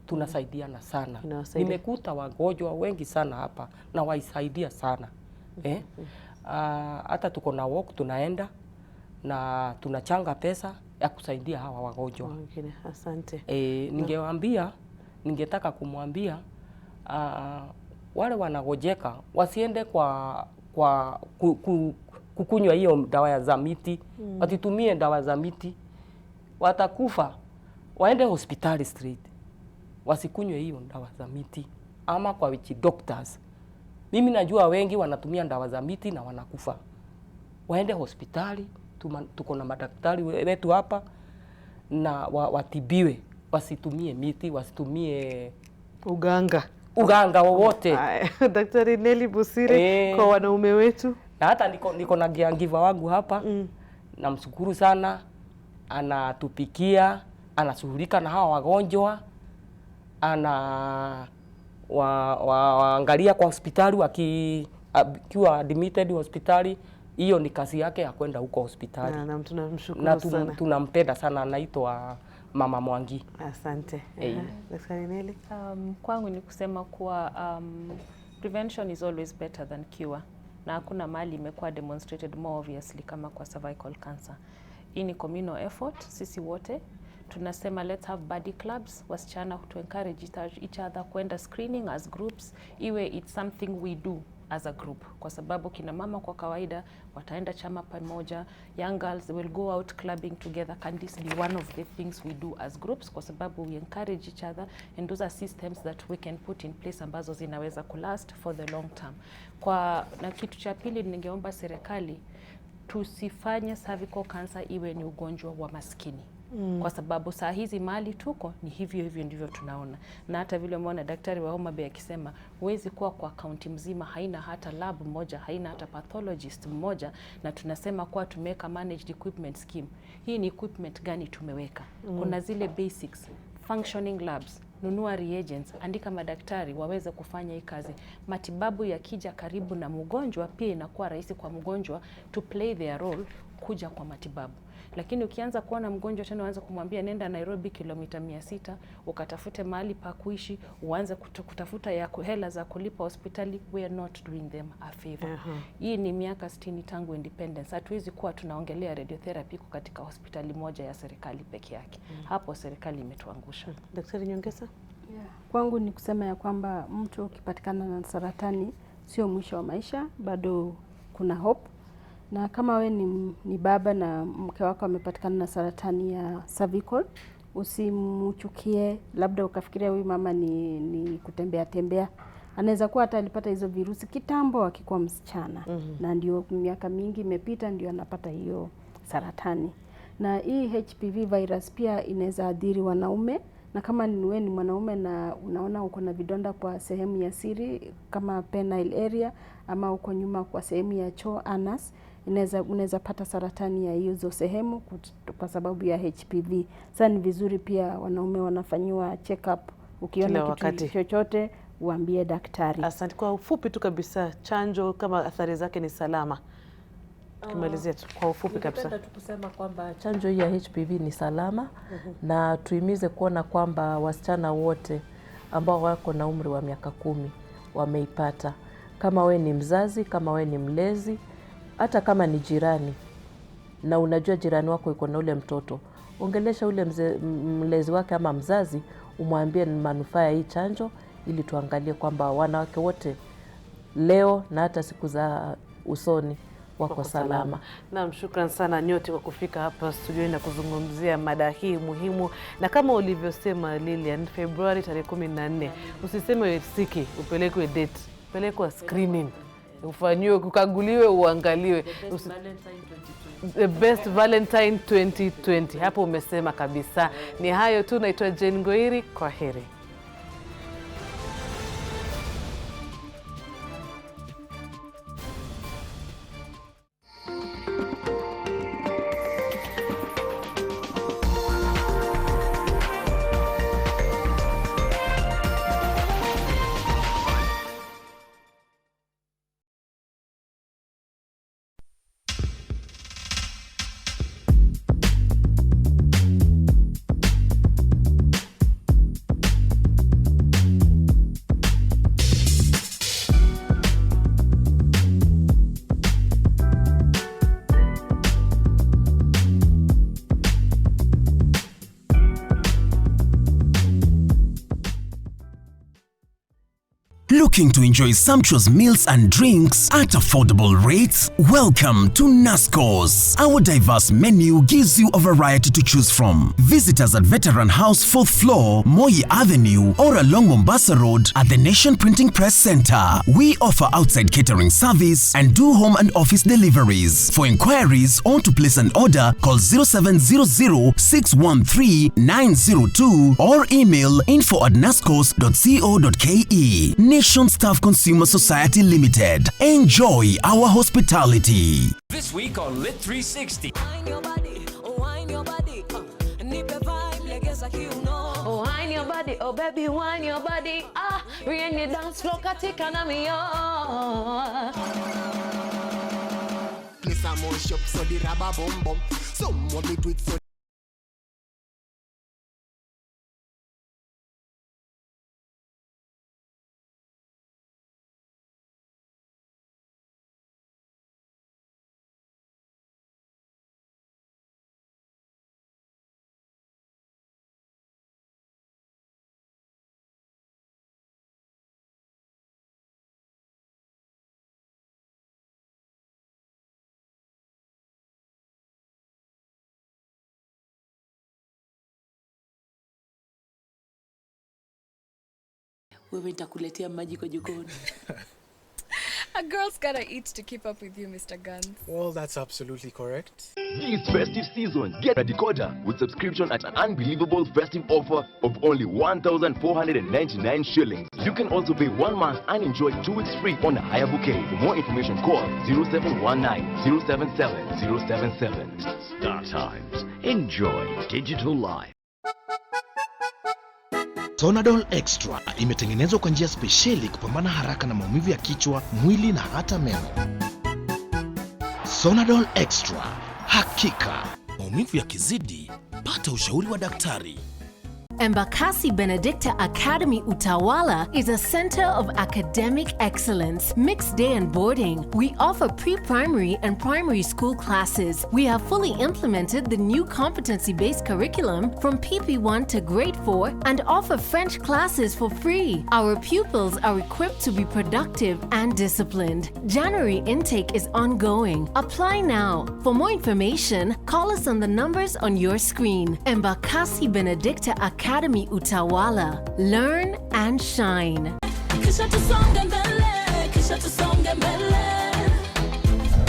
Tunasaidiana sana. Nimekuta wagonjwa wengi sana hapa na waisaidia sana. Hata tuko na walk tunaenda na tunachanga pesa ya kusaidia hawa wagonjwa. Asante. Ningetaka kumwambia wale wanagojeka wasiende kukunywa hiyo dawa za miti. Watitumie dawa za miti, watakufa. Waende hospitali straight, wasikunywe hiyo dawa za miti ama kwa witch doctors. Mimi najua wengi wanatumia dawa za miti na wanakufa. Waende hospitali, tuko na madaktari wetu hapa, na watibiwe. Wasitumie miti, wasitumie uganga wowote. Daktari Nelly Busire, kwa wanaume wetu. Na hata niko na giangiva wangu hapa. Namshukuru sana, anatupikia, anashughulika na hawa wagonjwa, waangalia kwa hospitali wakiwa admitted hospitali. Hiyo ni kazi yake ya kwenda huko hospitali. Na tunamshukuru sana. Tunampenda sana, anaitwa Mama Mwangi. Asante. Daktari Nelly. Kwangu ni kusema kuwa prevention is always better than cure. Na hakuna mali imekuwa demonstrated more obviously kama kwa cervical cancer. Hii ni communal effort, sisi wote tunasema let's have buddy clubs, wasichana to encourage each other kwenda screening as groups, iwe it's something we do as a group, kwa sababu kina mama kwa kawaida wataenda chama pamoja, young girls will go out clubbing together. Can this be one of the things we do as groups, kwa sababu we encourage each other and those are systems that we can put in place ambazo zinaweza kulast for the long term. Na kitu cha pili, ningeomba serikali tusifanye cervical cancer iwe ni ugonjwa wa maskini. Kwa sababu saa hizi mali tuko ni hivyo ndivyo tunaona, na hata vile umeona daktari wa Homa Bay akisema huwezi kuwa kwa kaunti mzima haina hata lab moja, haina hata pathologist mmoja, na tunasema kwa tumeweka managed equipment scheme. Hii ni equipment gani tumeweka? Kuna zile basics, functioning labs, nunua reagents, andika madaktari waweze kufanya hii kazi. Matibabu yakija karibu na mgonjwa, pia inakuwa rahisi kwa mgonjwa to play their role kuja kwa matibabu. Lakini ukianza kuona mgonjwa tena uanze kumwambia nenda Nairobi kilomita 600 ukatafute mahali pa kuishi, uanze kutafuta ya hela za kulipa hospitali, we are not doing them a favor. Hii ni miaka 60 tangu independence. Hatuwezi kuwa tunaongelea radiotherapy katika hospitali moja ya serikali peke yake. Hapo serikali imetuangusha. Daktari Nyongesa? Kwangu ni kusema ya kwamba mtu ukipatikana na saratani sio mwisho wa maisha, bado kuna hope. Na kama we ni baba na mke wako amepatikana na saratani ya cervical, usimchukie, labda ukafikiria huyu mama ni kutembea tembea. Anaweza kuwa hata alipata hizo virusi kitambo akikuwa msichana. Na ndio miaka mingi imepita ndio anapata hiyo saratani. Na hii HPV virus pia inaweza adhiri wanaume, na kama wewe ni mwanaume na unaona uko na vidonda kwa sehemu ya siri kama penile area ama uko nyuma kwa sehemu ya choo anus, unaweza pata saratani ya hizo sehemu kwa sababu ya HPV. Sasa ni vizuri pia wanaume wanafanyiwa check up, ukiona kitu chochote uambie daktari. Asante. Kwa ufupi tu kabisa, chanjo kama athari zake ni salama? Kimalizia tu kwa ufupi kabisa. Napenda tu kusema kwamba chanjo hii ya HPV ni salama, na tuimize kuona kwamba wasichana wote ambao wako na umri wa miaka 10 wameipata. Kama we ni mzazi, kama we ni mlezi, hata kama ni jirani na unajua jirani wako yuko na ule mtoto, ongelesha ule mlezi wake ama mzazi, umwambie manufaa ya hii chanjo, ili tuangalie kwamba wanawake wote leo na hata siku za usoni wako salama. Naam, shukrani sana nyote kwa kufika hapa studio na kuzungumzia mada hii muhimu. Na kama ulivyosema Lilian, Februari tarehe 14, usiseme siki, upelekwe date, pelekwa screening. Ufanyiwe, kukaguliwe, uangaliwe. The best Valentine 2020. Hapo umesema kabisa. Ni hayo tu, naitwa Jane Ngoiri, kwa heri. Looking to enjoy sumptuous meals and drinks at affordable rates? Welcome to Nasco's. Our diverse menu gives you a variety to choose from. Visit us at Veteran House 4th floor, Moi Avenue, or along Mombasa Road at the Nation Printing Press Center. We offer outside catering service and do home and office deliveries. For inquiries or to place an order, call 0700-613-902 or email info@nascos.co.ke. Nation Staff Consumer Society Limited. Enjoy our hospitality. This week on Lit 360. Wine your body, oh wine your body, nipe vibe legeza kiuno. Oh wine your body, oh baby wine your body, rieni dance floor katika na mio. Place a more shop so the rubber bum bum. Some more bit with so wewe nitakuletea maji kwa jikoni. A girl's gotta eat to keep up with you, Mr. Guns. Well, that's absolutely correct. This festive season, get a decoder with subscription at an unbelievable festive offer of only 1,499 shillings. You can also pay 1 month and enjoy 2 weeks free on a higher bouquet. For more information, call 0719 077 077. Star Times. Enjoy digital life. Sonadol Extra imetengenezwa kwa njia spesheli kupambana haraka na maumivu ya kichwa, mwili na hata meno. Sonadol Extra, hakika maumivu yakizidi, pata ushauri wa daktari. Embakasi Benedicta Academy Utawala is a center of academic excellence, mixed day and boarding. We offer pre-primary and primary school classes. We have fully implemented the new competency-based curriculum from PP1 to grade 4 and offer French classes for free. Our pupils are equipped to be productive and disciplined. January intake is ongoing. Apply now. For more information, call us on the numbers on your screen. Embakasi Benedicta Academy Utawala. Learn and shine. Kisha tusonge mbele, kisha tusonge mbele.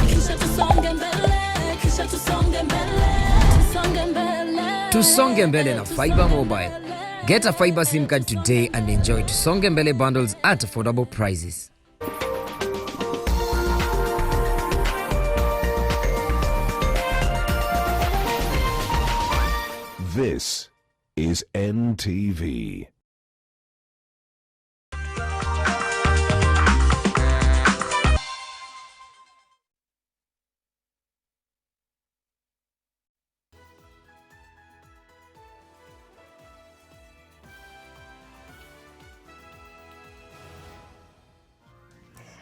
Kisha tusonge mbele, kisha tusonge mbele. Tusonge mbele. Tusonge mbele na Fiber Mobile. Get a fiber SIM card today and enjoy Tusonge mbele bundles at affordable prices. This is NTV.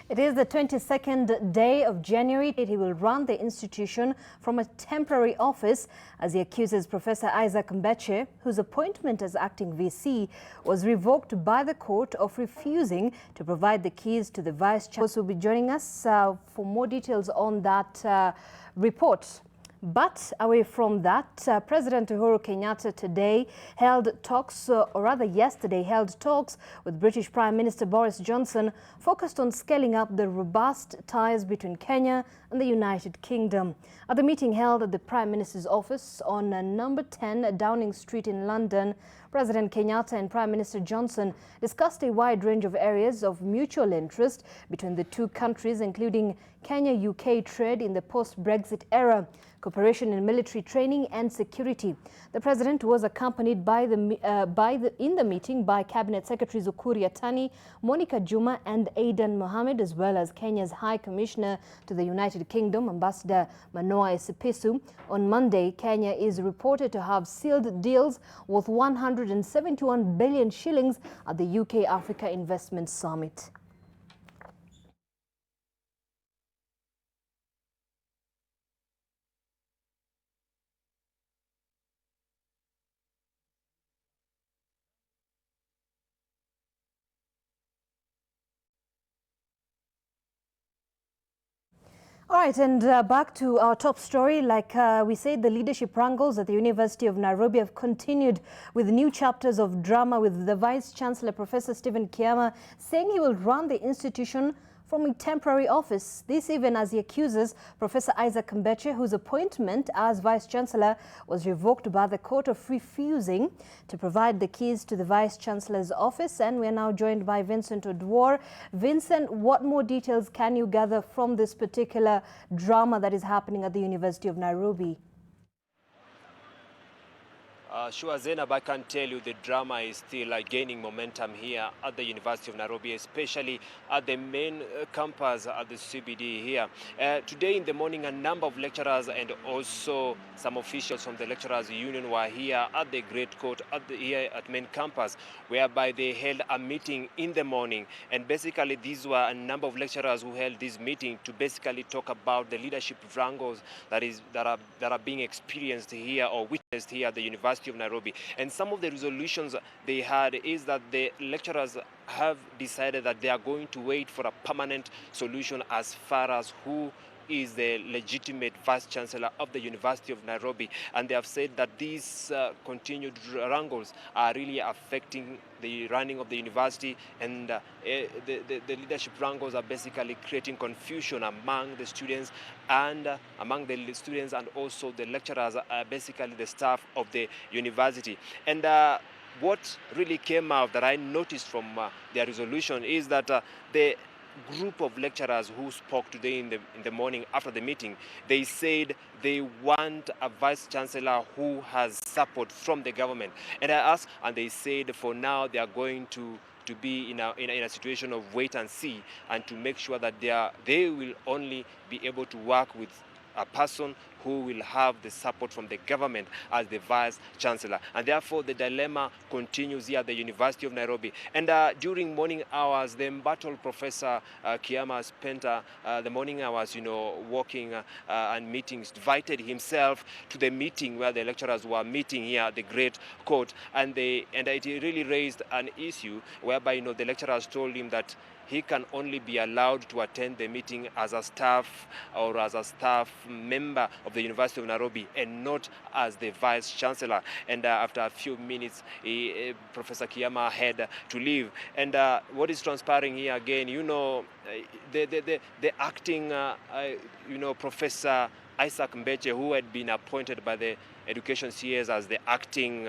It is the 22nd day of January. He will run the institution from a temporary office as he accuses Professor Isaac Mbeche, whose appointment as acting VC was revoked by the court, of refusing to provide the keys to the Vice Chancellor. Will be joining us for more details on that report. But away from that, President Uhuru Kenyatta today held talks, or rather yesterday held talks with British Prime Minister Boris Johnson, focused on scaling up the robust ties between Kenya and the United Kingdom. At the meeting held at the Prime Minister's office on number 10 Downing Street in London, President Kenyatta and Prime Minister Johnson discussed a wide range of areas of mutual interest between the two countries, including Kenya-UK trade in the post-Brexit era, cooperation in military training and security. The president was accompanied in the meeting by Cabinet Secretaries Ukur Yatani, Monica Juma and Aidan Mohamed, as well as Kenya's High Commissioner to the United Kingdom, Ambassador Manoa Esipisu. On Monday, Kenya is reported to have sealed deals worth 171 billion shillings at the UK Africa Investment Summit. All right, and back to our top story. Like we said, the leadership wrangles at the University of Nairobi have continued with new chapters of drama, with the Vice Chancellor, Professor Stephen Kiama, saying he will run the institution from a temporary office. This even as he accuses Professor Isaac Mbeche, whose appointment as Vice Chancellor was revoked by the court, of refusing to provide the keys to the Vice Chancellor's office. And we are now joined by Vincent Odwor. Vincent, what more details can you gather from this particular drama that is happening at the University of Nairobi? Sure, Zainab, I can tell you the drama is still gaining momentum here at the University of Nairobi, especially at the main campus at the CBD here. Today in the morning, a number of lecturers and also some officials from the Lecturers Union were here at the Great Court here at main campus, whereby they held a meeting in the morning. And basically, these were a number of lecturers who held this meeting to basically talk about the leadership wrangles that are being experienced here or witnessed here at the University of Nairobi. And some of the resolutions they had is that the lecturers have decided that they are going to wait for a permanent solution as far as who is the legitimate Vice Chancellor of the University of Nairobi, and they have said that these continued wrangles are really affecting the running of the university, and the leadership wrangles are basically creating confusion among the students and also the lecturers, basically the staff of the university. And what really came out that I noticed from their resolution is that the group of lecturers who spoke today in the morning after the meeting, they said they want a vice chancellor who has support from the government. And I asked, and they said for now they are going to be in a situation of wait and see, and to make sure that they will only be able to work with a person who will have the support from the government as the vice chancellor. And therefore the dilemma continues here at the University of Nairobi. And during morning hours, the embattled Professor Kiama spent the morning hours, walking and meetings, invited himself to the meeting where the lecturers were meeting here at the Great Court. And it really raised an issue whereby, the lecturers told him that he can only be allowed to attend the meeting as a staff or as a staff member of the University of Nairobi and not as the Vice Chancellor. And after a few minutes, Professor Kiama had to leave. And what is transpiring here again, the acting, Professor Isaac Mbeche, who had been appointed by the Education CS as the acting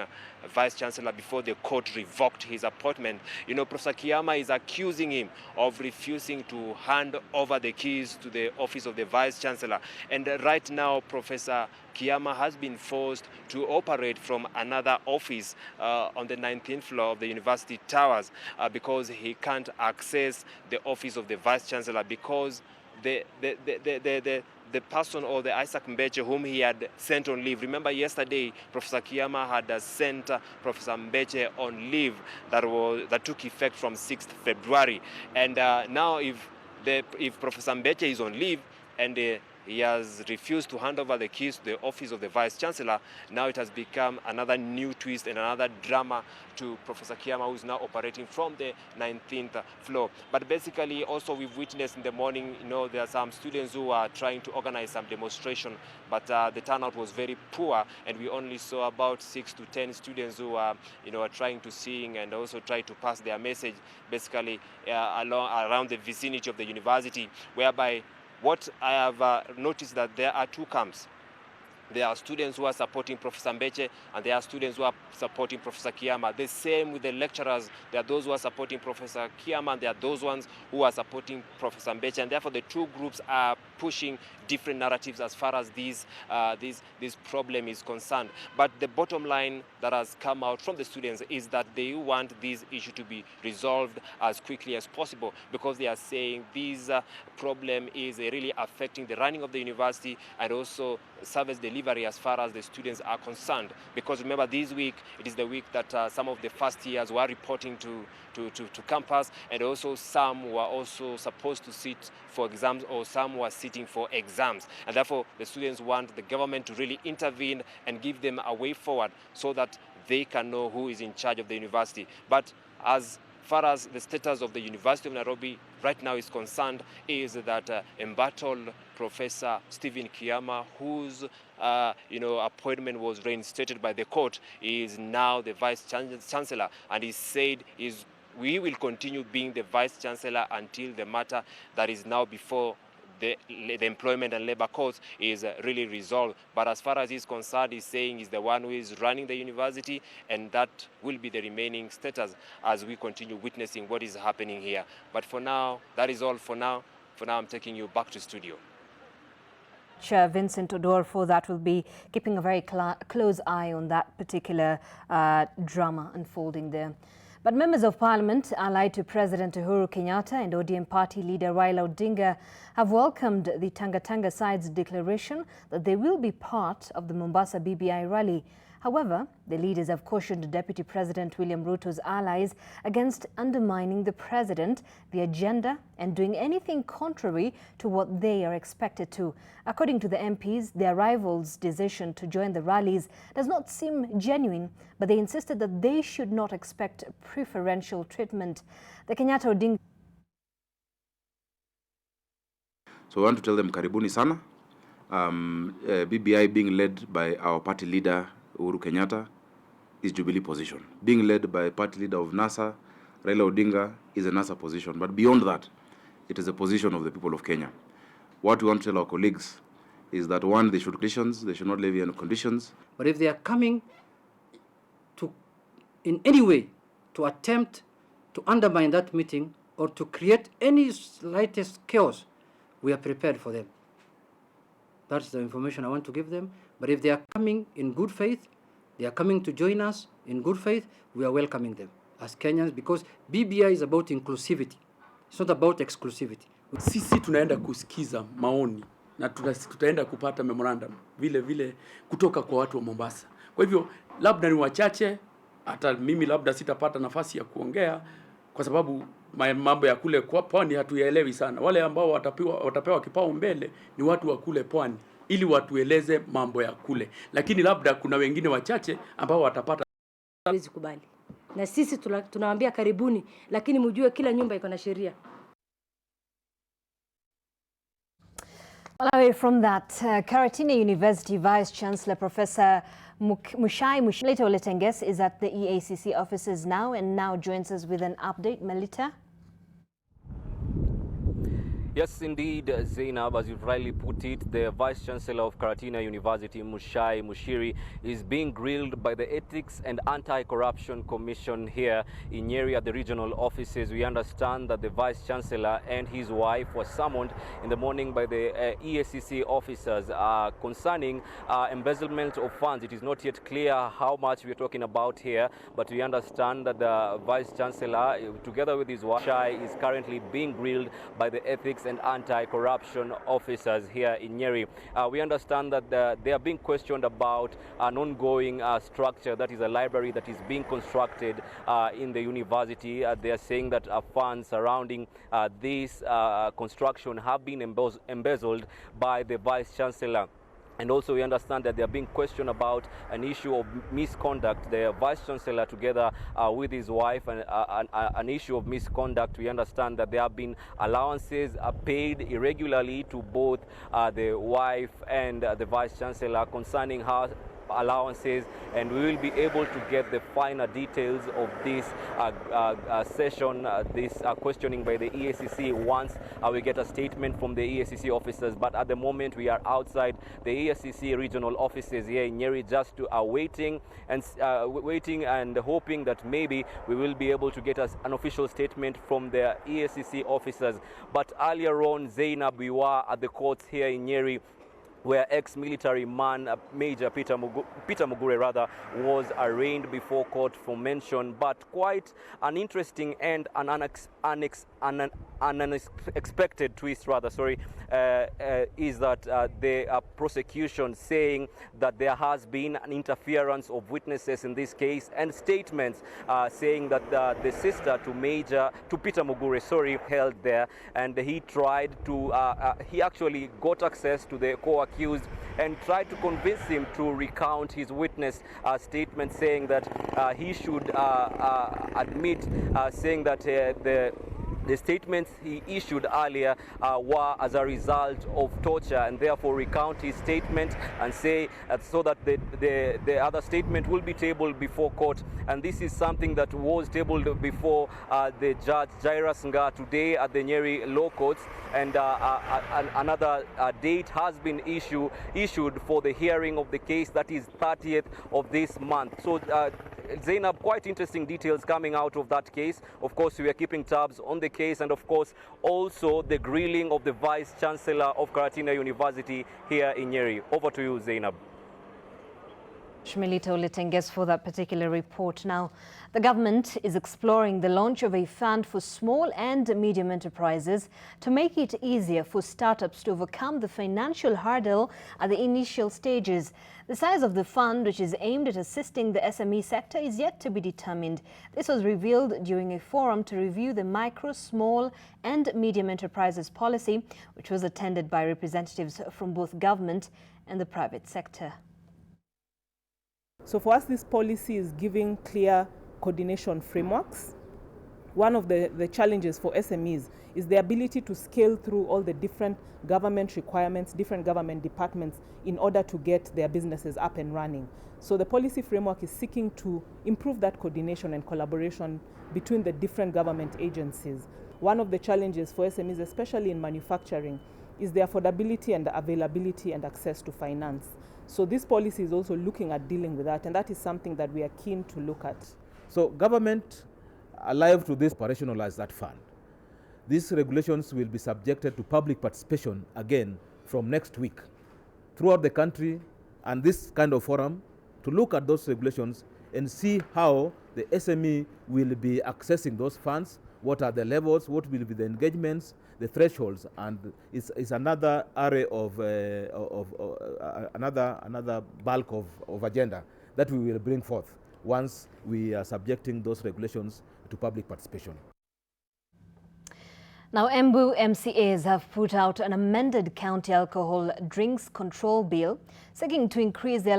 Vice Chancellor before the court revoked his appointment. Professor Kiama is accusing him of refusing to hand over the keys to the office of the Vice Chancellor. And right now, Professor Kiama has been forced to operate from another office on the 19th floor of the university towers because he can't access the office of the Vice Chancellor because the person, or the Isaac Mbeche, whom he had sent on leave. Remember yesterday, Professor Kiama had sent Professor Mbeche on leave that took effect from 6th February. And now if Professor Mbeche is on leave and he has refused to hand over the keys to the office of the Vice Chancellor, now it has become another new twist and another drama to Professor Kiama, who is now operating from the 19th floor. But basically, also we've witnessed in the morning, there are some students who are trying to organize some demonstration, but the turnout was very poor, and we only saw about 6 to 10 students who are trying to sing and also try to pass their message, basically around the vicinity of the university, whereby what I have noticed that there are two camps. There are students who are supporting Professor Mbeche, and there are students who are supporting Professor Kiama. The same with the lecturers. There are those who are supporting Professor Kiama, and there are those ones who are supporting Professor Mbeche. And therefore, the two groups are pushing different narratives as far as this problem is concerned. But the bottom line that has come out from the students is that they want this issue to be resolved as quickly as possible, because they are saying this problem is really affecting the running of the university and also service delivery as far as the students are concerned. Because remember, this week, it is the week that some of the first years were reporting to campus, and also some were also supposed to sit for exams, or some were sitting for exams. And therefore, the students want the government to really intervene and give them a way forward so that they can know who is in charge of the university. But as far as the status of the University of Nairobi right now is concerned, is that embattled Professor Stephen Kiama, whose appointment was reinstated by the court, is now the Vice Chancellor, and he said we will continue being the Vice Chancellor until the matter that is now before the Employment and Labor Courts is really resolved. But as far as he's concerned, he's saying he's the one who is running the university, and that will be the remaining status as we continue witnessing what is happening here. But for now, that is all for now. For now, I'm taking you back to studio. Chair Vincent Odorfo, that will be keeping a very close eye on that particular drama unfolding there. But members of parliament allied to President Uhuru Kenyatta and ODM party leader Raila Odinga have welcomed the Tanga side's declaration that they will be part of the Mombasa BBI rally. However, the leaders have cautioned Deputy President William Ruto's allies against undermining the president, the agenda, and doing anything contrary to what they are expected to. According to the MPs, their rivals' decision to join the rallies does not seem genuine, but they insisted that they should not expect preferential treatment. The Kenyatta Odinga So we want to tell them karibuni sana. BBI being led by our party leader Uhuru Kenyatta is Jubilee position. Being led by party leader of NASA, Raila Odinga, is a NASA position. But beyond that, it is a position of the people of Kenya. What we want to tell our colleagues is that one, they should conditions, they should not levy any conditions. But if they are coming to, in any way, to attempt to undermine that meeting or to create any slightest chaos, we are prepared for them. That's the information I want to give them. But if they are coming in good faith, they are coming to join us in good faith, we are welcoming them as Kenyans, because BBI is about inclusivity. It's not about exclusivity. Sisi tunaenda kusikiza maoni na tutaenda kupata memorandum vile vile kutoka kwa watu wa Mombasa. Kwa hivyo labda ni wachache, hata mimi labda sitapata nafasi ya kuongea kwa sababu mambo ya kule kwa pwani hatuyaelewi sana. Wale ambao watapewa kipao mbele ni watu wa kule pwani ili watueleze mambo ya kule. Lakini labda kuna wengine wachache ambao watapata. Hawezi kubali. Na sisi tunawaambia karibuni, lakini mjue kila nyumba iko na sheria. Well, away from that, Karatina University Vice-Chancellor Professor Mushai Melita Oletenges is at the EACC offices now and now joins us with an update. Melita? Yes, indeed, Zainab, as you've rightly put it, the Vice-Chancellor of Karatina University, Mushai Mushiri, is being grilled by the Ethics and Anti-Corruption Commission here in Nyeri at the regional offices. We understand that the Vice-Chancellor and his wife were summoned in the morning by the EACC officers concerning embezzlement of funds. It is not yet clear how much we're talking about here, but we understand that the Vice-Chancellor, together with his wife, Mushai, is currently being grilled by the Ethics and Anti-Corruption officers here in Nyeri. We understand that they are being questioned about an ongoing structure, that is a library that is being constructed in the university. They are saying that funds surrounding this construction have been embezzled by the Vice-Chancellor. And also we understand that they are being questioned about an issue of misconduct. The Vice-Chancellor, together with his wife, and an issue of misconduct. We understand that there have been allowances paid irregularly to both the wife and the Vice-Chancellor concerning her allowances, and we will be able to get the finer details of this session, this questioning by the EACC once we get a statement from the EACC officers. But at the moment we are outside the EACC regional offices here in Nyeri, just to waiting and hoping that maybe we will be able to get us an official statement from the EACC officers. But earlier on, Zainab, we were at the courts here in Nyeri, where ex-military man Major Peter Mugure was arraigned before court for mention. But quite an interesting and an unexpected twist, is that the prosecution saying that there has been an interference of witnesses in this case, and statements saying that the sister to Peter Mugure held there, and he tried to he actually got access to the co-accused and tried to convince him to recount his witness statement, saying that he should admit, saying that the statements he issued earlier were as a result of torture, and therefore recount his statement and say so that the other statement will be tabled before court. And this is something that was tabled before the judge Jairus Nga today at the Nyeri Law Courts, and another date has been issued for the hearing of the case, that is 30th of this month. So Zainab, quite interesting details coming out of that case. Of course, we are keeping tabs on the case, and of course also the grilling of the Vice-Chancellor of Karatina University here in Nyeri. Over to you, Zainab. Melita Oletenges for that particular report. Now, the government is exploring the launch of a fund for small and medium enterprises to make it easier for startups to overcome the financial hurdle at the initial stages. The size of the fund, which is aimed at assisting the SME sector, is yet to be determined. This was revealed during a forum to review the micro, small and medium enterprises policy, which was attended by representatives from both government and the private sector. So for us, this policy is giving clear coordination frameworks one of the challenges for SMEs is the ability to scale through all the different government requirements, different government departments in order to get their businesses up and running. So the policy framework is seeking to improve that coordination and collaboration between the different government agencies. One of the challenges for SMEs, especially in manufacturing, is the affordability and the availability and access to finance. So this policy is also looking at dealing with that, and that is something that we are keen to look at. So government alive to this operationalize that fund. These regulations will be subjected to public participation again from next week throughout the country, and this kind of forum to look at those regulations and see how the SME will be accessing those funds, what are the levels, what will be the engagements, the thresholds, and is another array of another bulk of agenda that we will bring forth once we are subjecting those regulations to public participation. Now, Embu MCAs have put out an amended county alcohol drinks control bill seeking to increase the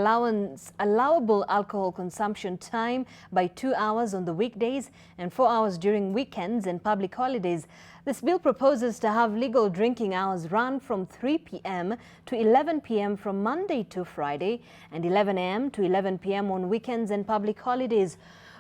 allowable alcohol consumption time by 2 hours on the weekdays and 4 hours during weekends and public holidays. This bill proposes to have legal drinking hours run from 3 p.m. to 11 p.m. from Monday to Friday and 11 a.m. to 11 p.m. on weekends and public holidays.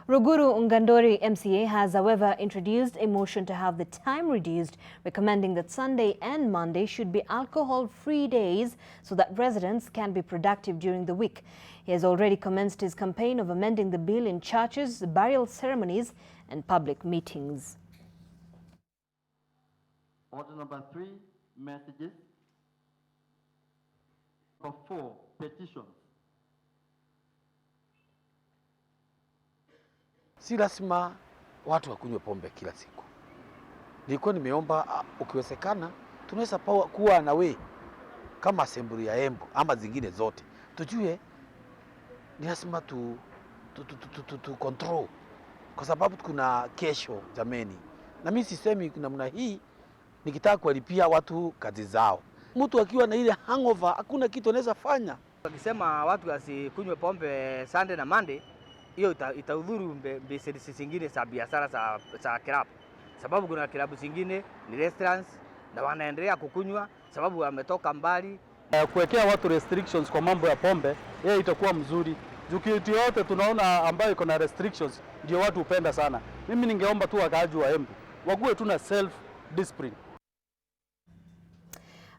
Ruguru Ngandori MCA has, however, introduced a motion to have the time reduced, recommending that Sunday and Monday should be alcohol-free days so that residents can be productive during the week. He has already commenced his campaign of amending the bill in churches, burial ceremonies, and public meetings. Order number 3, messages. Number 4, petitions. Si lazima watu wakunywe pombe kila siku. Nilikuwa nimeomba ukiwezekana tunaweza kuwa na we kama assembly ya Embu ama zingine zote. Tujue ni lazima tu control kwa sababu kuna kesho jameni. Na mimi sisemi namna hii nikitaka kuwalipia watu kazi zao. Mtu akiwa na ile hangover hakuna kitu anaweza fanya. Wakisema watu wasikunywe pombe Sunday na Monday, hiyo itaudhuru business zingine za biashara za club. Sababu kuna club zingine ni restaurants na wanaendelea kukunywa sababu wametoka mbali. Kuwekea watu restrictions kwa mambo ya pombe, yeye itakuwa mzuri. Juu kitu yote tunaona ambayo iko na restrictions ndio watu upenda sana. Mimi ningeomba tu wakaaji wa Embu wakuwe tu na self discipline.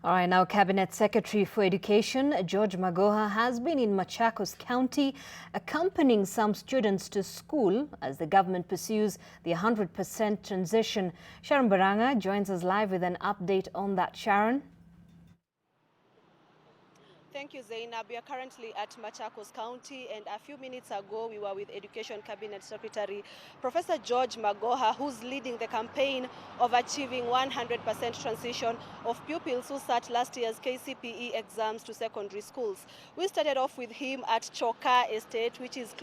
All right, now Cabinet Secretary for Education George Magoha has been in Machakos County accompanying some students to school as the government pursues the 100% transition. Sharon Baranga joins us live with an update on that. Sharon? Thank you, Zainab. We are currently at Machakos County, and a few minutes ago we were with Education Cabinet Secretary Professor George Magoha, who's leading the campaign of achieving 100% transition of pupils who sat last year's KCPE exams to secondary schools. We started off with him at Choka Estate, which is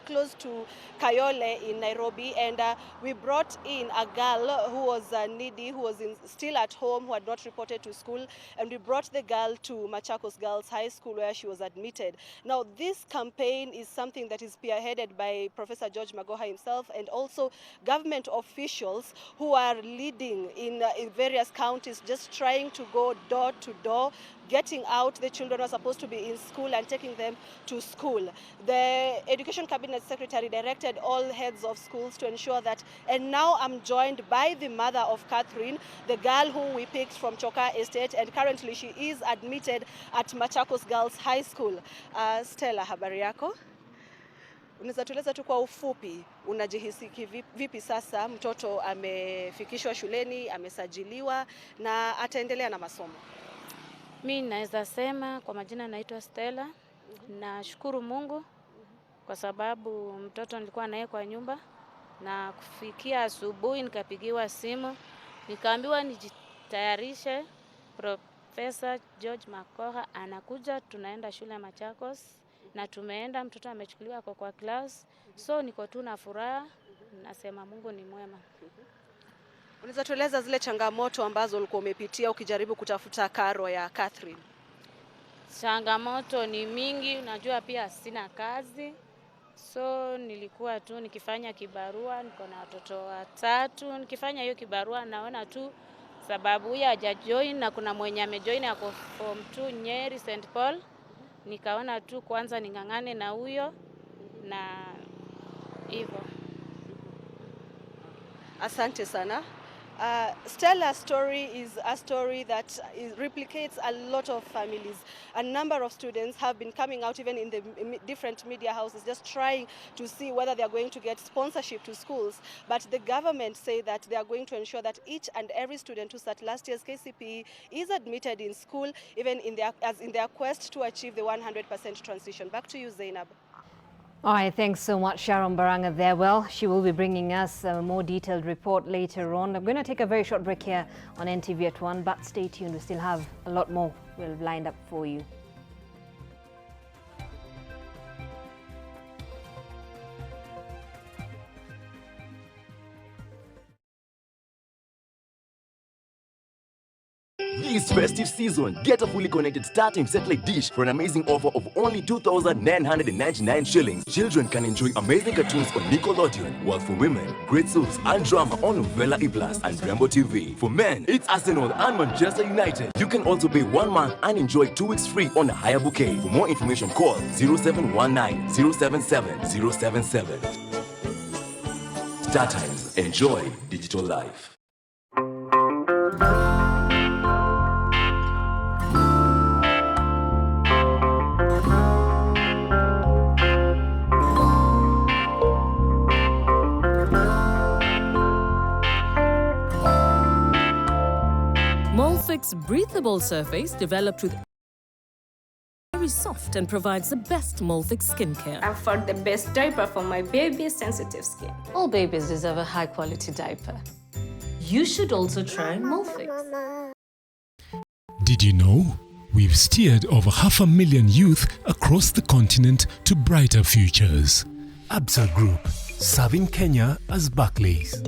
close to Kayole in Nairobi, and we brought in a girl who was needy, who was still at home, who had not reported to school, and we brought the girl to Machakos Girls High School where she was admitted. Now this campaign is something that is spearheaded by Professor George Magoha himself and also government officials who are leading in various counties, just trying to go door to door, getting out the children who are supposed to be in school and taking them to school. The Education Cabinet Secretary directed all heads of schools to ensure that, and now I'm joined by the mother of Catherine, the girl who we picked from Choka Estate, and currently she is admitted at Machakos Girls High School. Stella, habari yako? Unaweza tueleza tu kwa ufupi, unajihisi vipi sasa mtoto amefikishwa shuleni, amesajiliwa na ataendelea na masomo? Mimi naweza sema kwa majina naitwa Stella. Nashukuru Mungu kwa sababu mtoto nilikuwa naye kwa nyumba, na kufikia asubuhi nikapigiwa simu nikaambiwa nijitayarishe, Professor George Magoha anakuja, tunaenda shule ya Machakos, na tumeenda, mtoto amechukuliwa kwa class. So niko tu na furaha, nasema Mungu ni mwema. Unaweza tueleza zile changamoto ambazo ulikuwa umepitia ukijaribu kutafuta karo ya Catherine? Changamoto ni mingi, unajua pia sina kazi. So nilikuwa tu nikifanya kibarua, niko na watoto watatu. Nikifanya hiyo kibarua naona tu sababu huyu hajajoin na kuna mwenye amejoin ako form 2 Nyeri St Paul. Nikaona tu kwanza ning'ang'ane na huyo na hivyo. Asante sana. Stella's story is a story that replicates a lot of families. A number of students have been coming out even in the different media houses just trying to see whether they are going to get sponsorship to schools. But the government say that they are going to ensure that each and every student who sat last year's KCPE is admitted in school, even in their quest to achieve the 100% transition. Back to you, Zainab. All right, thanks so much, Sharon Baranga there. Well, she will be bringing us a more detailed report later on. I'm going to take a very short break here on NTV at 1, but stay tuned. We still have a lot more we'll lined up for you. This festive season, get a fully connected StarTimes satellite dish for an amazing offer of only 2,999 shillings. Children can enjoy amazing cartoons on Nickelodeon, while for women, great soaps and drama on Novella E+ and Rambo TV. For men, it's Arsenal and Manchester United. You can also pay 1 month and enjoy 2 weeks free on a higher bouquet. For more information, call 0719 077 077. StarTimes. Enjoy digital life. Molfix breathable surface developed with very soft and provides the best Molfix skincare. I found the best diaper for my baby's sensitive skin. All babies deserve a high-quality diaper. You should also try Molfix. Did you know? We've steered over 500,000 youth across the continent to brighter futures. Absa Group, serving Kenya as Barclays.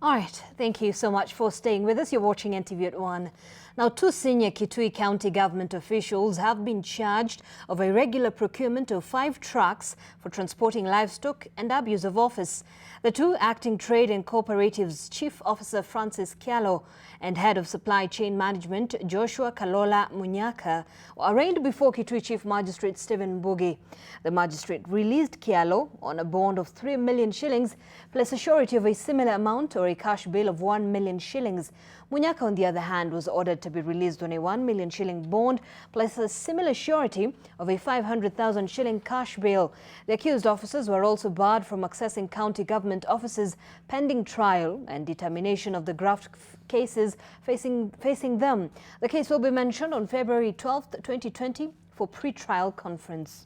All right, thank you so much for staying with us. You're watching NTV at 1. Now, 2 senior Kitui County government officials have been charged of irregular procurement of 5 trucks for transporting livestock and abuse of office. The 2 acting Trade and Cooperatives Chief Officer Francis Kialo and Head of Supply Chain Management Joshua Kalola Munyaka were arraigned before Kitui Chief Magistrate Stephen Mbugi. The magistrate released Kialo on a bond of 3 million shillings plus a surety of a similar amount or a cash bail of 1 million shillings. Munyaka, on the other hand, was ordered to be released on a 1 million shilling bond plus a similar surety of a 500,000 shilling cash bail. The accused officers were also barred from accessing county government offices pending trial and determination of the graft cases facing them. The case will be mentioned on February 12th, 2020 for pre-trial conference.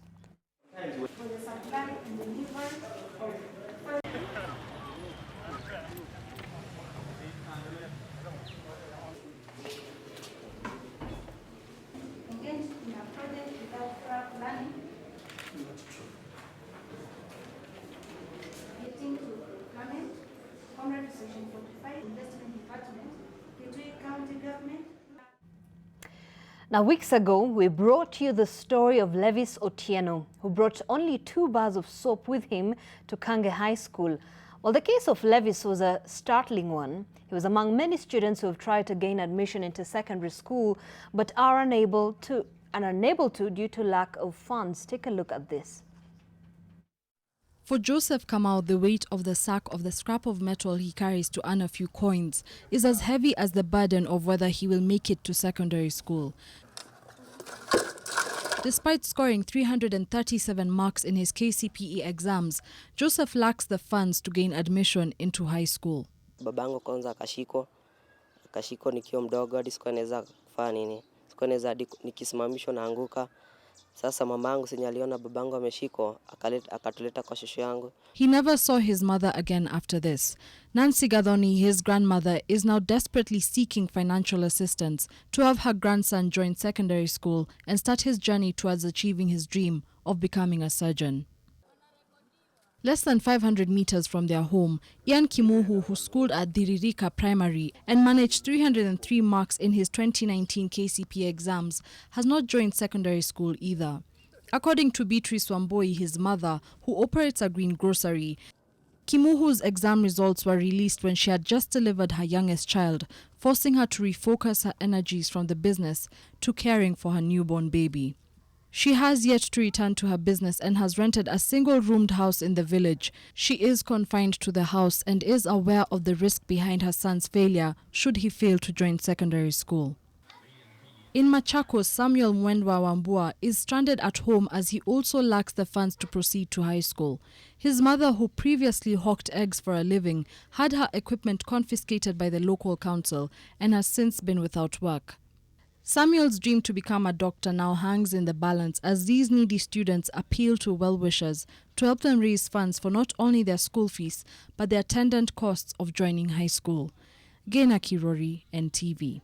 Now, weeks ago, we brought you the story of Levis Otieno, who brought only 2 bars of soap with him to Kange High School. Well, the case of Levis was a startling one. He was among many students who have tried to gain admission into secondary school, but are unable to due to lack of funds. Take a look at this. For Joseph Kamau, the weight of the sack of the scrap of metal he carries to earn a few coins is as heavy as the burden of whether he will make it to secondary school. Despite scoring 337 marks in his KCPE exams, Joseph lacks the funds to gain admission into high school. Babangu kwanza akashiko nikiwa mdogo hadi sikuwa naweza kufanya nini. Sikuwa naweza hadi nikisimamishwa naanguka. Sasa mamangu senye aliona babangu ameshikwa akatuleta kwa shosho yangu. He never saw his mother again after this. Nancy Gathoni, his grandmother, is now desperately seeking financial assistance to have her grandson join secondary school and start his journey towards achieving his dream of becoming a surgeon. Less than 500 meters from their home, Ian Kimuhu, who schooled at Dhiririka Primary and managed 303 marks in his 2019 KCPE exams, has not joined secondary school either. According to Beatrice Wamboi, his mother, who operates a green grocery, Kimuhu's exam results were released when she had just delivered her youngest child, forcing her to refocus her energies from the business to caring for her newborn baby. She has yet to return to her business and has rented a single-roomed house in the village. She is confined to the house and is aware of the risk behind her son's failure should he fail to join secondary school. In Machakos, Samuel Mwendwa Wambua is stranded at home as he also lacks the funds to proceed to high school. His mother, who previously hawked eggs for a living, had her equipment confiscated by the local council and has since been without work. Samuel's dream to become a doctor now hangs in the balance as these needy students appeal to well-wishers to help them raise funds for not only their school fees, but the attendant costs of joining high school. Gena Kirori, NTV.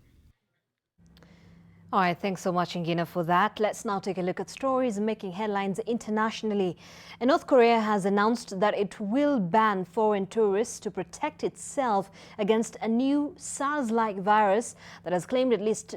All right, thanks so much, Ngina, for that. Let's now take a look at stories making headlines internationally. And North Korea has announced that it will ban foreign tourists to protect itself against a new SARS-like virus that has claimed at least